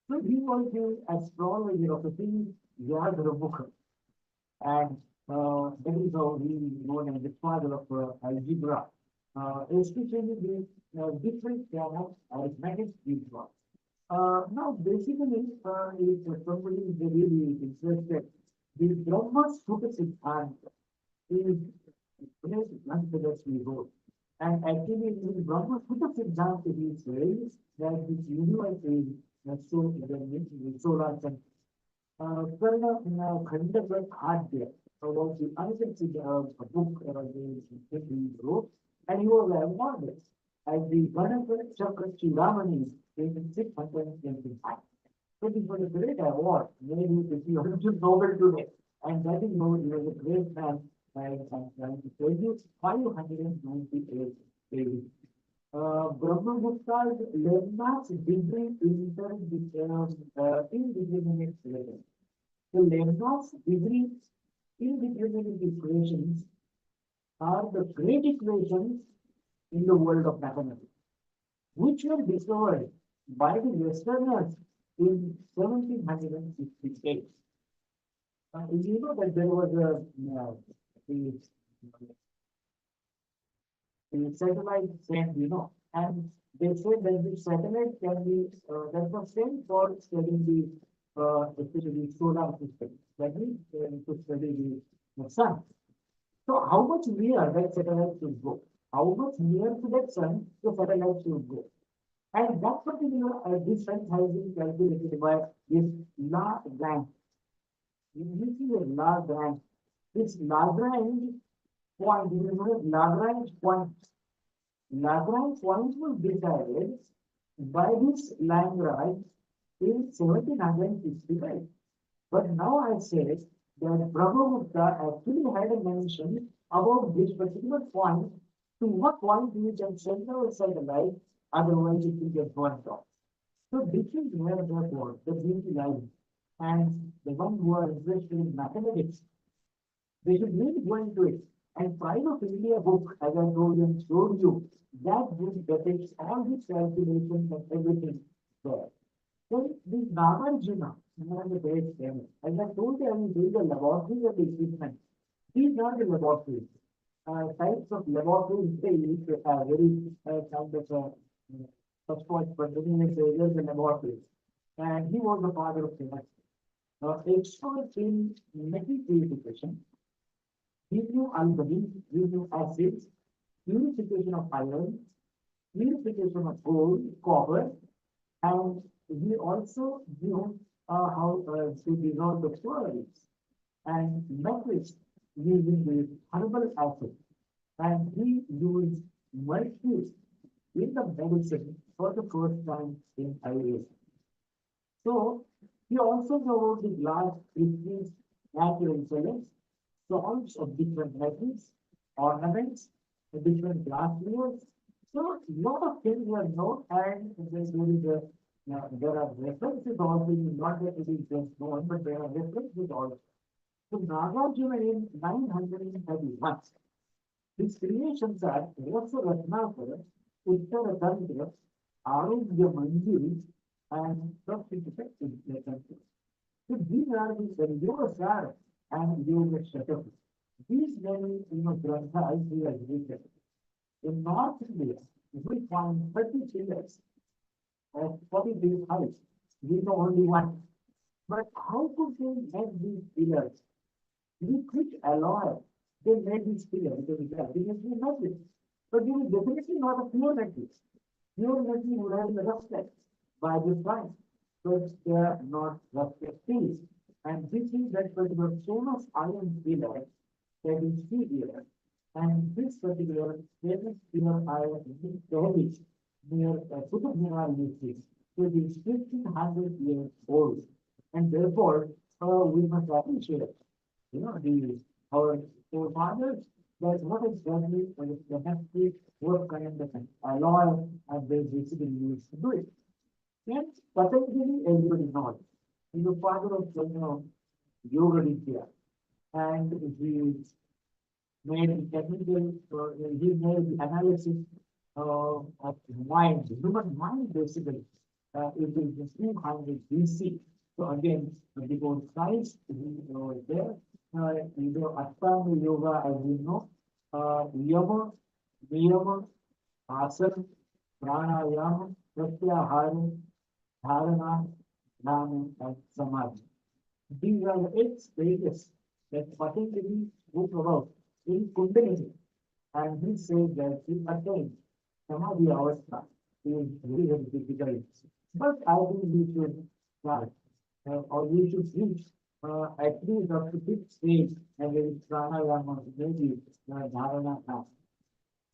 So he was the astrologer of the king Yad, and that is how he known as the father of algebra, especially the different kind of arithmetic algebra. Now, basically, if somebody is really interested, the Brahma Sutra Siddhanta is great Granth we wrote. And actually, in Brahma Sutra Siddhanta, he says that this universe is solar system. Karna Khandaka Adya was the unconsidered book he wrote, and he was a model. And the Ganapati Chakra Chiramani in 625. So this was a great award, maybe if you have to Nobel today. And that is how he was a great man. I'm trying to tell you, 598 AD. Brahmagupta's Lemna's degree indeterminate level. The Lemna's degree indeterminate equations are the great equations in the world of mathematics, which were discovered by the Westerners in 1768. You know that there was the satellite sent, and they said that the satellite can be that was sent for studying the especially solar system, that means to study the sun. So how much near that satellite should go? How much near to that sun the satellite should go? And that particular distance has been calculated by this Lagrange. This is a Lagrange. This Lagrange point, you know, Lagrange point. Lagrange point was decided by this Lagrange in 1765. But now I say that Brahmagupta actually had a mention about this particular point, to what point you can send our satellite, otherwise it will get burnt off. So this is where therefore the beauty lies. And the one who are interested in mathematics, they should really go into it. And Pride of India book, as I told you and showed you, that book depicts all these calculations and everything there. Then this Nagarjuna, one of the great famous, as I told you, I will build the laboratories of the equipment. These are the laboratories. Types of laboratories they use are very kind of such point, but then there's the laboratories. And he was the father of chemistry. Expert in metal purification, he knew alkali, he knew acids, purification of iron, purification of gold, copper, and we also knew how to dissolve the fluorides and metals using the herbal acid. And he used mercury in the medicine for the first time in Ayurveda. So he also know the glass crystals, natural colors, salts of different metals, ornaments, different glass layers. So lot of things were known, and there are references also, not that it is just known, but there are references also. So Nagarjuna in 931, His creations are Rasa Ratnakara, Uttara Tantra, Arogya Manjiri, and Pratipatta Tantra. So these are the yoga sar and yoga shakti. These many granthas he has written. In North India, we find 30 pillars of 40 feet height. We know only one. But how could they make these pillars? We quick alloy. They made these pillars because we obviously metal. But it is definitely not a pure metal. Pure metal would have been rusted by this time. But they are not rusted steels. And this is that particular famous iron pillar that is see here. And this particular famous pillar iron is Delhi near Qutub Minar University. So it is 1500 years old. And therefore, we must appreciate, the our forefathers, that what exactly is the necessary what kind of alloy and they basically used to do it. And Patanjali, everybody knows, is the father of yoga Vidya. And he made technical, he made the analysis of mind, human mind basically. It is 200 BC. So again, before Christ, was there. Ashtanga yoga, as we know, yama, niyama, asana, pranayama, pratyahara, dharana, dhyana, and samadhi. These are the 8 stages that Patanjali spoke about in Kundalini. And he says that he attained Samadhi Avastha is very, very difficult. But I think we should start, or we should reach at least up to 5th stage, and there is pranayama, maybe dharana now.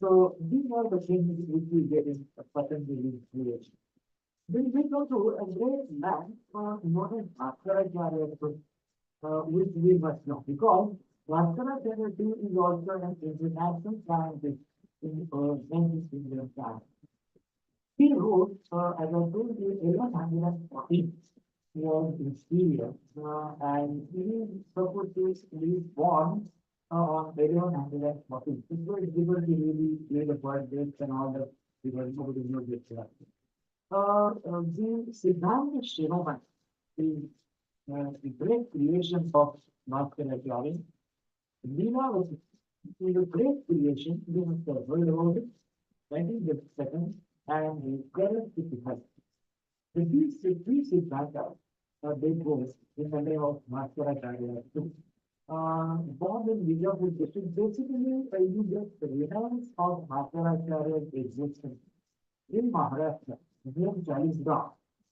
So these are the things which we get in Patanjali's creation. Then we go to a great man known as Bhaskaracharya, which we must know because Bhaskaracharya too is also an international scientist in ancient Indian science. He wrote, as I told you, 1140 was his period, and he supposedly born on 1140. So it's difficult to really play the birth dates and all that because nobody knows it. The Siddhanta Shiroman, the great creation of Bhaskaracharya, Leela was a great creation. We must have heard about it. 1952 and the current 55. The three Siddhanta, they goes in the name of Bhaskaracharya. Born in Vijayapur district, basically you get the renounce of Bhaskaracharya's existence in Maharashtra, near Chalisgarh.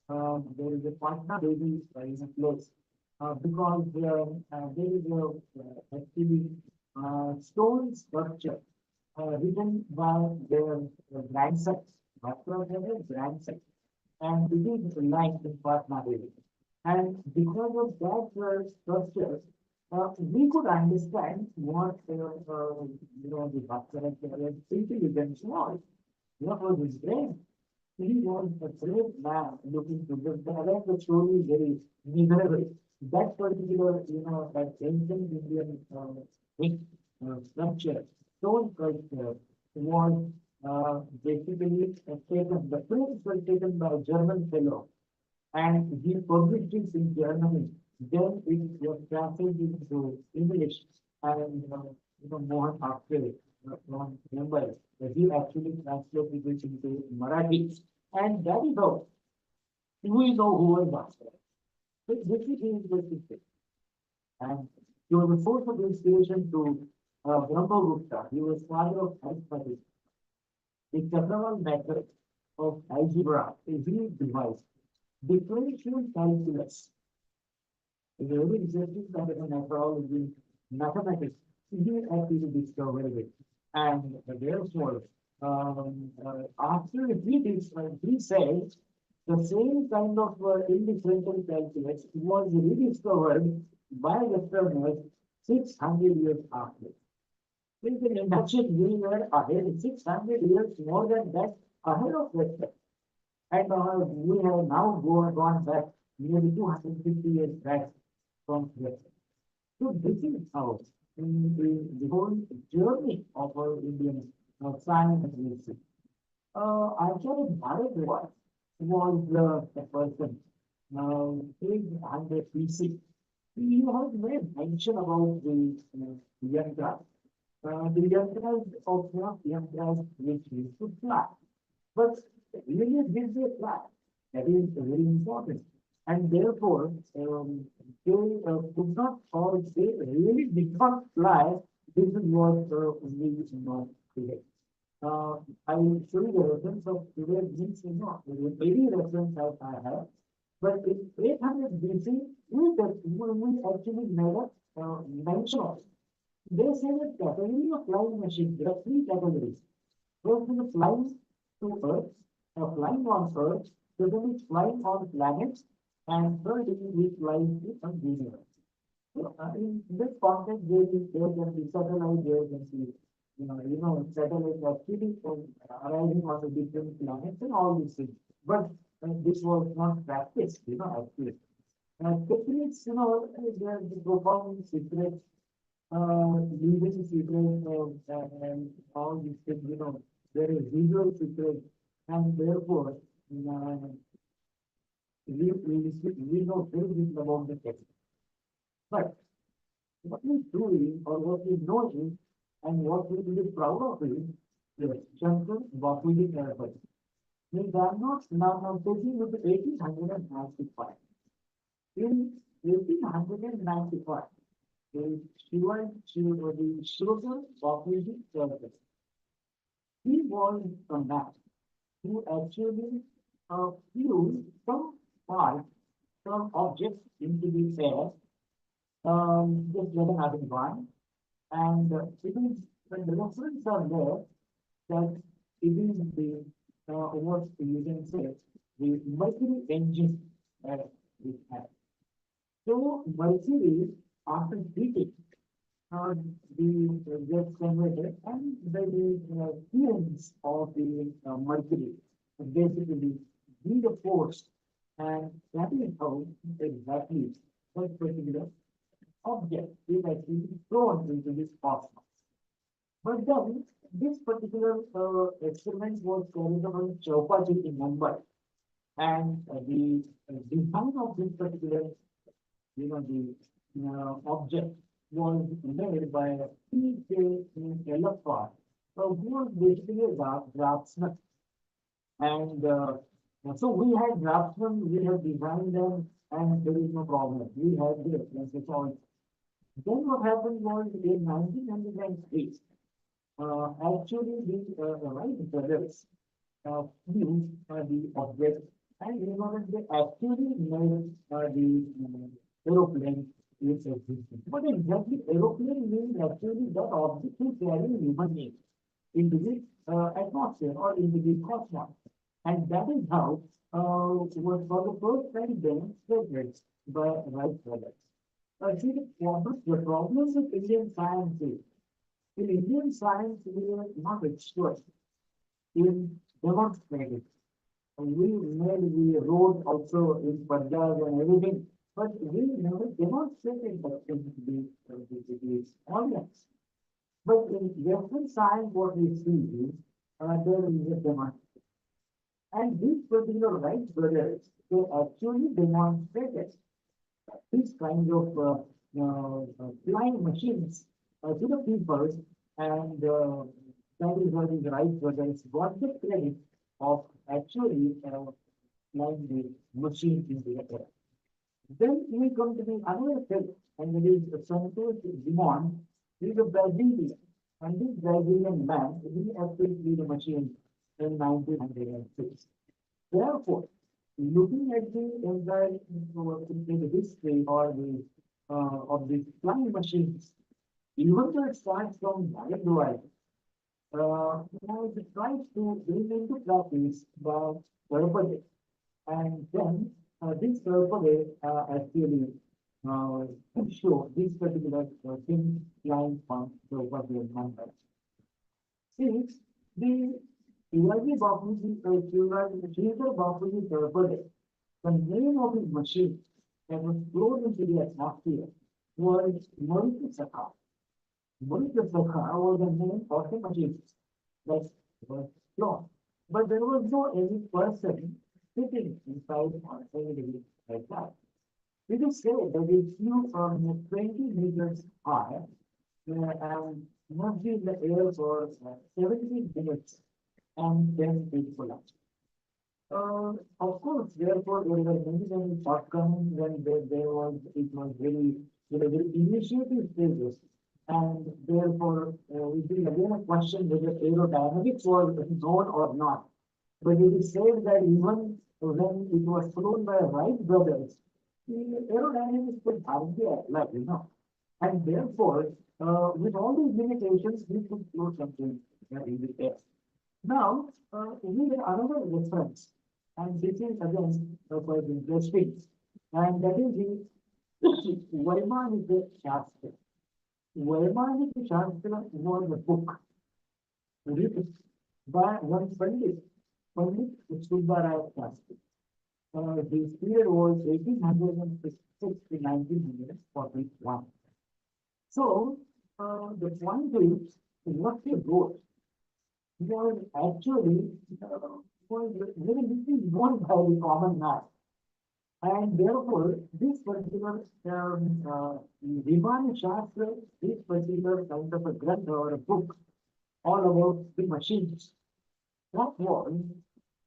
There is a Patna Devi in a place because there is a actually stone sculpture written by their grandson, Bhaskaracharya's grandson, and it is lying in Patna Devi. And because of that structure, we could understand what the Bhaskaracharya's intelligence was. What was his brain? He was a great man looking to the again the story is very memorable. That particular, that ancient Indian structure, stone sculpture was basically taken, the prints were taken by a German fellow and he published it in Germany. Then it was translated into English and Mohan Apte from Mumbai. He actually translated it into Marathi. And that is how we know who was Bhaskara. So this is his basic. And he was a source of inspiration to Brahmagupta. He was father of arithmetic. The Chakrawal method of algebra is his device. Differential calculus is a very interesting kind of a methodology, mathematics. He actually discovered it. And therefore, after he says the same kind of indifferential calculus was rediscovered by Westerners 600 years after. With the induction, we were ahead 600 years more than that ahead of Western. And we have now gone back nearly 250 years back from Western. So this is how in the whole journey of our Indian science and research. Actually, Bharat was the person. He had the PC. You have made mention about the yantras. The yantras of yantras which used to fly. But really, this is a fly. That is very important. And therefore, they could not, or they really did not fly. This is what we know today. Uh, I will show you the reference of today means any reference I have. But in 800 BC, we actually never mention of it. They say that category of flying machine, there are three categories. First is flying to Earth, flying on Earth, second is flying on planets, and third is flying to some universe. So, in this context, there can be satellite, there can be, satellite activity arriving on the different planets and all these things. But this was not practiced, actually. Techniques, the profound secrets, leading secrets, and all these things, there is visual secret, and therefore, we know very little about the technique. But what we do is, or what we know is, and what we will be proud of is, the Shankar Bapuji effort. Means I'm not now taking with 1895. In 1895, the Shankar Bapuji effort. He was a man who actually flew some part, some objects into the air, just let having one. And it is when the reference are there that it is the what you can say the Mercury engine that we have. So Mercury after heating uh, the gets converted and the fumes of the Mercury basically be the force and that is how exactly that particular object is actually thrown into this cosmos. But then this particular experiment was carried out in Chowpaji in Mumbai, and the design of this particular, the object was made by P.K. Elappa, who was basically a draftsman. And so we had draftsmen, we have designed them, and there is no problem. We have this, that's all. Then what happened was in 1903, actually the Wright brothers used the object and they actually made the aeroplane which existed. What exactly aeroplane means actually that object is carrying human beings into the atmosphere or into the cosmos. And that is how was for the first time demonstrated by Wright brothers. See, the problem with Indian science is, in Indian science, we are not expert in demonstrating. We wrote also in Punjab and everything, but we never demonstrated that in the audience. But in Western science, what we see is there is a demonstration. And these particular Wright brothers, they actually demonstrated these kind of flying machines to the people, and that is what is right brothers got the credit of actually flying the machine in the air. Then we come to the another thing, and it is Santos Dumont. He is a Brazilian, and this Brazilian man, he actually flew the machine in 1906. Therefore, looking at the entire in the history or the of the flying machines, even though it starts from wild, now it tries to bring into practice by purpose, and then this purpose actually uh, show this particular thing flying from the purpose number. Since the Shivaji Bapuji, Sridhar Bapuji purpose, the name of his machine that was thrown into the atmosphere was Mauritius. Vehicles of car was the main of the machines that were flown. But there was no any person sitting inside or anything like that. It is said that it flew from 20 meters high and must be in the air for 70 minutes and then it collapsed. Of course, therefore, there were many shortcomings when it was very initiative stages. And therefore, we will again question whether aerodynamics was known or not. But it is said that even when it was flown by Wright brothers, the aerodynamics could hardly apply, And therefore, with all these limitations, we could do something in the air. Now, we have another reference, and this is again quite interesting, and that is the Vaimanika Shastra. Vaimanika Shastra was a book written by one Pandit Subbarao Shastri. His period was 1866 to 1941. So, the point is, what he wrote was actually was very little known by the common man. And therefore, this particular Vimana Shastra, this particular kind of a grant or a book all about the machines, that was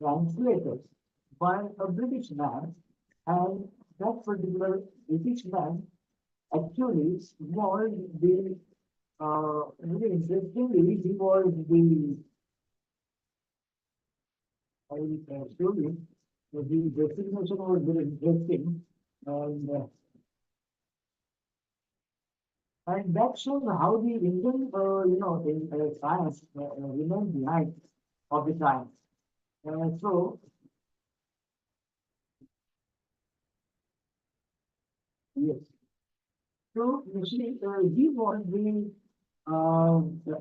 translated by a British man, and that particular British man actually was the very interestingly, he was the I will show you. The designation was very interesting, and that shows how the Indian, in science remained behind of the science. So, yes. So, actually, he was the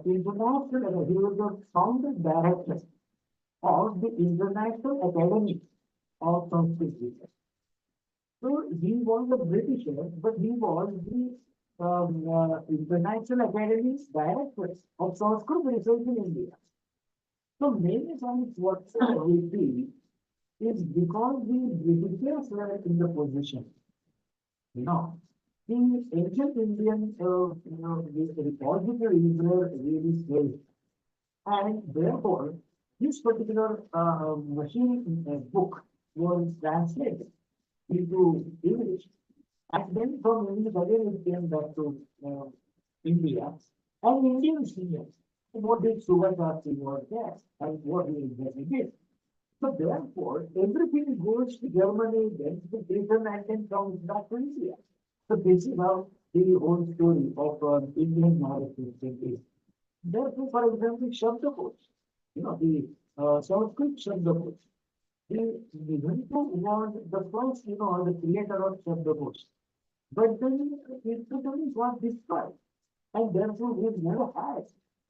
international, he was the founder director of the International Academy of Sanskrit Research. So he was a Britisher, but he was the International Academy's director of Sanskrit Research in India. So many times what we see is because the Britishers were in the position, you know, the ancient Indian, the repositories were really safe. And therefore, this particular machine book was translated into English. And then from English again it came back to India. And Indians knew what did Subhashastri was there and what he exactly did. So therefore, everything goes to Germany, then to Britain, and then comes back to India. So this is how the whole story of Indian knowledge is. Therefore, for example, Shabdakosh, the Sanskrit Shabdakosh. The Hindu was the first, the creator of Shabdakosh. But then it totally got destroyed. And therefore, we never had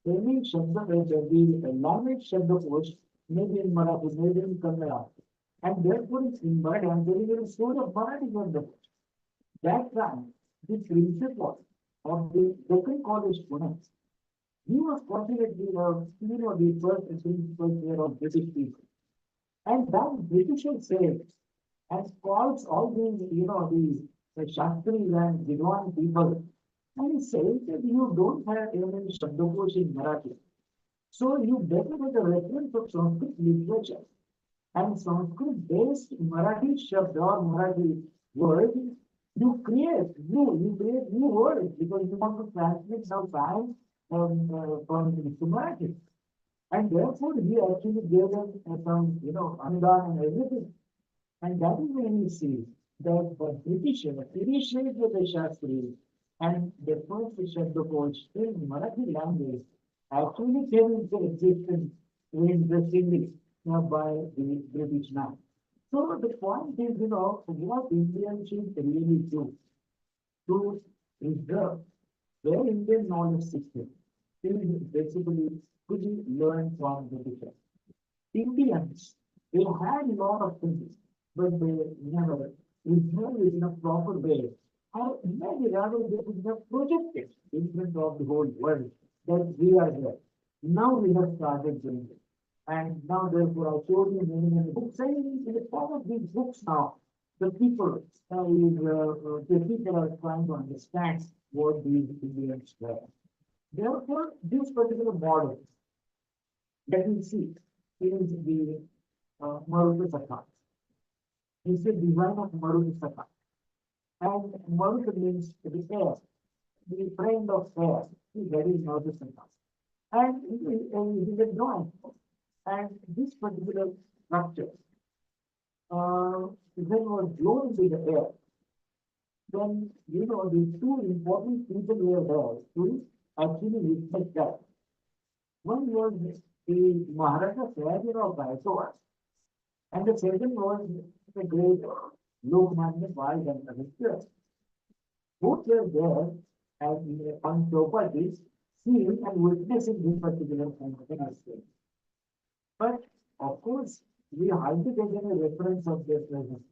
any Shabdakosh, the language Shabdakosh, maybe in Marathi, maybe in Kannada. And therefore, it's in Marathi. I'm telling you the story of Marathi Shabdakosh. That time, the principal of the Deccan College students, he was considered the first principal here of British people. And that Britishers said, as calls all these, the Shastris and Vidwan people, and he says that you don't have any Shabdakosh in Marathi. So you better get a reference of Sanskrit literature. And Sanskrit based Marathi Shabd or Marathi word, you create new words because you want to translate some science from Marathi. And therefore, he actually gave them some, anudan and everything. And that is when you see that the British initiated the Shastri and the first Shabdakosh in Marathi language actually came into existence interestingly by the British man. So the point is, what Indians should really do to preserve their Indian knowledge system is basically to be learned from the British. Indians, they had a lot of things, but they never preserved it in a proper way. Or maybe rather they could have projected in front of the whole world that we are here. Now we have started doing it. And now therefore I showed you many, many books. And in the form of these books now, the people are trying to understand what these Indians were. Therefore, this particular model that we see is the Maruti Saka. It's the design of Maruti Saka. And Maruti means the air, the friend of air. That is Maruti Saka. And it is a drawing. And this particular structure, when it was blown into the air, then the two important people were there to actually witness that. One was the Maharaja Sayajira of Mysore, and the second was the great Lokmanya Bal Gangadhar. Both were there as on properties, seeing and witnessing this particular kind of an aspect. But of course, we have to get a reference of their presence.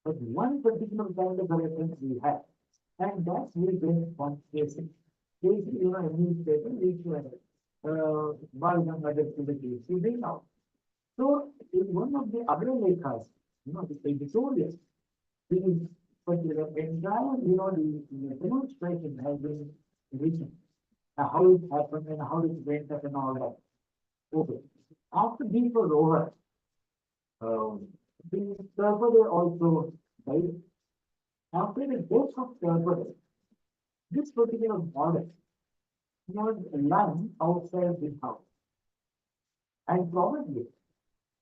But one particular kind of a reference we have, and that's we get on basic. Basic, newspaper, which Balgam other to the case, we bring out. So in one of the other lekhas, the editorial, the particular entire, the demonstration has been written. How it happened and how it went up and all that. Okay. After being for over, the server also died. After the death of server, this particular model was lying outside the house. And probably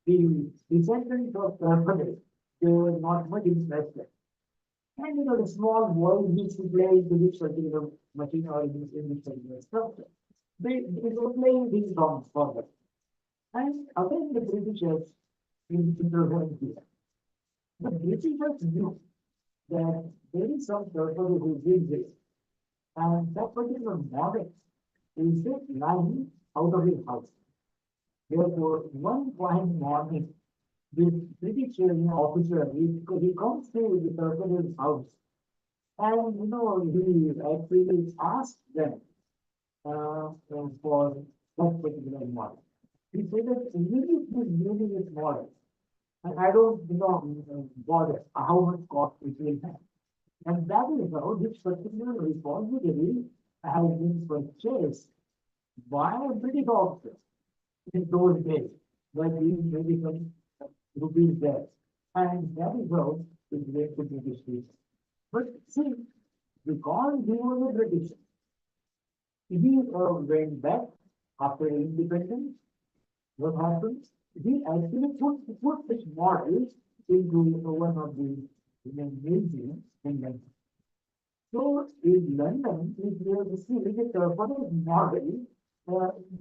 the descendants of server, they were not much interested. And the small boy needs to play into this particular machine or in this particular structure. They were playing these songs for them. And again, the Britishers intervened here. The Britishers knew that there is some person who did this, and that particular model is just lying out of his house. Therefore, one fine morning, the British officer, he comes to the person's house, and he actually asked them for that particular model. He said that using this model, and I don't bother how much cost it will have. And that is how this particular repository has been purchased by a British officer in those days, but we maybe some rupees there. And that is how it went to British people. But see, because he was a British, he went back after independence. What happens? He actually put this model into one of the museums in London. So in London, if you have to see the model, you have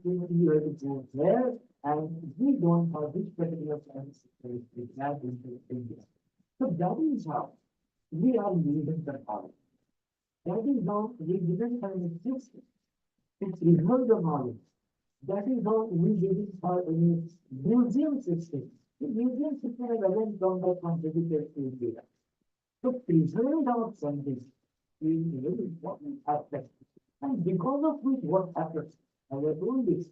to go there, and we don't have this particular science that into India. So that is how we are using the knowledge. That is how we didn't have a system to preserve the knowledge. That is how we didn't have any museum system. The museum system has again come back from digital to India. So preserving our something is a very important aspect. And because of which what happens, I have told this,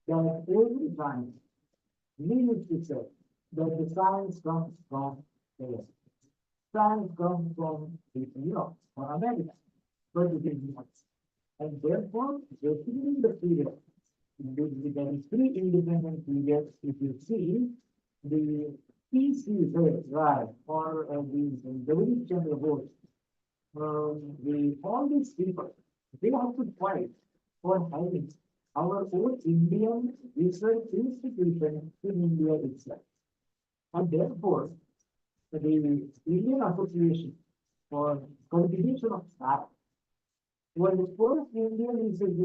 that every time we used to say that the science comes from the West. Science comes from Europe or America, but it is not. And therefore, basically the period, there is three independent periods. If you see the PC right or the Jagadish Chandra Bose, all these people, they have to fight for having our own Indian research institution in India itself. And therefore, the Indian Association for Cultivation of Science was the first Indian research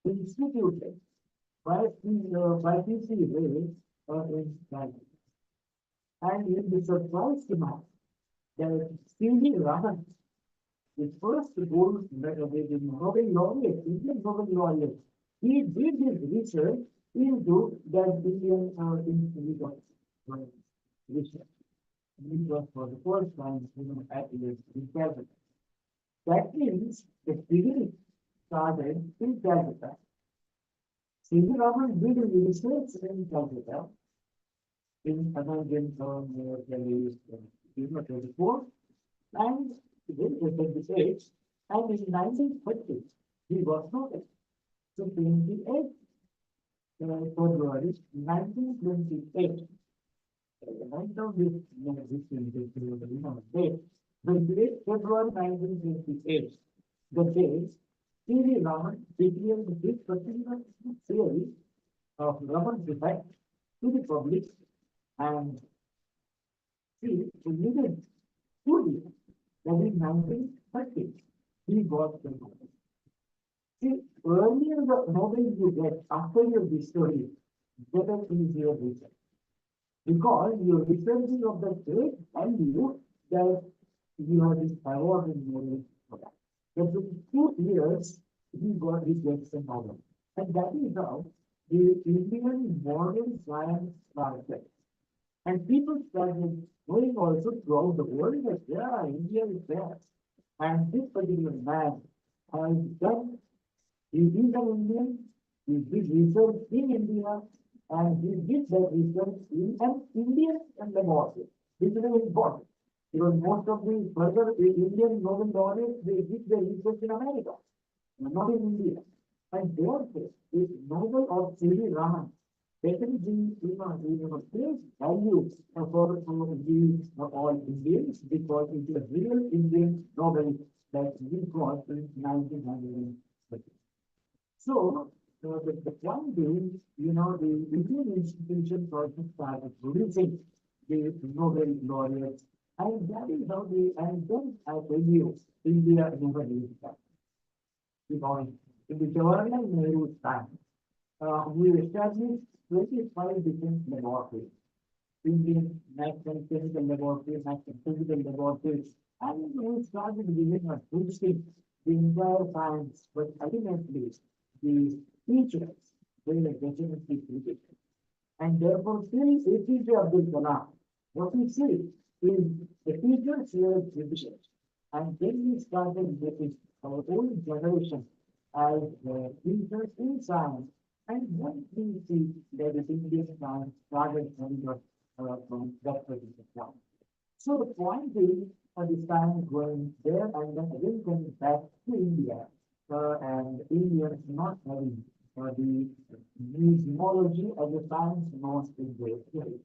instituted by PC in China. And it is surprised to know that C.V. Raman, the first gold Nobel laureate, Indian Nobel laureate, he did his research into that Indian Institute of Research. which was for the first time human athletes in Calcutta. That means the beginning started in Calcutta. C.V. Raman did research in Calcutta in emergence on the list 24 and then 28 and in 1930 he was noted. So 28 February 1928. Right now this date. 28 February 1928. The date C.V. Raman declared this particular theory of Raman's effect to the public and see within 2 years, that is 1930, he got the Nobel. See, earlier the Nobel you get after your discovery, better is your research. Because your researching of the great value that you have this award in Nobel for that. But in 2 years, he got his gets the Nobel. And that is how the Indian modern science started. And people started knowing also throughout the world that yeah, India is there. And this particular man has done, he is an Indian, he did research in India, and he did that research in an Indian laboratory. This is very important. Because most of the further Indian Nobel laureates, they did their research in America, not in India. And therefore, this Nobel of C.V. Raman definitely place value for the all Indians because it is a real Indian Nobel that we got in 1930. So, the point is, the Indian institutions also started producing the Nobel laureates, and that is how and then I tell you, India never used that. Because in the Jawaharlal Nehru time, we established 25 different laboratories. Indian National Chemical Laboratory, National Physical Laboratory, and we started giving a boosting the entire science, but ultimately the teachers will definitely critic. And therefore, still APJ Abdul Kalam, what we see is the teachers were critical. And then we started getting our own generation as teachers in science. And once we see that the Indian science started from that particular time. So the point is, this time going there and then again coming back to India, and Indians not having the numerology of the science known in their theory.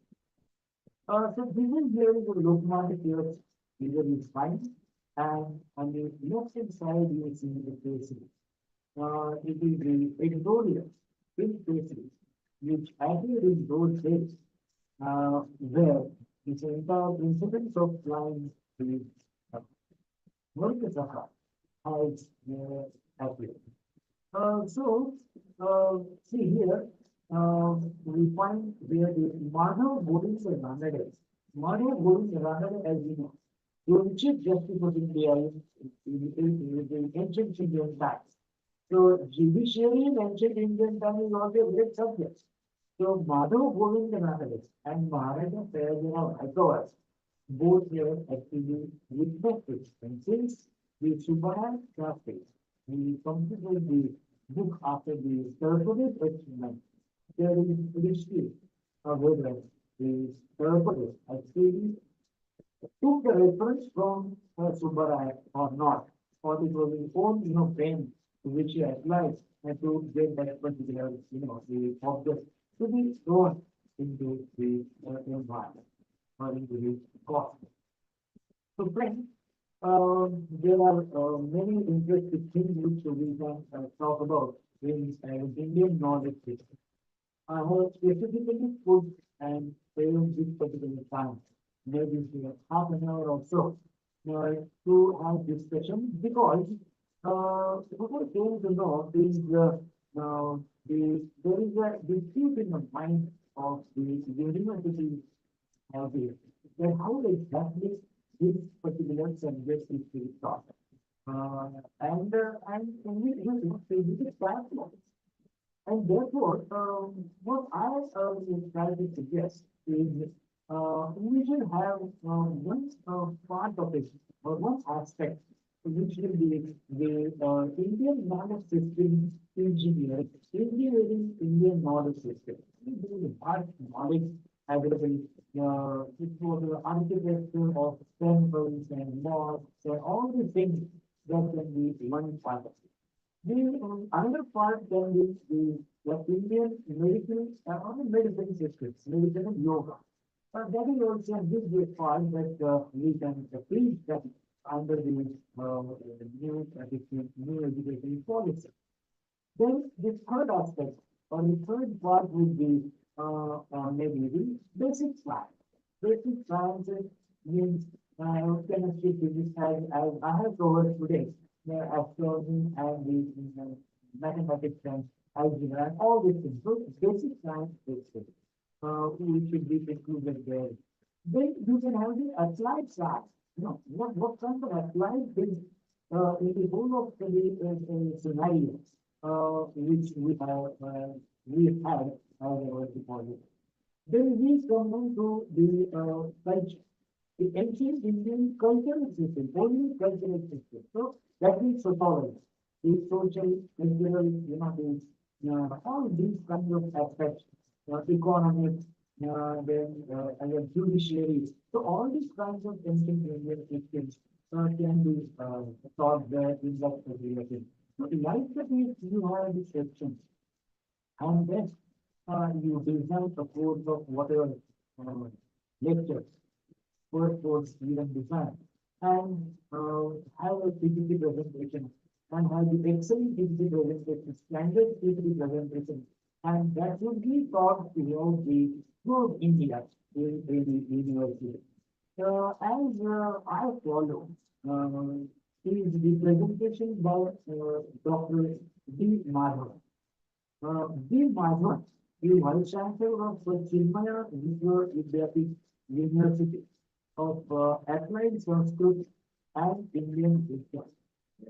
So this is where the Lokmanya Tilak's figure is fine, and on the left hand side you see the faces. It is the editorial in faces, which appeared in those days, where this entire incidence of flying is Murtazaha has appeared. So, see here, we find where the Madhav Bodhis and Ranade. Madhav Bodhis and Ranade, as you know, the chief justice of India in the ancient Indian times. So, judiciary in ancient Indian time is also a great subject. So, Madhav Govind Ranade and Maharaja Sayajana Bhagavad both here actually witnessed it. And since the Subhayan drafted, we completed the book after the Sarvadis experiment. There is history of whether the Sarvadis actually took the reference from Subbaraya or not, or it was his own, brain to which he applied and to get that particular, the object to be thrown into the environment or into the cosmos. So, friends, there are many interesting things which we can talk about in Indian knowledge system. I have specifically put and saved this particular time, maybe half an hour or so, to have discussion because what I came to know is there is a dispute in the mind of the university of the that how exactly this particular subject is to be taught. And we this is platform. And therefore, what I try to suggest is we should have one part of it or one aspect which will be the Indian knowledge system engineering, engineering Indian knowledge system. We do the art knowledge available for the architecture of temples and mosques and all the things that can be one part of it. The another part can be the Indian medical or the medicine systems, medicine and yoga. That is also a big part that we can please that under the new education policy. Then the third aspect or the third part would be maybe the basic science. Basic science means chemistry, physics, as I have covered today, the astronomy and the mathematics and algebra and all these things. So basic science is we should be included there. Then you can have the applied science. You know, what kind of applied things in the whole of the scenario which we have as our deposit. Then we come on to the culture. The ancient Indian cultural system, only cultural system. So that means sociology, the social, cultural, all these kinds of aspects, economics, then judiciary. So all these kinds of ancient Indian systems can be taught there in that related. So like that is you have the sections and then you design a course of whatever lectures first course even design and have a PPT presentation and have the excellent PPT presentation, standard PPT presentation, and that would be taught throughout the whole India in the university. As I follow, is the presentation by Dr. D. Madhav. B. Madhavan, the Vice Chancellor of Chinmaya Vidyapith University of Applied Sanskrit and Indian Wisdom.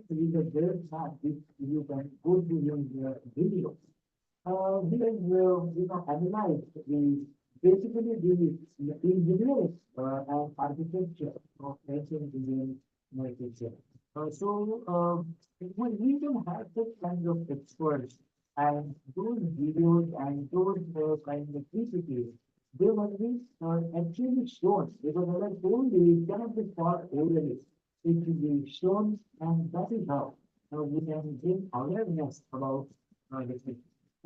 It is a great man if you can go to your video. He has analyzed basically the engineering and architecture of ancient Indian culture. When we can have such kind of experts and those videos and those kind of PPTs, they must be actually shown because as I told you, it cannot be taught orally. It should be shown, and that is how we can bring awareness about this thing.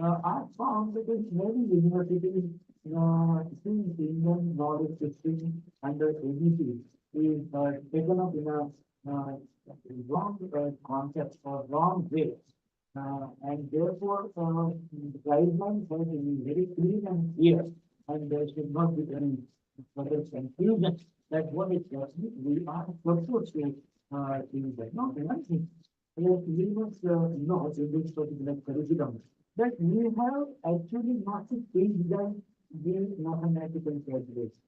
I found that in many universities, since the Indian knowledge system under ABC is taken up in a wrong concept or wrong way. And therefore, the guidelines have to be very clear and clear, and there should not be any further confusion that what is happening. We are supposed to do that. No, I think we must know in this particular curriculum that we have actually not to teach them the mathematical calculation.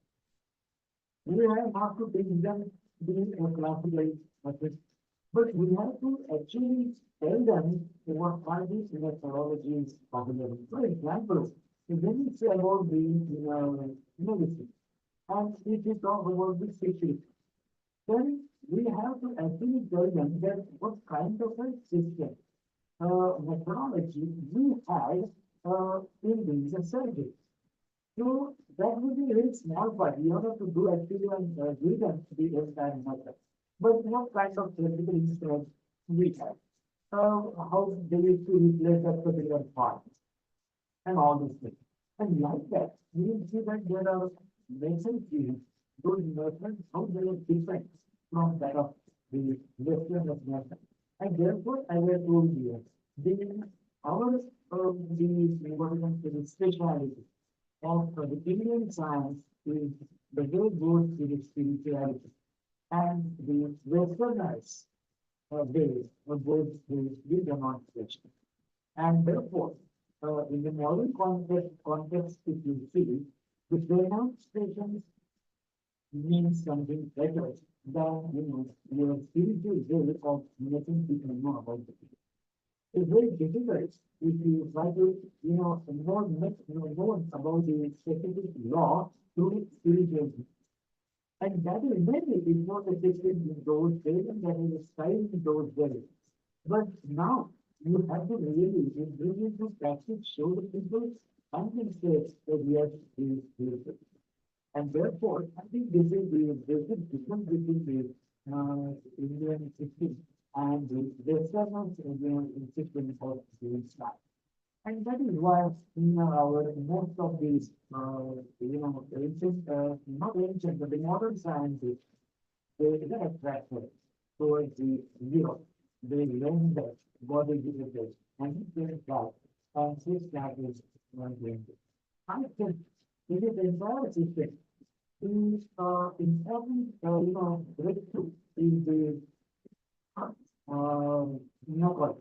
We have not to teach them the classical methods, but we have to actually tell them what are these methodologies popular. For example, when we say about the medicine, and if we talk about the cities, then we have to actually tell them that what kind of a system, methodology we have in these surgery. So that would be a very small part. You have to do actually and give them the entire method. But what kind of surgical instruments we have? How they used to replace that particular part and all these things. And like that, you will see that there are medicine fields, those investments, how they are different from that of the Western medicine. And therefore, as I told you, the our what we can say the speciality of the Indian science is the way goes to the spirituality. And the Westerners way goes to the demonstration. And therefore, in the modern context, if you see, the demonstrations means something better than your spiritual way of making people know about the people. It's very difficult if you try to, know about the specific law through spiritual. And that is mainly is not existed in those days and that is styled in those days. But now you have to really bring it to practice, show the people and then say that yes, he is beautiful. And therefore, I think this is the basic difference between the Indian system and the Western Indian system of the style. And that is why our most of these ancient, not ancient, but the modern sciences, they get attracted towards the Europe. They learn that God is the and he came back and says that is one thing. I think it is the entire system is important, breakthrough in the Nakolet.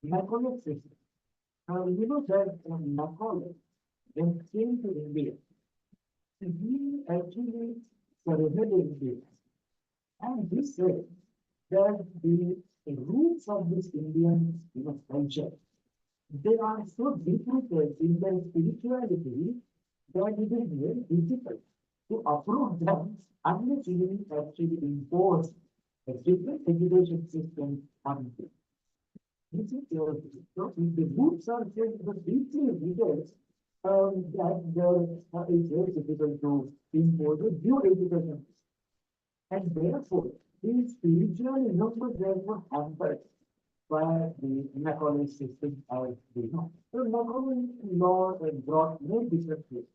Nakolet system. That Nakolet, when came to India, he actually surveyed India. And he said that the roots of this Indian culture, they are so deep rooted in their spirituality that it is very difficult to approve them unless you actually impose a different education system on them. This is your so if the roots are just the deeply rooted, that is very difficult to impose a new education. And therefore, the spiritual numbers therefore hampered by the Macaulay system as we know. So Macaulay law brought many different ways.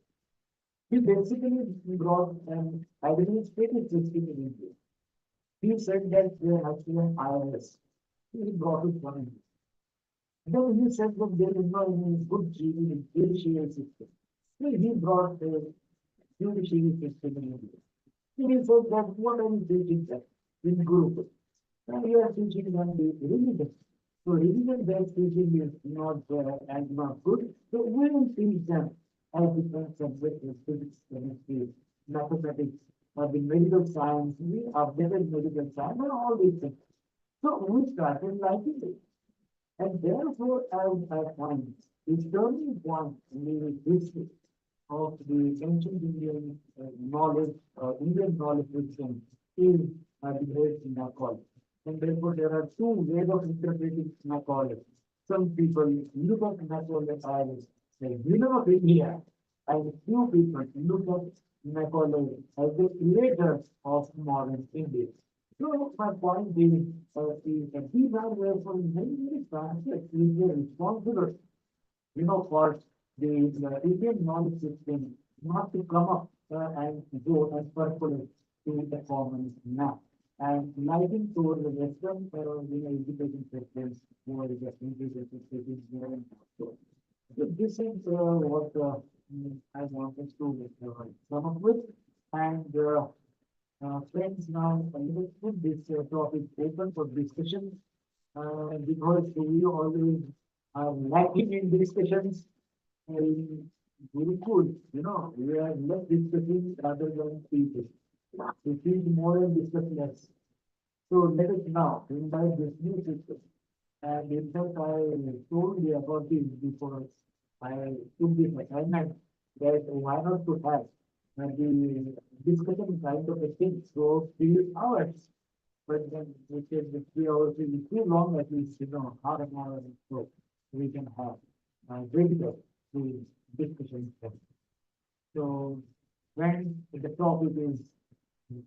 He basically brought an administrative system in India. He said that there has to be an IRS. He brought it from India. Then he said that there is no any good judicial system. So he brought a judicial system in India. He said that what are you teaching that in Guru? And you are teaching them the religion. So religion-based teaching is not as not good. So we will teach them as different subjects as physics, chemistry, mathematics, or the medical science, we updated medical science, and all these things. So we started liking it. And therefore, as I find, the turning point in the history of the ancient Indian knowledge, Indian knowledge system is the great Macaulay. And therefore, there are two ways of interpreting Macaulay. Some people look at Macaulay as the winner of India, and few people look at Macaulay as the creator of modern India. So my point being, that these are therefore many, many facets which are responsible for the Indian knowledge system not to come up and go as percolate to the common now. And lighting toward the Western, education systems, more the education systems, more and more. So this is what I wanted to come up with. And friends, now let's put this topic open for discussion because we always are lacking in discussions in Gurukul, we are less discussing rather than speaking. We speak more and discuss less. So let us now invite this new system. And in fact, I told you about this before I took this assignment that why not to have the discussion kind of a thing, so 3 hours. But then we said the 3 hours is too long, at least, half an hour, so we can have regular the discussion. So when the topic is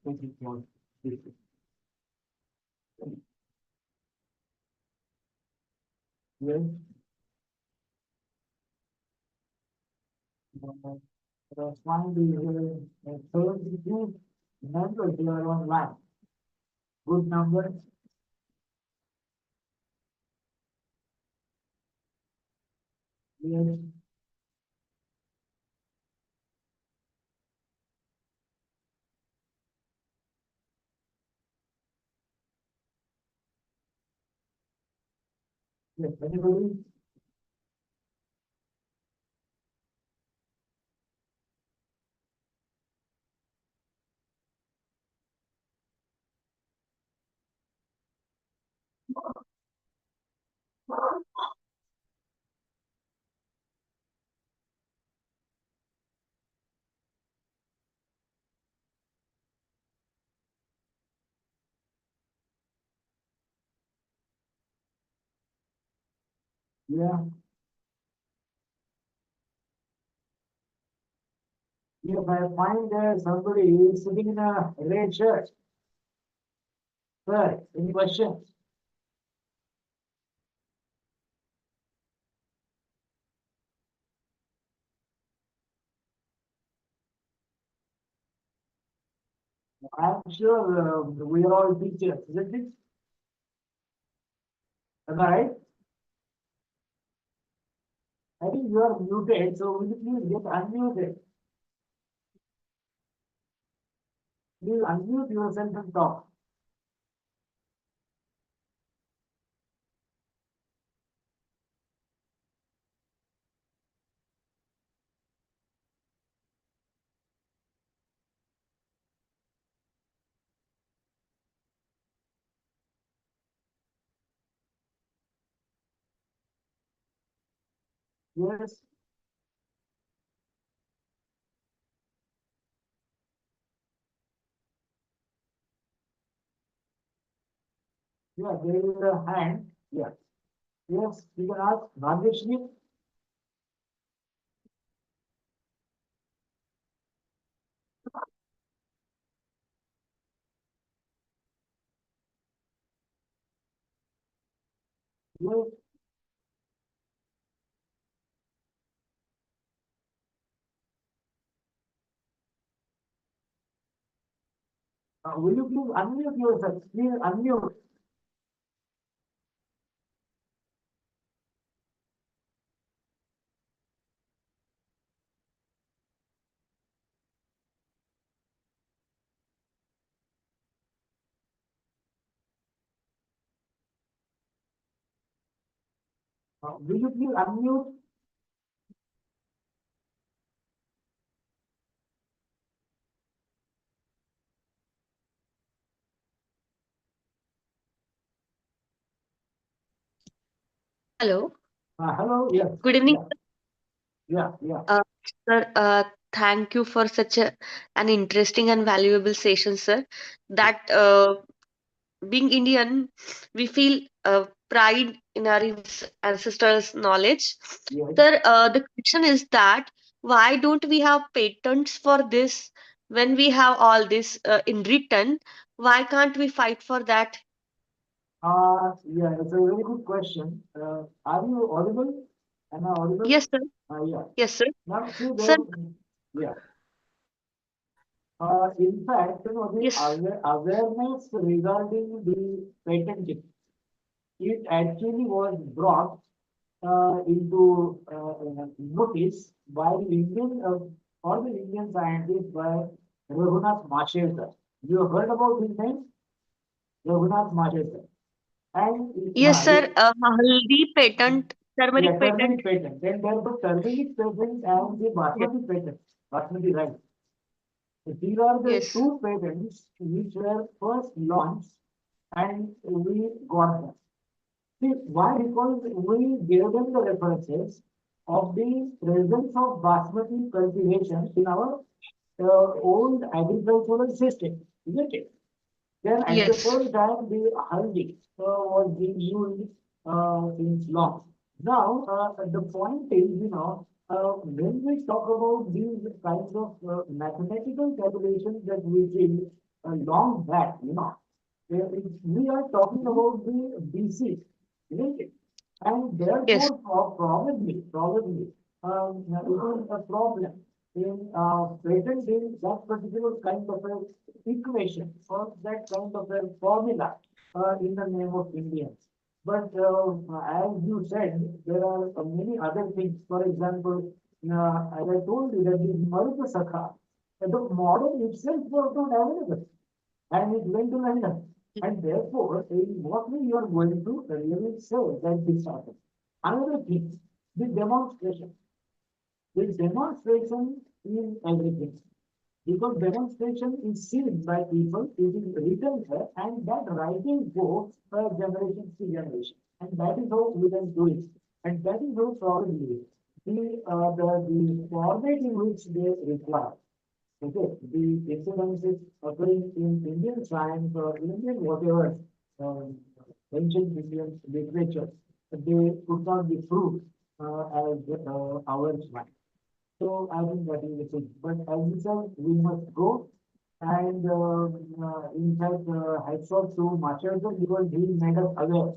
taking for discussion. Yes. Finally, third group members, they are online. Good number. Yes. Yes, anybody? Yeah. If I find somebody sitting in a red shirt, sir, any questions? I'm sure we are all teachers, isn't it? Am I right? I think you are muted, so will you please get unmuted? Please unmute yourself and talk. Yes. Yeah, there is a hand. Yeah. Yes, you can ask Nageshni. Yes. Will you please unmute yourself? Please unmute. Will you please unmute? Hello. Hello. Yes. Good evening, Yeah. Yeah. sir. Thank you for such an interesting and valuable session, sir. That being Indian, we feel pride in our ancestors' knowledge. Yes. Sir, the question is that why don't we have patents for this when we have all this in written? Why can't we fight for that? Yeah, it's a very good question. Are you audible? Am I audible? Yes, sir. Yeah. Yes, sir. Now, see Sir, there, yeah. In fact, the yes, awareness regarding the patenting, it actually was brought into notice by the Indian, or the Indian scientist by Raghunath Mashirkar. You have heard about his name? Raghunath Mashirkar. And yes, sir. Haldi patent, yeah, turmeric patent. turmeric patent. Then there were turmeric patent and the Yes. basmati patent, basmati rice. So these are the Yes. two patents which were first launched and we got them. See, why? Because we gave them the references of the presence of basmati cultivation in our old agricultural system, isn't it? Then at the Yes. same time, the haldi was being used since long. Now, the point is, when we talk about these kinds of mathematical calculations that we did long back, we are talking about the BC, isn't it? And Yes. therefore, probably, it is a problem in presenting that particular kind of a equation or that kind of a formula in the name of Indians. But as you said, there are many other things. For example, as I told you that the Maruta Sakha, the model itself was not available and it went to London. And therefore, in what way you are going to really say that this happened. Another thing, the demonstration. The demonstration is everything. Because demonstration is seen by people, it is written there, and that writing goes generation to generation. And that is how we can do it. And that is how probably the format in which they require. Okay, the incidences occurring in Indian science or Indian whatever, ancient Indian literature, they could not be proved as ours might. So I think that is the thing. But as you said, we must go. And in fact, hats off to Machadoh because he made us aware.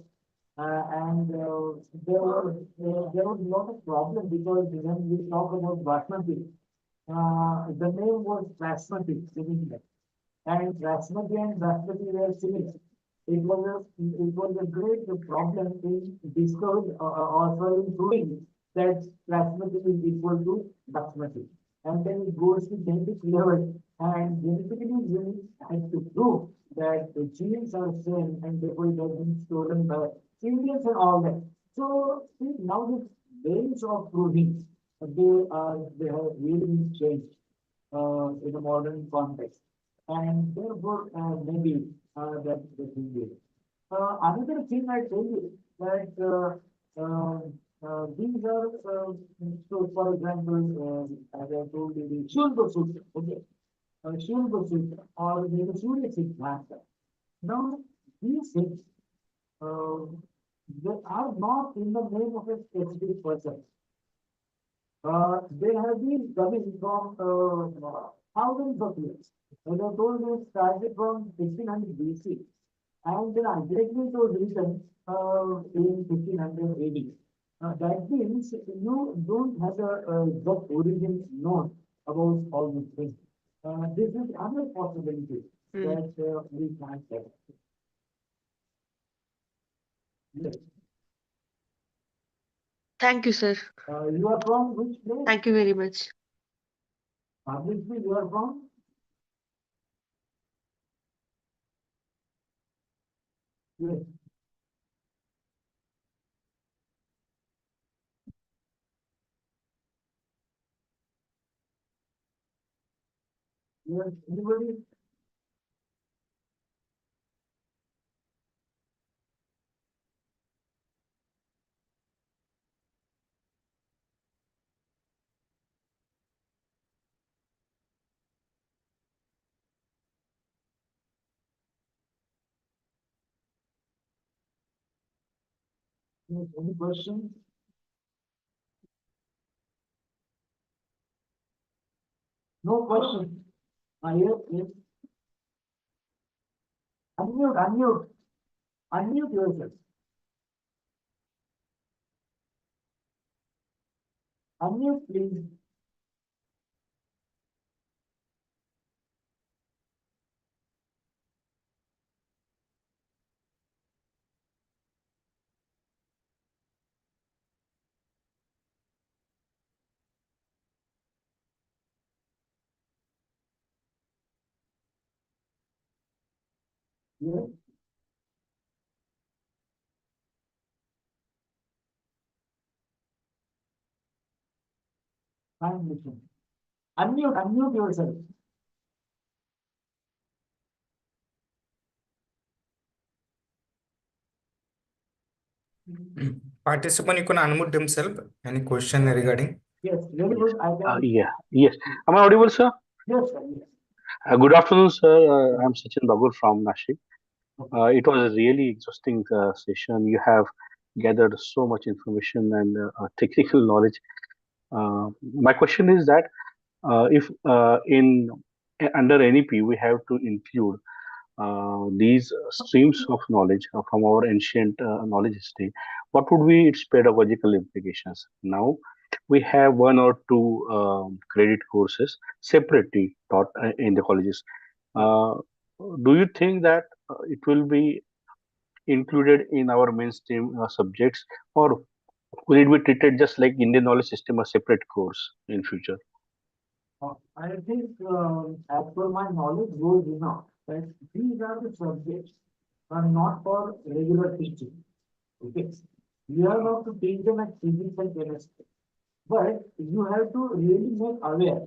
And there was a lot of problem because when we talk about Basmati, the name was Basmati, similar. And Basmati and Basmati were similar. It was a great problem in discovery or in proving that Basmati is equal to Basmati. And then it goes to genetic level and genetically we have to prove that the genes are same and therefore it has been stolen by Indians and all that. So see, now the ways of proving they have really changed in the modern context. And therefore, maybe that's the thing is. Another thing I tell you that these are, so for example, as I told you, the Shulba Sutra, okay, Shulba Sutra or the Surya Siddhanta. Now, these things, uh, they are not in the name of a specific person. They have been coming from thousands of years. As I told you, it started from 1600 BC, and the ultimately was written in 1500 AD. That means you don't have the origin known about all these things. This is another possibility that we can't have. Yes. Thank you, sir. You are from which place? Thank you very much. Obviously, you are from? Yes. Yes. Anybody? Yes. Any questions? No question. Yes, yes. Unmute, unmute, unmute yourself. Unmute, please. Yes, fine, listen. Unmute, unmute yourself. Participant, you can unmute themselves. Any question regarding? Yes, very Yes. good. I can. Yes. Am I audible, sir? Yes, sir. Yes. Good afternoon, sir. I'm Sachin Bagur from Nashik. Okay. It was a really exhausting session. You have gathered so much information and technical knowledge. My question is that if in under NEP we have to include these streams of knowledge from our ancient knowledge history, what would be its pedagogical implications? Now, we have one or two credit courses separately taught in the colleges. Uh, do you think that it will be included in our mainstream subjects, or will it be treated just like Indian knowledge system, a separate course in future? I think, as per my knowledge goes enough, that these are the subjects are not for regular teaching. Okay. You have not to teach them at physics and chemistry, but you have to really make aware.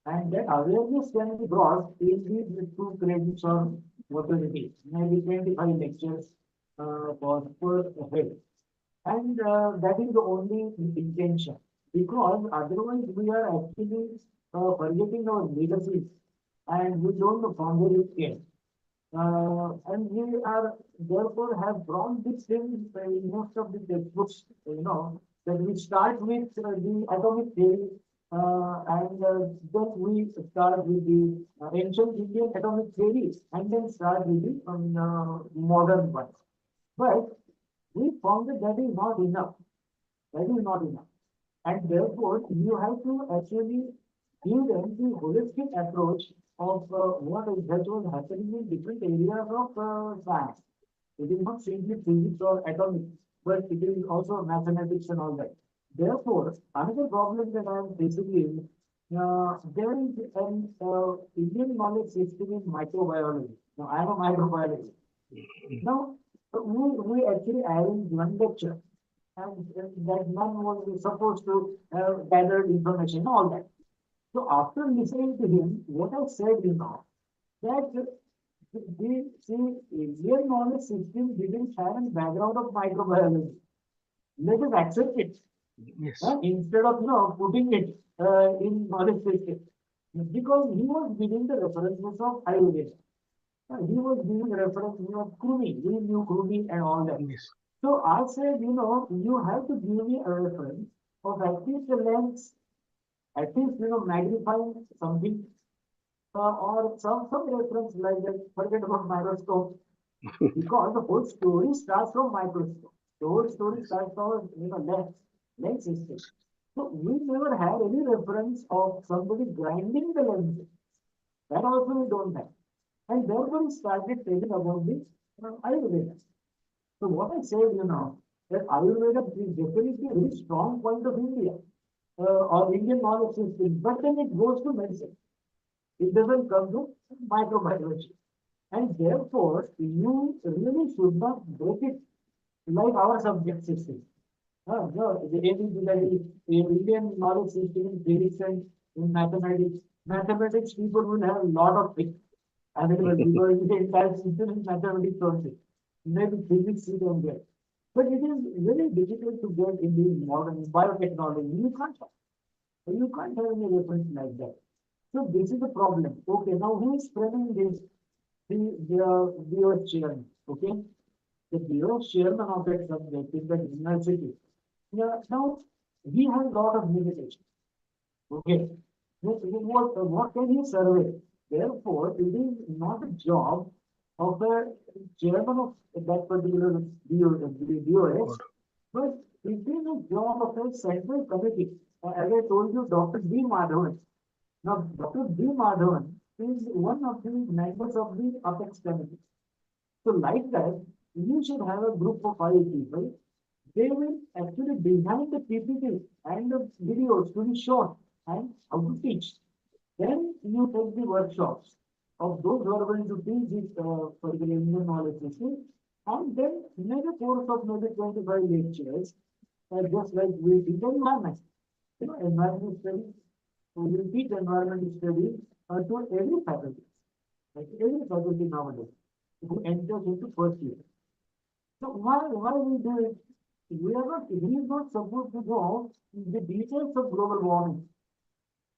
And that awareness can be brought in these two credits or whatever it is, maybe 25 lectures per head. And that is the only intention. Because otherwise we are actually forgetting our legacies and we don't know from where it came. And we are therefore have brought these things in most of the textbooks, that we start with the atomic theory, and then we start with the ancient Indian atomic theory, and then start with the modern one. But we found that that is not enough. That is not enough. And therefore, you have to actually give them the holistic approach of what is that was happening in different areas of science. It is not simply physics or atomic, but it is also mathematics and all that. Therefore, another problem that I am facing is there is an Indian knowledge system in microbiology. Now, I am a microbiologist. Now, we actually arranged one lecture, and that man was supposed to gather information, all that. So after listening to him, what I said, that the Indian knowledge system didn't have a background of microbiology. Let us accept it Yes. instead of putting it in knowledge system, because he was giving the references of Ayurveda. He was giving reference of Krumi. We knew Krumi and all that. Yes. So I said, you have to give me a reference of at least a lens, at least, magnifying something, or some reference like that. Forget about microscope, because the whole story starts from microscope. The whole story starts from, lens system. So we never had any reference of somebody grinding the lens. That also we don't have. And therefore we started telling about the Ayurveda. So what I said, that Ayurveda is definitely a very strong point of India, or Indian knowledge system, but then it goes to medicine. It doesn't come to microbiology. And therefore, you really should not break it like our subject system. No, the Indian knowledge system in physics and in mathematics. Mathematics people will have a lot of things available because the entire system is mathematics only. Maybe physics you don't get. But it is very difficult to get in the modern biotechnology. You can't have any reference like that. So this is the problem. Okay, now who is framing this? The BO chairman. Okay, the BO chairman of that subject is the university. Yeah, now we have a lot of limitations. Okay, what can you survey? Therefore, it is not a job of the chairman of that particular BOS, but it is a job of a central committee. As I told you, Dr. B. Madhavan. Now, Dr. B. Madhavan is one of the members of the Apex committee. So, like that, you should have a group of 5 people. They will actually design the PPT and the videos to be shown and how to teach. Then you take the workshops of those who are going to teach this particular Indian knowledge system, and then make a course of maybe 25 lectures, just like we teach environment. Environment studies. So we teach environment studies to every faculty, like every faculty nowadays, who enters into first year. So why we do it? We is not supposed to know the details of global warming,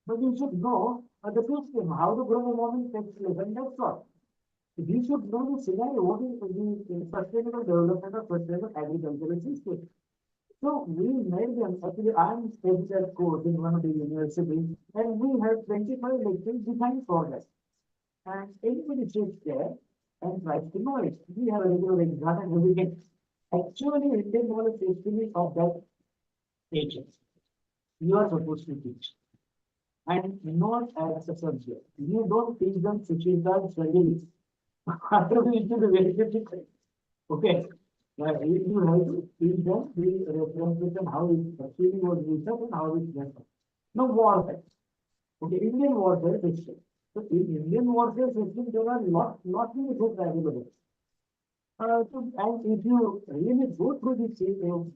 but you should know the system, how the global warming takes place, and that's all. We should know the scenario, what is the sustainable development of sustainable agricultural system. So we made them, actually I'm studying that course in one of the universities, and we have 25 lectures designed for that. And anybody sits there and tries to know it. We have a regular exam and everything. Actually, Indian knowledge system is of that nature. You are supposed to teach. And not as a subject. You don't teach them Suchita studies. Otherwise, it will be very difficult. Okay. You have to teach them the references and how it actually was researched and how it's done. Now, warfare. Okay, Indian warfare system. So, in Indian warfare system, there are lot many books available. And if you really go through these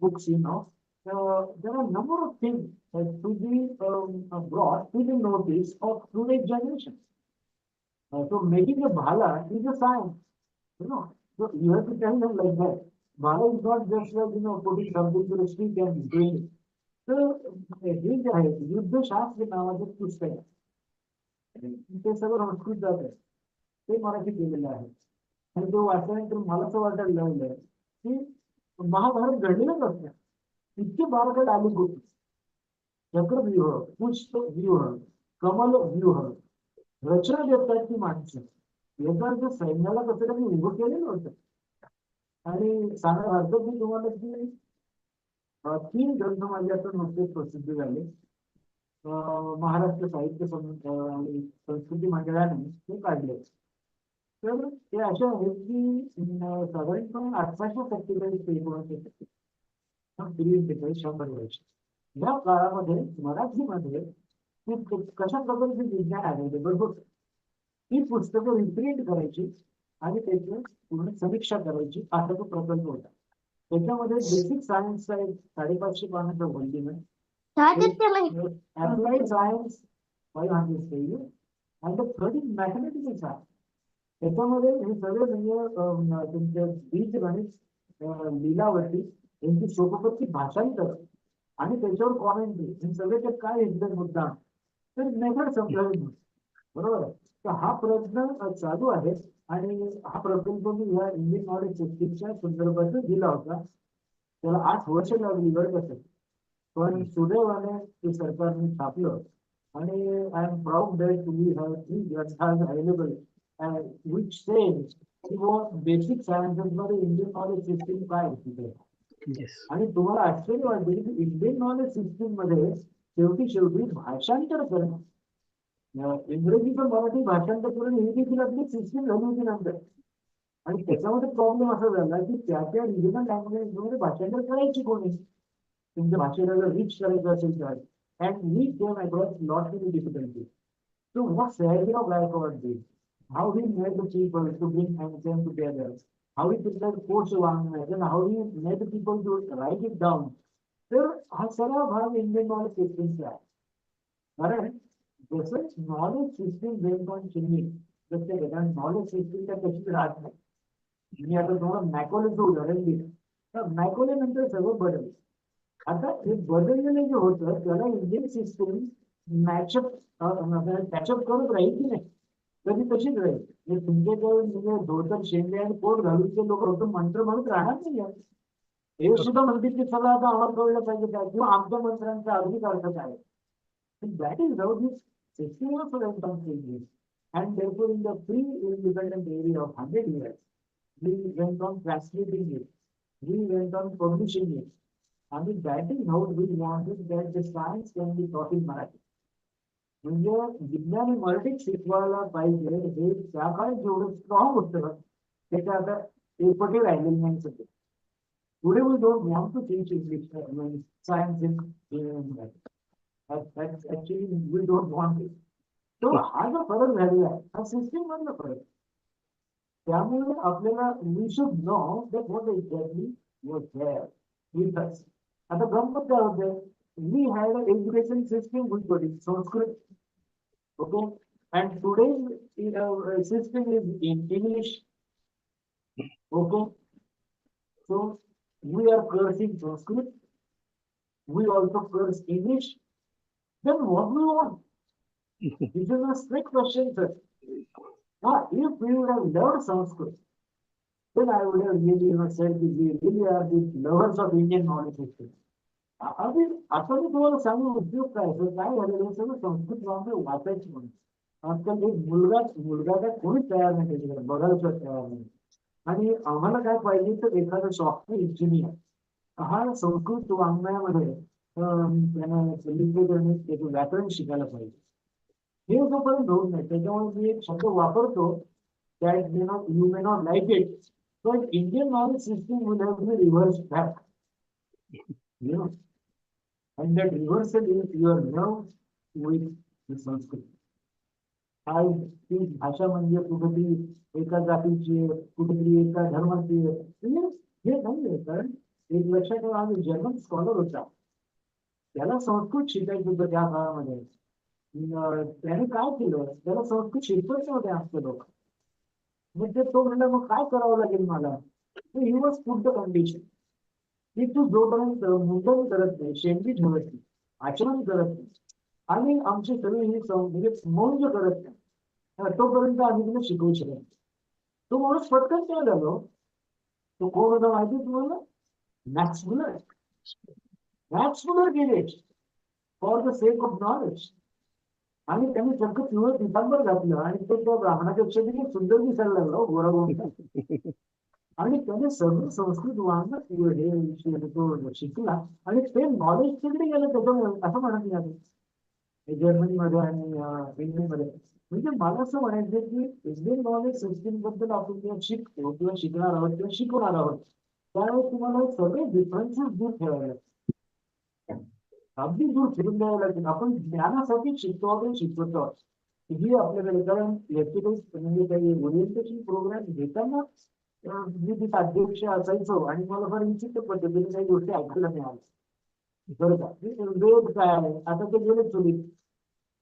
books, there are a number of things to be brought to the notice of today's generation. So making a bhala is a science, So you have to tell them like that. Bhala is not just like, putting something to the stick and doing it. So हे जे आहे युद्धशास्त्र नावाचं पुस्तक आहे ते सगळं संस्कृतात आहे ते मराठी केलेलं आहे आणि तो वाचल्यानंतर मला असं वाटायला लागलं की महाभारत घडलेलंच असतं. इतके बारकाईने आले होते. चक्रव्यूह, पुष्पव्यूह, कमलव्यूह, रचना देतात ती माणसं. याचा अर्थ सैन्याला कसं त्यांनी उभं केलेलं होतं. आणि सांगा हरकत मी तुम्हाला की 3 ग्रंथ माझे आता नुकतेच प्रसिद्ध झाले. महाराष्ट्र साहित्य आणि संस्कृती मंडळाने ते काढले. तर ते असे आहेत की साधारणपणे 1847 ते 1947 100 वर्ष या काळामध्ये मराठीमध्ये कशा प्रकारचे विज्ञान अवेलेबल होतं. ही पुस्तकं रिप्रिंट करायची आणि त्याची पूर्ण समीक्षा करायची असा तो प्रकल्प होता. त्याच्यामध्ये बेसिक सायन्सचा एक 550 पानाचा व्हॉल्यूम आहे. Applied science 500 pages and the third is mathematical science. त्याच्यामध्ये हे सगळे म्हणजे तुमचे बीजगणित, लीलावती यांची सोपपत्ती भाषांतर आणि त्याच्यावर कॉमेंट्री हे सगळे ते काय एकदम मुद्दा तर मेथड समजावी बरोबर. तर हा प्रयत्न चालू आहे आणि हा प्रकल्प मी या इंडियन नॉलेज सिस्टीमच्या संदर्भात दिला होता. त्याला 8 वर्ष लागली बरं कसं. पण सुदैवाने ते सरकारने छापलं आणि I am proud that we have 3 ग्रंथांज available which says basic sciences मध्ये इंडियन नॉलेज सिस्टीम काय होती. आणि तुम्हाला आश्चर्य वाटेल की इंडियन नॉलेज सिस्टीम मध्ये शेवटी भाषांतर करणं, इंग्रजीचं मराठी भाषांतर करून ही देखील आपली सिस्टीम झाली होती नंतर. आणि त्याच्यामध्ये प्रॉब्लेम असा झाला की त्या रिजनल लँग्वेज मध्ये भाषांतर करायची कोणी तुमच्या भाषेला जर रीच करायचं असेल तर. And we came across lot many difficulties. So what Ranjan of Gaikwad did, how he made the people to bring them together, how he prepared course language, and how he made the people to write it down. तर हा सगळा भाग Indian knowledge सिस्टीमचा आहे. कारण जसं knowledge system based on changing प्रत्येक कारण नॉलेज सिस्टीम त्या कशीच राहत नाही. मी आता तुम्हाला मॅकोलेचं उदाहरण दिलं तर मॅकोले नंतर सगळं बदललं. आता हे बदललेलं जे होतं त्याला इंडियन सिस्टीम मॅचअप करत राहील की नाही कधी तशीच राहील. तुमच्याकडे म्हणजे धोतर शेंडे आणि कोट घालून ते लोक होतं मंत्र म्हणून राहणार नाही. हे सुद्धा म्हणतील की चला आता आम्हाला कळलं पाहिजे काय किंवा आमच्या मंत्र्यांचा अगदीच अर्थ काय. That is how this system of changes. And therefore in the pre-independent area of 100 years we went on translating it, we went on publishing it. I mean, that is how we wanted that the science can be taught in Marathi. म्हणजे विज्ञान मराठीत शिकवायला पाहिजे हे त्या काळात जेवढं strong होतं ते काय आता एकपटी राहिलेलं नाही सध्या. Today we don't want to teach English science in Marathi. Actually we don't want it. तो हा जो फरक झालेला आहे हा सिस्टीम मधला फरक. त्यामुळे आपल्याला we should know that what exactly was there with us. आता गंमत काय होते we had a education system with Sanskrit. Okay, and today's system is in English. Okay, so we are cursing Sanskrit. We also curse English. Then what do we want? This is a strict question, sir. Now, if we would have learned Sanskrit, then I would have really said that we really are the lovers of Indian knowledge system. अभी आता मी तुम्हाला सांगू उद्योग काय झालेलं सगळं संस्कृत वाचायची म्हणून आजकाल एक मुलगा काय कोणीच तयार नाही त्याच्याकडे बघायला तयार नाही. आणि आम्हाला काय पाहिजे तर एखादा सॉफ्टवेअर इंजिनियर हा संस्कृत वाङ्मयामध्ये त्यानं त्याचं व्याकरण शिकायला पाहिजे. हे जोपर्यंत होत नाही त्याच्यामुळे मी एक शब्द वापरतो that you may not like it but Indian knowledge system will have be reverse back. And that reversal is your love with the Sanskrit. आज ती भाषा म्हणजे कुठेतरी एका जातीची कुठेतरी एका धर्माची हे नाही. कारण एक लक्षात ठेवा आम्ही जर्मन स्कॉलर होता त्याला संस्कृत शिकायचं होतं त्या काळामध्ये. त्याने काय केलं त्याला संस्कृत शिकवायचे होते आमचे लोक. मग ते तो म्हणला मग काय करावं लागेल मला. He was put the condition की तू जोपर्यंत मुंडन करत नाही शेंडी ठेवत नाही आचरण करत नाही आणि आमची सगळी ही म्हणजे मौज करत नाही तोपर्यंत आम्ही तुला शिकवू शकत. तो माणूस पटकन काय झालो तो कोण होता माहिती तुम्हाला मॅक्स मुलर गेले for the sake of knowledge आणि त्यांनी सगळं पिवळं पितांबर घातलं आणि तो त्या ब्राह्मणापेक्षा देखील सुंदर दिसायला लागला गोरा गोरा आणि त्याने सर्व संस्कृत वांग हे तो शिकला आणि ते नॉलेज तिकडे गेलं त्याच्यामुळे असं म्हणत नाही आम्ही जर्मनीमध्ये आणि इंग्लंडमध्ये म्हणजे मला असं म्हणायचं की इंडियन नॉलेज सिस्टीम बद्दल आपण जेव्हा शिकतो किंवा शिकणार आहोत किंवा शिकवणार आहोत त्यावेळेस तुम्हाला सगळे डिफरन्सेस दूर ठेवावे लागतात अगदी दूर ठेवून द्यावं लागेल आपण ज्ञानासाठी शिकतो आपण शिकवतो आहोत ही आपल्याकडे कारण याचे काही म्हणजे काही ओरिएंटेशन प्रोग्राम घेताना मी तिथे अध्यक्ष असायचो आणि मला फार विचित्र पद्धतीने काही गोष्टी ऐकायला मिळाल्या बरं का वेद काय आहे आता ते गेले चुलीत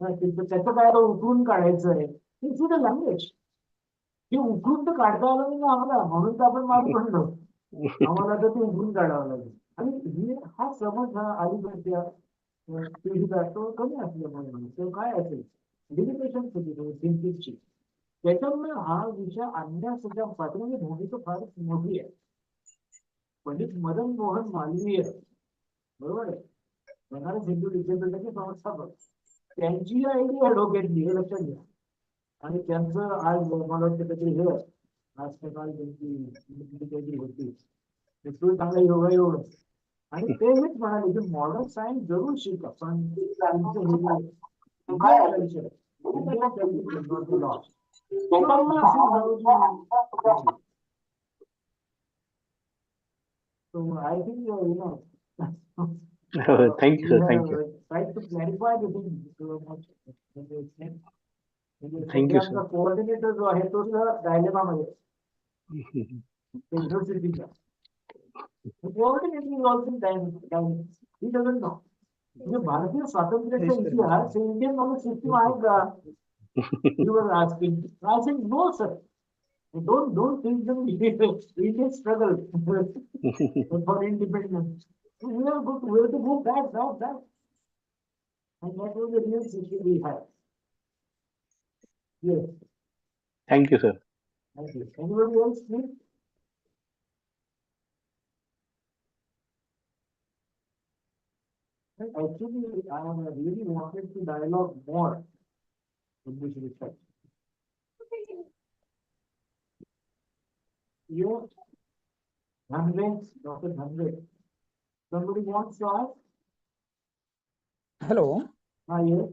त्याचं काय उकळून काढायचं आहे इट्स द लँग्वेज हे उकळून तर काढता आलं नाही ना आम्हाला म्हणून तर आपण मागे पडलो आम्हाला तर ते उकळून काढावं लागेल आणि हा समज हा अलीकडच्या पिढीचा तो कमी असल्यामुळे म्हणतो काय असेल लिमिटेशन होती थिंकिंगची त्याच्यामुळे हा विषय आणण्याच्या पाठीमागे भूमिका फार मोठी आहे पंडित मदन मोहन मालवीय बरोबर आहे बनारस हिंदू विद्यापीठाचे संस्थापक त्यांची आयडिया डोक्यात हे लक्षात घ्या आणि त्यांचं आज मला वाटतं काहीतरी हे आज सकाळी त्यांची काहीतरी होती तो चांगला योगायोग आणि ते हेच म्हणाले की मॉडर्न सायन्स जरूर शिका पण So I think Thank you, we sir. have Thank you. tried to clarify the thing so much. म्हणजे Thank you, सध्या sir. आमचा कोऑर्डिनेटर जो आहे तो सुद्धा डायलेमामध्ये युनिव्हर्सिटीचा coordinator is also dilemma he doesn't know म्हणजे भारतीय स्वातंत्र्याचा इतिहास इंडियन नॉलेज सिस्टीम आहे का you are asking I think no sir don't think that Indian struggle for independence. We have to go back. And that was the real situation we had. Yes. Thank you, sir. Thank you. Anybody else, please? Actually, I really wanted to dialogue more in this respect. You, hundreds, Dr. Hundred. Somebody wants to ask? Hello. Yes.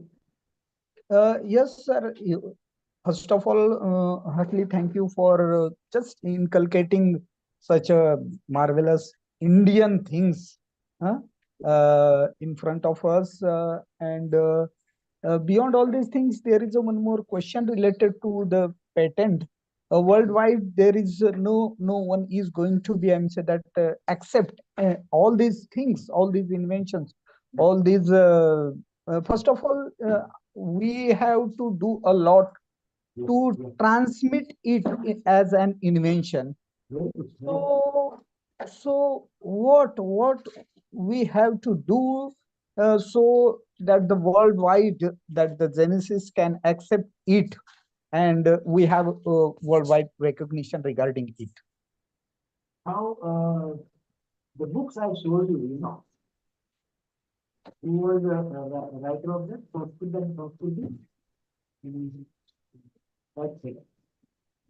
Yes, sir. First of all, heartily thank you for just inculcating such a marvelous Indian things in front of us. And beyond all these things, there is one more question related to the patent. Worldwide, there is no one is going to be, say that accept all these things, all these inventions, all these. First of all, we have to do a lot to transmit it as an invention. So what we have to do so that the worldwide, that the Genesis can accept it, and we have worldwide recognition regarding it. How the books I showed you, who was a writer of that, Sanskrit and Sanskrit. That's it.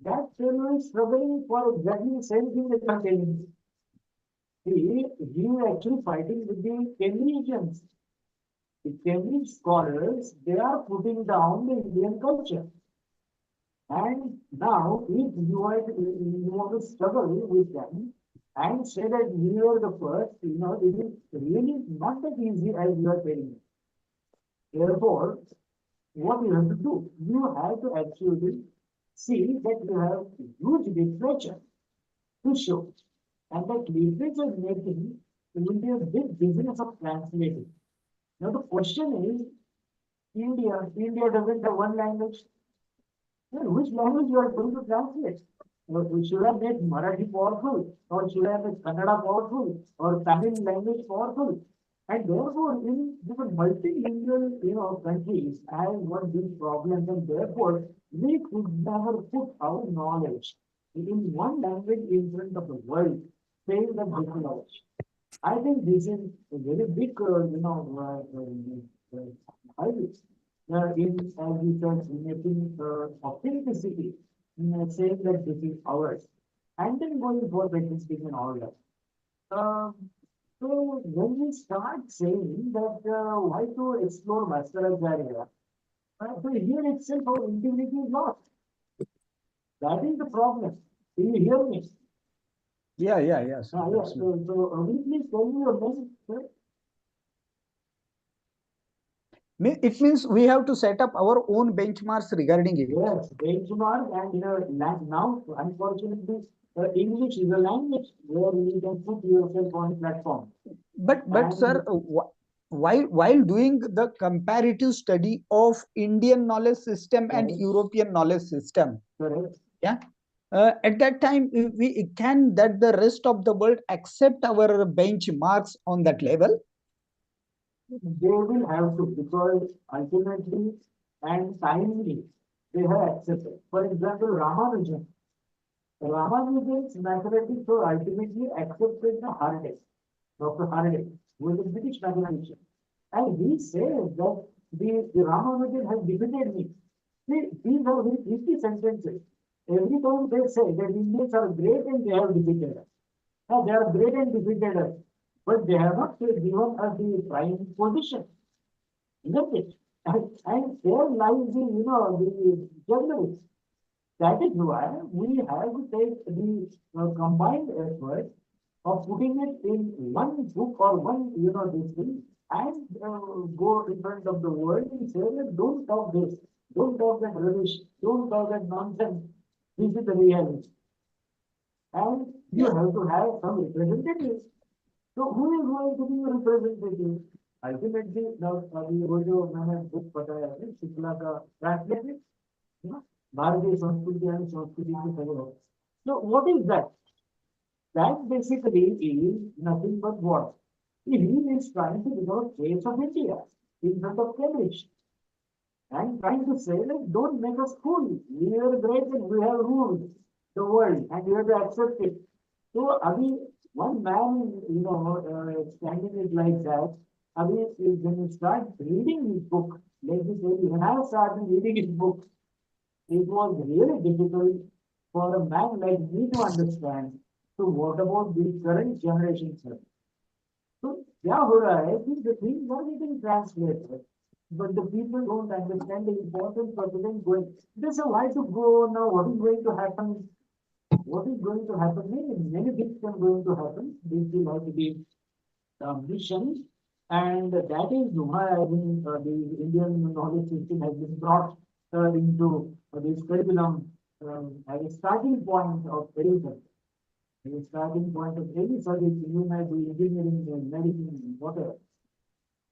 That fellow is struggling for exactly the same thing that I'm telling you. He is actually fighting with the Cambridgians. The Cambridge scholars, they are putting down the Indian culture. And now, if you want to struggle with them and say that you are the first, it is really not that easy as you are telling me. Therefore, what you have to do, you have to actually see that you have huge literature to show. And that literature making will be a big business of translating. Now the question is, India doesn't have one language. Well, which language you are going to translate? Should I make Marathi powerful, or should I make Kannada powerful, or Tamil language powerful? And therefore, in different multilingual, countries have one big problem, and therefore we could never put our knowledge in one language in front of the world, saying that this is ours. I think this is a very big, highlight. As we said, making authenticity, saying that this is ours, and then going for speaking and all that. Uh, so when we start saying that why to explore Vastaracharya, so here itself our integrity is lost. That is the problem. Do you hear me? Yeah. Yes. Yeah. Absolutely. So will you please tell me your name, sir? It means we have to set up our own benchmarks regarding it. Yes, benchmark and now, unfortunately, English is a language where you can put yourself on platform. But And- sir, while doing the comparative study of Indian knowledge system and Correct. European knowledge system, Correct. at that time we can that the rest of the world accept our benchmarks on that level. They will have to, because ultimately and timely they have accepted. For example, Ramanujan's mathematics were ultimately accepted the hardest. Dr. Hardy, who is a British mathematician. And he says that the Ramanujan has defeated me. See, these are very tricky sentences. Every time they say that Indians are great and they have defeated us. Now, they are great and defeated us, but they have not given us the prime position. Isn't it? And there lies the journalists. That is why we have to take the combined effort of putting it in one book or one, this thing, and go in front of the world and say that don't talk this, don't talk that rubbish, don't talk that nonsense. This is the reality. And you have to have some representatives. So who is going to be your representative? Ultimately, now मैंने book बताया है शुक्ला का translated, भारतीय संस्कृति and संस्कृति की खबर. So what is that? That basically is nothing but what? He is trying to become a face of India in front of Cambridge and trying to say that don't make us fool. We are great and we have ruled the world and you have to accept it. So, Abhi, one man, standing it like that, Abhi, when you start reading his book, let me tell you, when I started reading his book, it was really difficult for a man like me to understand. So, what about the current generation, sir? So, क्या हो रहा है कि the things are getting translated, but the people don't understand the importance of them going. They say, why to go now? What is going to happen? What is going to happen? Many things are going to happen. This will have to be mission, and that is why I think the Indian knowledge system has been brought into this curriculum as a starting point of education. The starting point of any subject, you might be engineering, medicine, whatever.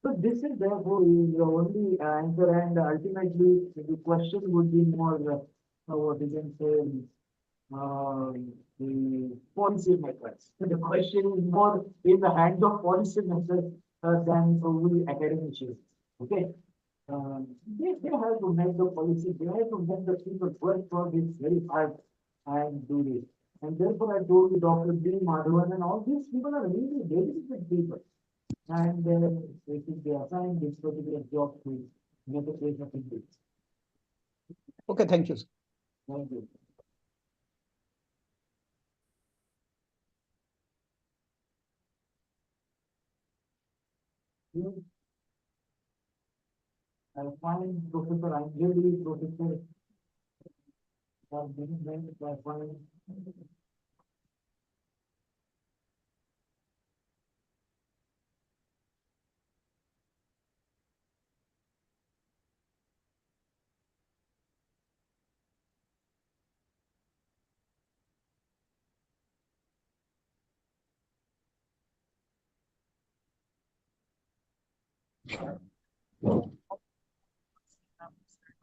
So this is therefore is the only answer, and ultimately the question would be more what you can say the policymakers. So the question is more in the hands of policymakers than we academicians. Okay. They have to make the policy, they have to make the people work for this very hard and do this. And therefore, I told you, Dr. B. Madhavan and all these people are really dedicated people. And they should be assigned this particular job to make a place of India. Okay, thank you. Thank you. I find Professor Anjali, Professor I find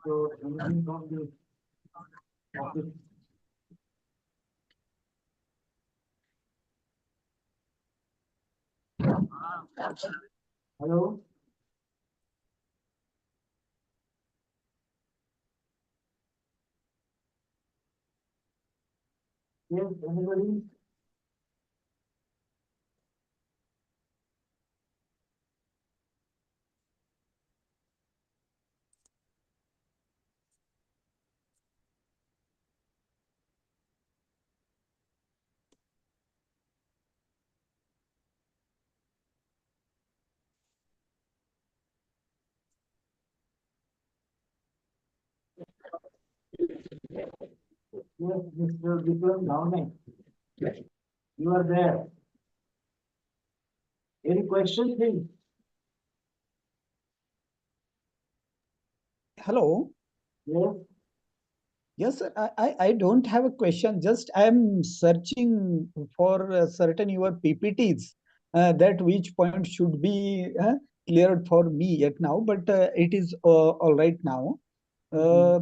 so anything from the office. Hello. Yes, anybody? Yes, Mr. Vikram Downing. You are there. Any question, please? Hello. Yes. Yes, sir. I don't have a question. Just I am searching for certain your PPTs that which point should be cleared for me at now, but it is all right now. Uh,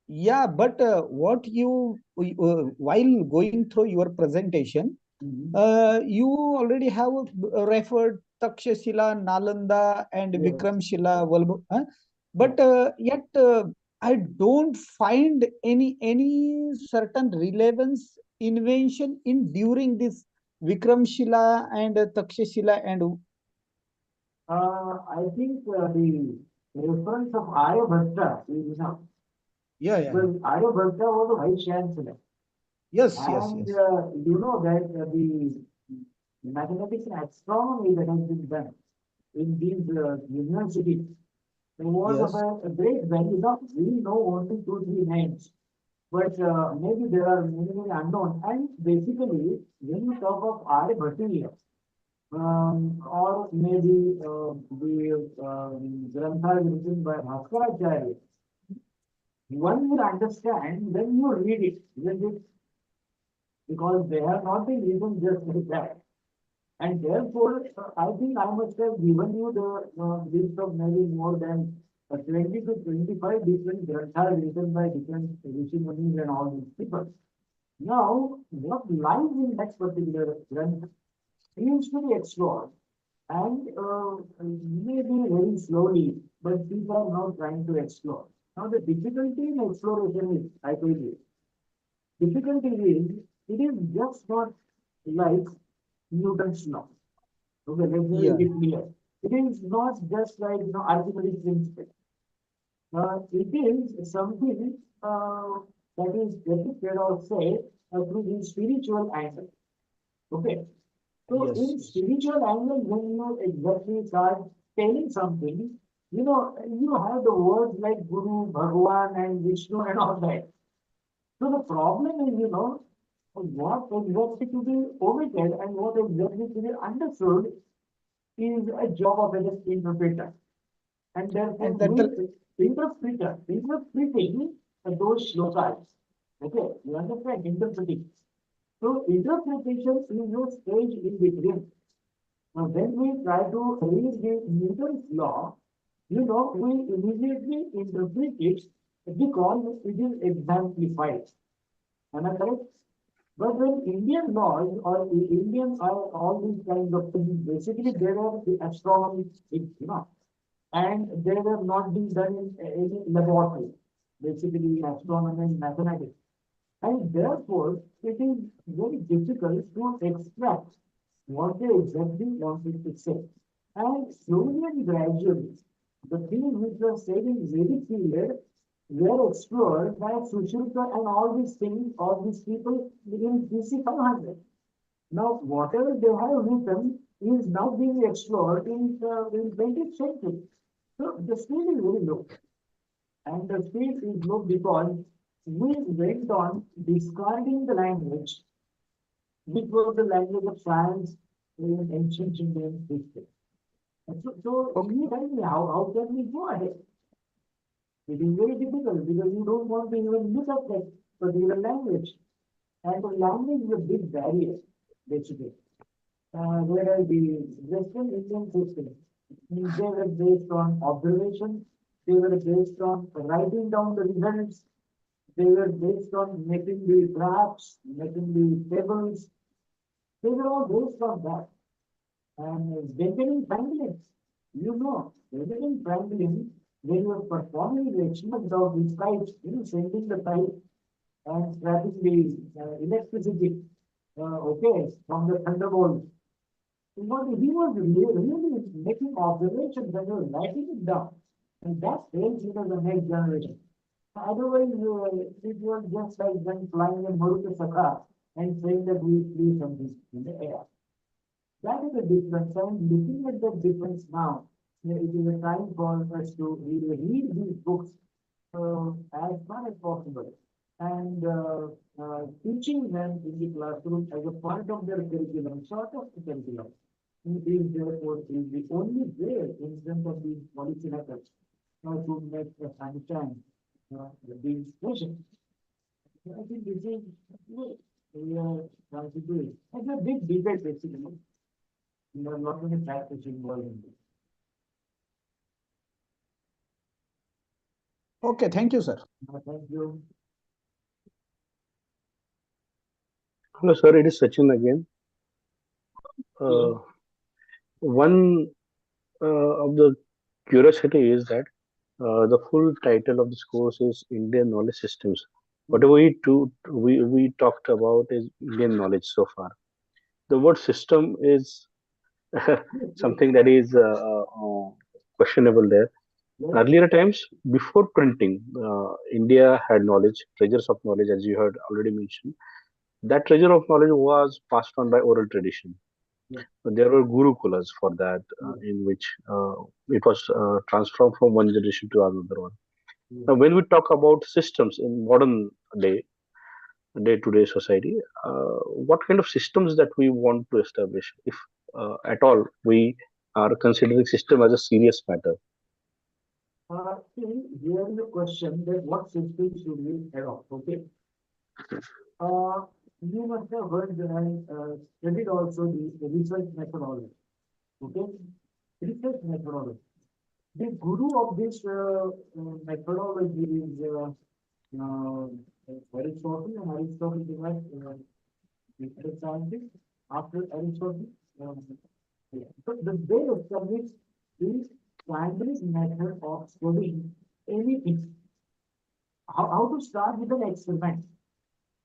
Yeah, but what you while going through your presentation, you already have referred Takshashila, Nalanda, and Yes. Vikramshila, but yet I don't find any certain relevance invention in during this Vikramshila and Takshashila and I think the reference of Aryabhatta is enough. yeah. Because Aryabhatta was a vice chancellor. Yes. And you know that the mathematics and astronomy that has been done in these universities, there was Yes. a great value. Now, we know only two, three names, but maybe there are many, many unknown. And basically, when you talk of Aryabhatta, or maybe the Grantha written by Bhaskaracharya, one will understand when you read it, isn't it? Because they have not been written just like that. And therefore, I think I must have given you the list of maybe more than 20 to 25 different granthas written by different Rishi Munis and all these people. Now, what lies in that particular granth needs to be explored and maybe very slowly, but people are now trying to explore. Now, the difficulty in exploration is, I tell you, difficulty is it is just not like Newton's law. Okay, let's Yeah. make it clear. It is not just like Archimedes principle. It is something that is depicted or said through the spiritual angle. Okay. So Yes. in spiritual angle, when you exactly start telling something, you have the words like Guru, Bhagwan, and Vishnu and all that. So the problem is, what exactly to be omitted and what exactly to be understood is a job of an interpreter. And therefore, And that interpreting those shlokas. Okay, you understand? Interpreting. So interpretation is your stage in between. Now, when we try to read the Newton's law, we immediately interpret it because it is exemplified. Am I correct? But when Indian laws or the Indian or all these kinds of things, basically they were the astronomy things, and they were not being done in any laboratory, basically in astronomy and mathematics. And therefore, it is very difficult to extract what they exactly wanted to say. And slowly and gradually, the things which were said in Vedic period were explored by Sushruta and all these things, all these people in BC 500. Now, whatever they have written is now being explored in 20th century. So the speed is very low. And the speed is low because we went on discarding the language, which was the language of science in ancient Indian history. So okay. you tell me how can we go ahead? It is very difficult because you don't want to even look at that particular language. And the language is a big barrier, basically. Whereas the Western Indian system, they were based on observation, they were based on writing down the results, they were based on making the graphs, making the tables, they were all based on that. And Benjamin Franklin, Benjamin Franklin, when he was performing the experiment of his types, sending the type and tracking the electricity, okay, from the thunderbolt. He was really making observations and he was writing it down. And that stays with the next generation. Otherwise, it was just like them flying a Maruti Sakha and saying that we flew something in the air. That is the difference. And looking at the difference now, it is a time for us to really read these books as far as possible and teaching them in the classroom as a part of their curriculum, sort of the curriculum. Is therefore is the only way in terms of these policy methods to make the sunshine being special. I think this is what we are trying to do. It's a big debate basically. There are not many factors involved in this. Okay, thank you, sir. Thank you. Hello, sir. It is Sachin again. One of the curiosity is that the full title of this course is Indian Knowledge Systems. Whatever we talked about is Indian knowledge so far. The word system is something that is questionable there. Earlier times, before printing, India had knowledge, treasures of knowledge, as you had already mentioned. That treasure of knowledge was passed on by oral tradition. There were gurukulas for that, in which it was transformed from one generation to another one. Now, when we talk about systems in modern day-to-day society, what kind of systems that we want to establish, if at all we are considering system as a serious matter? See, here is a question that what system should we adopt, okay? You must have heard and studied also the research methodology, okay? Research methodology. The guru of this methodology is Aristotle, and Aristotle divides the scientist after Aristotle. So the way established is primary method of studying anything. How to start with an experiment.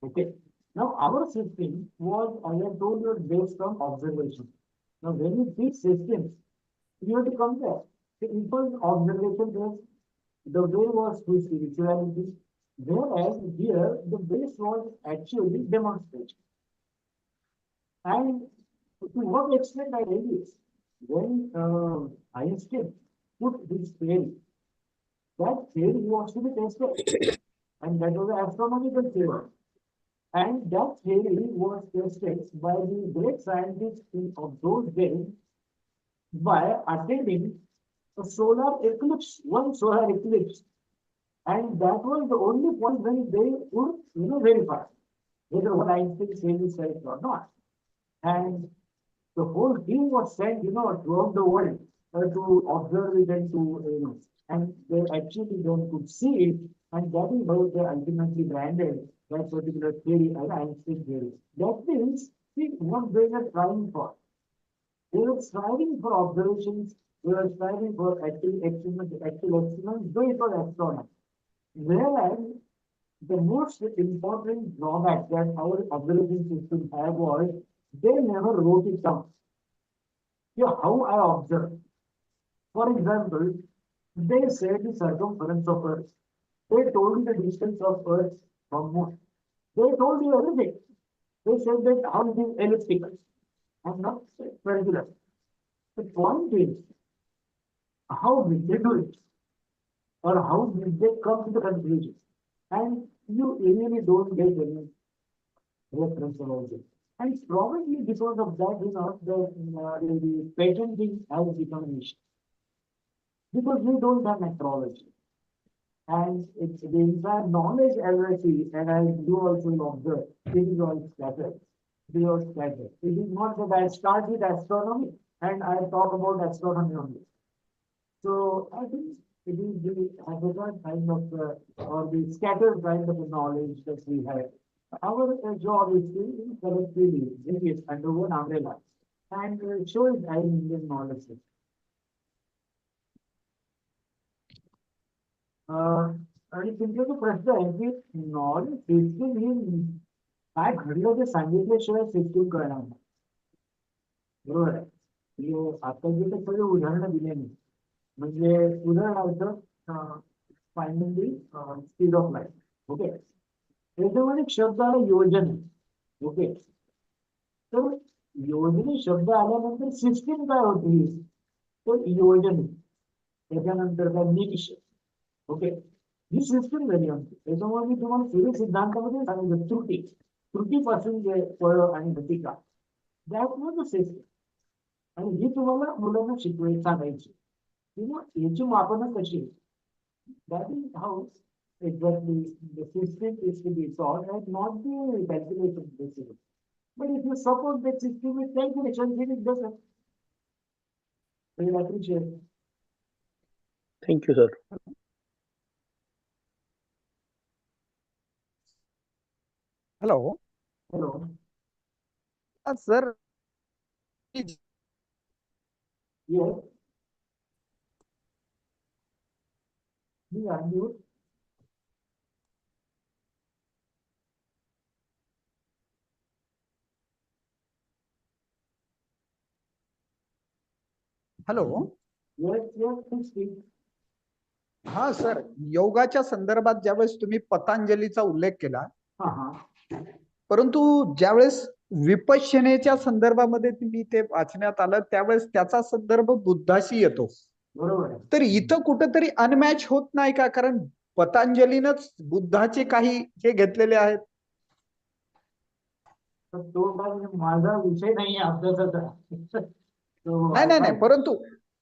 Okay. Now our system was, as I told you, based on observation. Now when you teach systems, you have to compare. The equal observation based, the way was through spirituality, whereas here the base was actually demonstration. And to what extent I read this, when Einstein put this theory, that theory was to be tested, and that was an astronomical theory. And that theory was tested by the great scientists of those days by attending a solar eclipse, one solar eclipse. And that was the only point when they would, verify whether what Einstein said is correct or not. And the whole team was sent, throughout the world to observe it and to, and they actually then could see it, and that is how they ultimately branded that particular theory as Einstein theory. That means, see, what they were trying for. They were striving for observations, they were striving for actual experiments, though it was astronomy. Whereas the most important drawback that our observation system had was they never wrote it down. Yeah, how I observe. For example, they said the circumference of Earth. They told you the distance of Earth from Moon. They told you everything. They said that how it is elliptical and not regular. The point is, how did they do it? Or how did they come to the conclusion? And you really don't get any reference about it. And it's probably because of that, the patenting has become an issue. Because we don't have methodology. And it's the entire knowledge as I see, and I do also observe, it is all scattered. They are scattered. It is not that I start with astronomy and I talk about astronomy only. So I think it is the haphazard kind of, or the scattered kind of knowledge that we have. Our job is to collectively bring it under one umbrella and show it as Indian knowledge system. आणि तुमचा जो प्रश्न आहे की knowledge system ही काय घडलं ते सांगितल्याशिवाय system करणार नाही. बरोबर आहे. म्हणजे आता जे काही सगळे उदाहरणं दिले मी, म्हणजे उदाहरणार्थ finding the speed of light. Okay, त्याच्यामध्ये एक शब्द आला योजने. ओके, तर योजने शब्द आल्यानंतर सिस्टीम काय होती, तर योजने, त्याच्यानंतर काय निकष. ओके, ही सिस्टीम झाली आमची. त्याच्यामुळे मी तुम्हाला सूर्य सिद्धांतामध्ये सांगितलं त्रुटीपासून जे फळ आणि गतिका, दॅट वॉज द सिस्टीम. आणि ही तुम्हाला मुलांना सांगायची किंवा याची मापनं कशी. That is how exactly the system is to be solved and not the calculation basically. But if you suppose that system with calculation, then it doesn't. So you appreciate. Thank you, sir. Hello Hello. Sir. Yes. You unmute. Hello. Yes, yes, please speak. हा sir, योगाच्या संदर्भात ज्यावेळेस तुम्ही पतंजलीचा उल्लेख केला, हा हा. परंतु ज्यावेळेस विपश्यनेच्या संदर्भामध्ये तुम्ही ते वाचण्यात आलं त्यावेळेस त्याचा संदर्भ बुद्धाशी येतो. बरोबर आहे. तर इथं कुठेतरी अनमॅच होत नाही का? कारण पतंजलीनच बुद्धाचे काही हे घेतलेले आहेत. तर तो काय माझा विषय नाही अभ्यासाचा. नाही, परंतु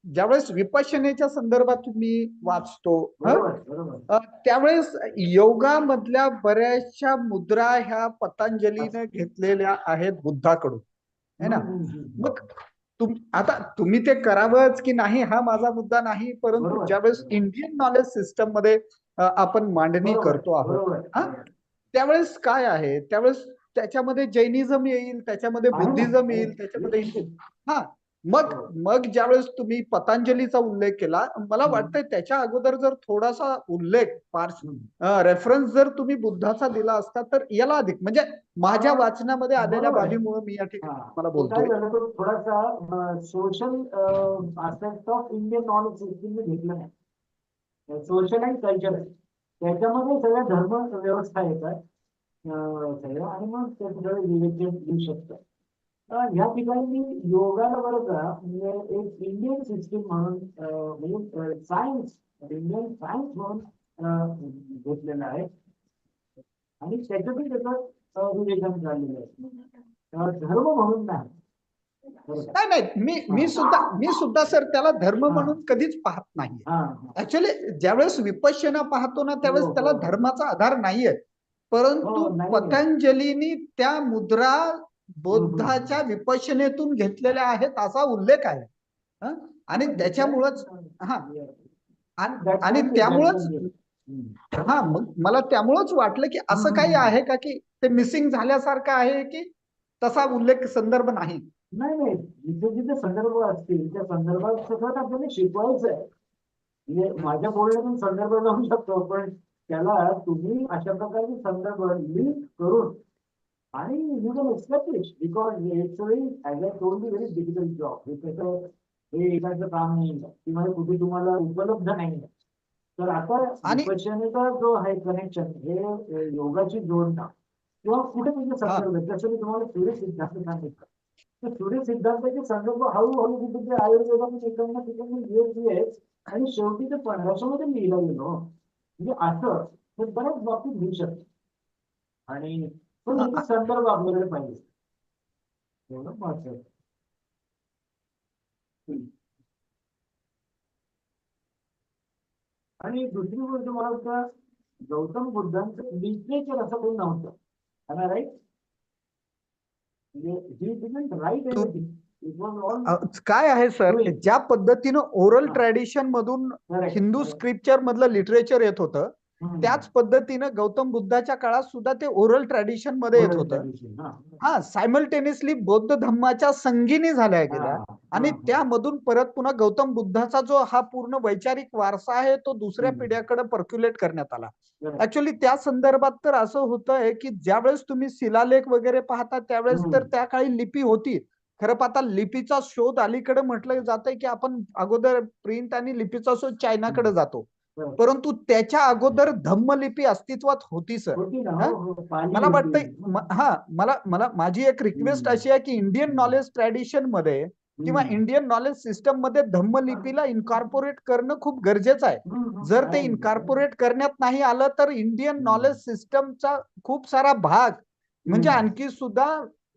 ज्यावेळेस विपश्यनेच्या संदर्भात तुम्ही वाचतो, त्यावेळेस योगामधल्या बऱ्याचशा मुद्रा ह्या पतंजलीने घेतलेल्या आहेत बुद्धाकडून, है ना. मग आता तुम्ही ते करावंच की नाही हा माझा मुद्दा नाही, परंतु ज्यावेळेस इंडियन नॉलेज सिस्टम मध्ये आपण मांडणी करतो आहोत, त्यावेळेस काय आहे, त्यावेळेस त्याच्यामध्ये जैनिझम येईल, त्याच्यामध्ये बुद्धिझम येईल, त्याच्यामध्ये हा. मग ज्यावेळेस तुम्ही पतंजलीचा उल्लेख केला, मला वाटतंय त्याच्या अगोदर जर थोडासा उल्लेख रेफरन्स जर तुम्ही बुद्धाचा दिला असता तर याला अधिक, म्हणजे माझ्या वाचनामध्ये आलेल्या बाबीमुळे मी या ठिकाणी मला बोलतोय. थोडासा social aspect of Indian knowledge system घेतलं नाही. सोशल अँड कल्चर त्याच्यामध्ये सगळ्या धर्म व्यवस्था येतात सगळं, आणि मग ते सगळं विवेचन येऊ शकतं. ह्या ठिकाणी मी योगाला बरं का म्हणजे एक इंडियन सिस्टीम म्हणून म्हणजे सायन्स, इंडियन सायन्स म्हणून घेतलेलं आहे आणि त्याच्यातून त्याचं विवेचन झालेलं आहे, धर्म म्हणून नाही. नाही, मी सुद्धा सर त्याला धर्म म्हणून कधीच पाहत नाही. ऍक्च्युअली ज्यावेळेस विपश्यना पाहतो ना त्यावेळेस त्याला धर्माचा आधार नाहीये, परंतु पतंजलीनी त्या मुद्रा बुद्धाच्या विपश्यनेतून घेतलेल्या आहेत असा उल्लेख आहे. आणि त्याच्यामुळेच आणि त्यामुळेच मला त्यामुळेच वाटलं की असं काही आहे का की ते मिसिंग झाल्यासारखं आहे की तसा उल्लेख संदर्भ नाही. नाही, जिथे जिथे संदर्भ असतील त्या संदर्भात सगळं आपल्याला शिकवायचं आहे. म्हणजे माझ्या बोलण्यातून संदर्भ जाऊ शकतो, पण त्याला तुम्ही अशा प्रकारचे संदर्भ लिंक करून आणि you can establish, because it's as I told you very difficult job. हे एकाचं काम नाही किंवा कुठे तुम्हाला उपलब्ध नाही. तर आता विपश्यनेचा जो आहे कनेक्शन हे योगाची जोडणं किंवा कुठे म्हणजे संदर्भ, जसं मी तुम्हाला सूर्य सिद्धांत सांगितलं, तर सूर्य सिद्धांताचे संदर्भ हळूहळू कुठे ते आयुर्वेदामध्ये ठिकाणी येत आणि शेवटी ते 1500 मध्ये लिहिलं गेलो. म्हणजे असं हे बऱ्याच बाबतीत लिहू शकतो आणि संदर्भ आपल्याकडे पाहिजे एवढं महत्वाचं. आणि दुसरी गोष्ट मला वाटतं गौतम बुद्धांचं लिटरेचर असं काही नव्हतं, राईट. काय आहे सर, ज्या पद्धतीनं ओरल ट्रॅडिशन मधून हिंदू स्क्रिप्चर मधलं लिटरेचर येत होतं त्याच पद्धतीनं गौतम बुद्धाच्या काळात सुद्धा ते ओरल ट्रॅडिशन मध्ये येत होतं. हा, सायमल्टेनियसली बौद्ध धम्माच्या संगीनी झाल्या गेल्या आणि त्यामधून परत पुन्हा गौतम बुद्धाचा जो हा पूर्ण वैचारिक वारसा आहे तो दुसऱ्या पिढ्याकडे पर्क्युलेट करण्यात आला. ऍक्च्युअली त्या संदर्भात तर असं होतंय की ज्यावेळेस तुम्ही शिलालेख वगैरे पाहता त्यावेळेस तर त्या काळी लिपी होती. खरं पाहता लिपीचा शोध अलीकडे म्हटलं जातंय की आपण अगोदर प्रिंट आणि लिपीचा शोध चायनाकडे जातो, परंतु त्याच्या अगोदर धम्मलिपी अस्तित्वात होती सर. मला वाटतंय मला माझी एक रिक्वेस्ट अशी आहे की इंडियन नॉलेज ट्रॅडिशन मध्ये किंवा इंडियन नॉलेज सिस्टम मध्ये धम्मलिपीला इन्कॉर्पोरेट करणं खूप गरजेचं आहे. जर ते इन्कॉर्पोरेट करण्यात नाही आलं तर इंडियन नॉलेज सिस्टमचा खूप सारा भाग म्हणजे आणखी सुद्धा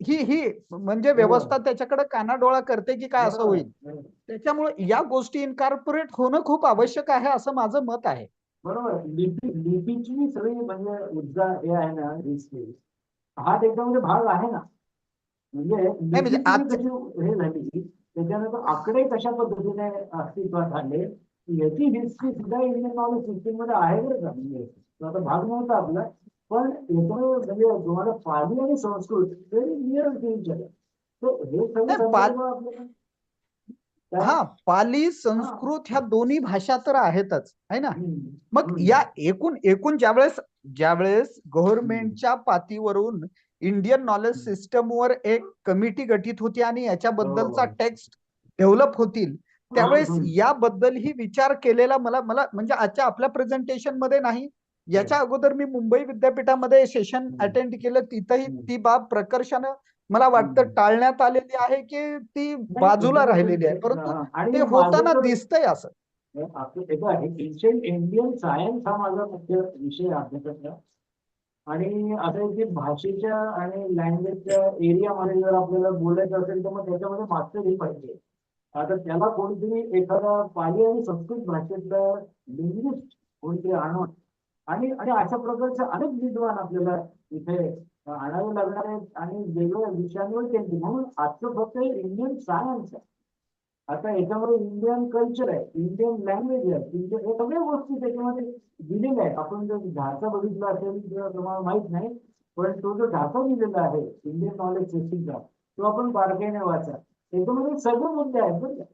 ही म्हणजे व्यवस्था त्याच्याकडे कानाडोळा करते की काय असं होईल. त्याच्यामुळे या गोष्टी इन्कॉर्पोरेट होणं खूप आवश्यक आहे असं माझं मत आहे. बरोबर. लिपीची सगळी म्हणजे ऊर्जा हे आहे ना, हा त्याच्यामध्ये भाग आहे ना. म्हणजे लिपी कशी हे झाली त्याच्यानंतर आकडे कशा पद्धतीने अस्तित्वात आले याची हिस्ट्री सुद्धा इंडियन नॉलेज सिस्टीम मध्ये आहे बरं का. म्हणजे तो आता भाग नव्हता आपला, पण याच्यामध्ये म्हणजे तुम्हाला पाली आणि Sanskrit very near to each other. तो हे सगळे संदर्भ आपल्याला हा, पाली संस्कृत ह्या दोन्ही भाषा तर आहेतच आहे ना. मग या एकूण ज्यावेळेस गव्हर्नमेंटच्या पातळीवरून इंडियन नॉलेज सिस्टमवर एक कमिटी गठीत होती आणि याच्याबद्दलचा टेक्स्ट डेव्हलप होतील त्यावेळेस याबद्दलही विचार केलेला मला म्हणजे आजच्या आपल्या प्रेझेंटेशन मध्ये नाही, याच्या अगोदर मी मुंबई विद्यापीठामध्ये सेशन अटेंड केलं, तिथंही ती बाब प्रकर्षानं मला वाटतं टाळण्यात आलेली आहे की ती बाजूला राहिलेली आहे, परंतु ते होताना दिसतंय असं. एन्शियंट इंडियन सायन्स हा माझा मुख्य विषय अभ्यासाचा. आणि असं की भाषेच्या आणि लँग्वेजच्या एरियामध्ये जर आपल्याला बोलायचं असेल तर मग त्याच्यामध्ये मास्टरी पाहिजे. आता त्याला कोणतरी एखादा पाली आणि संस्कृत भाषेतला लिंग्विस्ट कोणतरी आणून आणि अशा प्रकारचे अनेक विद्वान आपल्याला इथे आणावे लागणार आहेत आणि वेगवेगळ्या विषयांवर केंद्रित. म्हणून आजचं फक्त इंडियन सायन्स आहे. आता याच्यामध्ये इंडियन कल्चर आहे, इंडियन लँग्वेज आहे, इंडियन हे सगळ्या गोष्टी त्याच्यामध्ये दिलेल्या आहेत. आपण जर ढाचा बघितला असेल तर तुम्हाला माहित नाही, पण तो जो ढाचा दिलेला आहे इंडियन नॉलेज सिस्टीमचा तो आपण बारकाईने वाचा. त्याच्यामध्ये सगळे मुद्दे आहेत बरं का.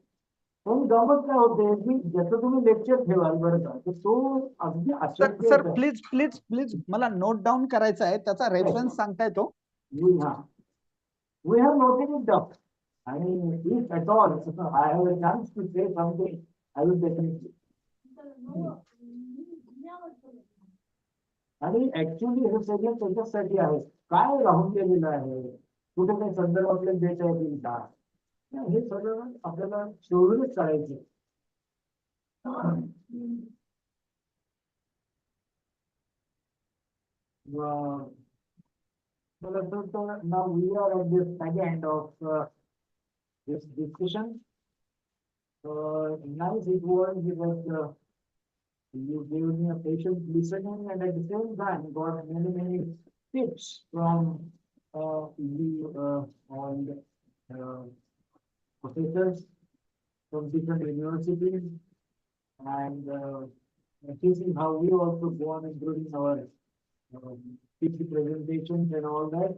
पण गमत काय होते की ज्याचं तुम्ही लेक्चर ठेवाल बरं का, तर तो अगदी अशक्य. सर प्लीज मला नोट डाऊन करायचा आहे, त्याचा रेफरन्स सांगता येतो? We have noted it down. I mean, if at all I have a chance to say something, I will definitely. आणि ऍक्च्युअली हे सगळं त्याच्यासाठी आहे, काय राहून गेलेलं आहे, कुठे काही संदर्भ आपल्याला देता येतील का, हे सगळं आपल्याला शोधूनच काढायचं. Now we are at the end of this discussion. Nice it was because you gave me a patient listening and at the same time got many tips from all professors from different universities and teaching how we also go on improving our PC presentations and all that.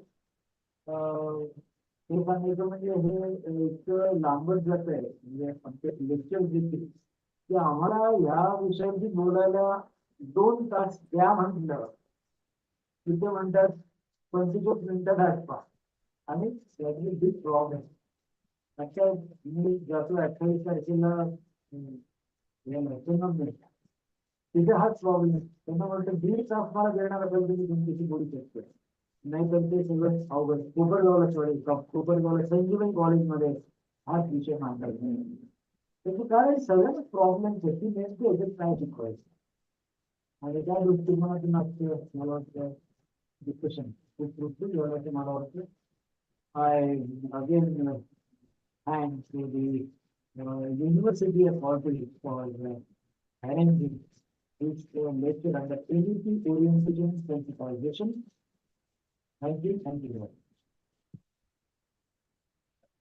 हे सांगायचं म्हणजे हे एक लांबच जात आहे, म्हणजे आमचे lecture देखील की आम्हाला ह्या विषयाची बोलायला 2 तास द्या म्हटलं तिथे म्हणतात 25 मिनिटात आसपास आणि त्यातली बिग प्रॉब्लेम. अच्छा मी जातो 28 तारखेला तिथे हाच प्रॉब्लेम. त्यांना म्हणतं 1.5 तास मला देणार असेल तुम्ही तुमच्याशी बोलू शकतो, नाही तर ते सगळं अवघड. कोपरगावला सोडेल का, कोपरगावला संजीवन कॉलेजमध्ये हाच विषय मांडतात. त्याचं कारण सगळ्याच प्रॉब्लेम्स आहेत की नेमके ह्याच्यात काय शिकवायचं आणि त्या दृष्टिकोनातून आजचं मला वाटतं डिस्कशन खूप fruitful झालं असं मला वाटतं. आय again thanks to the University of Cambridge for arranging this lecture under NEP orientation sensitization. Thank you very much.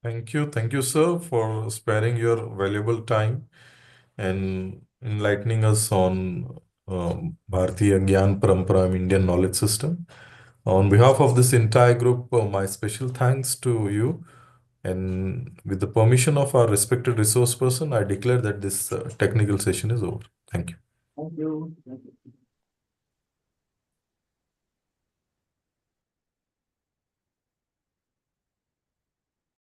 Thank you, sir, for sparing your valuable time and enlightening us on Bharatiya Gyan Paramparam Indian knowledge system. On behalf of this entire group, my special thanks to you. And with the permission of our respected resource person, I declare that this technical session is over. Thank you. Thank you. Thank you.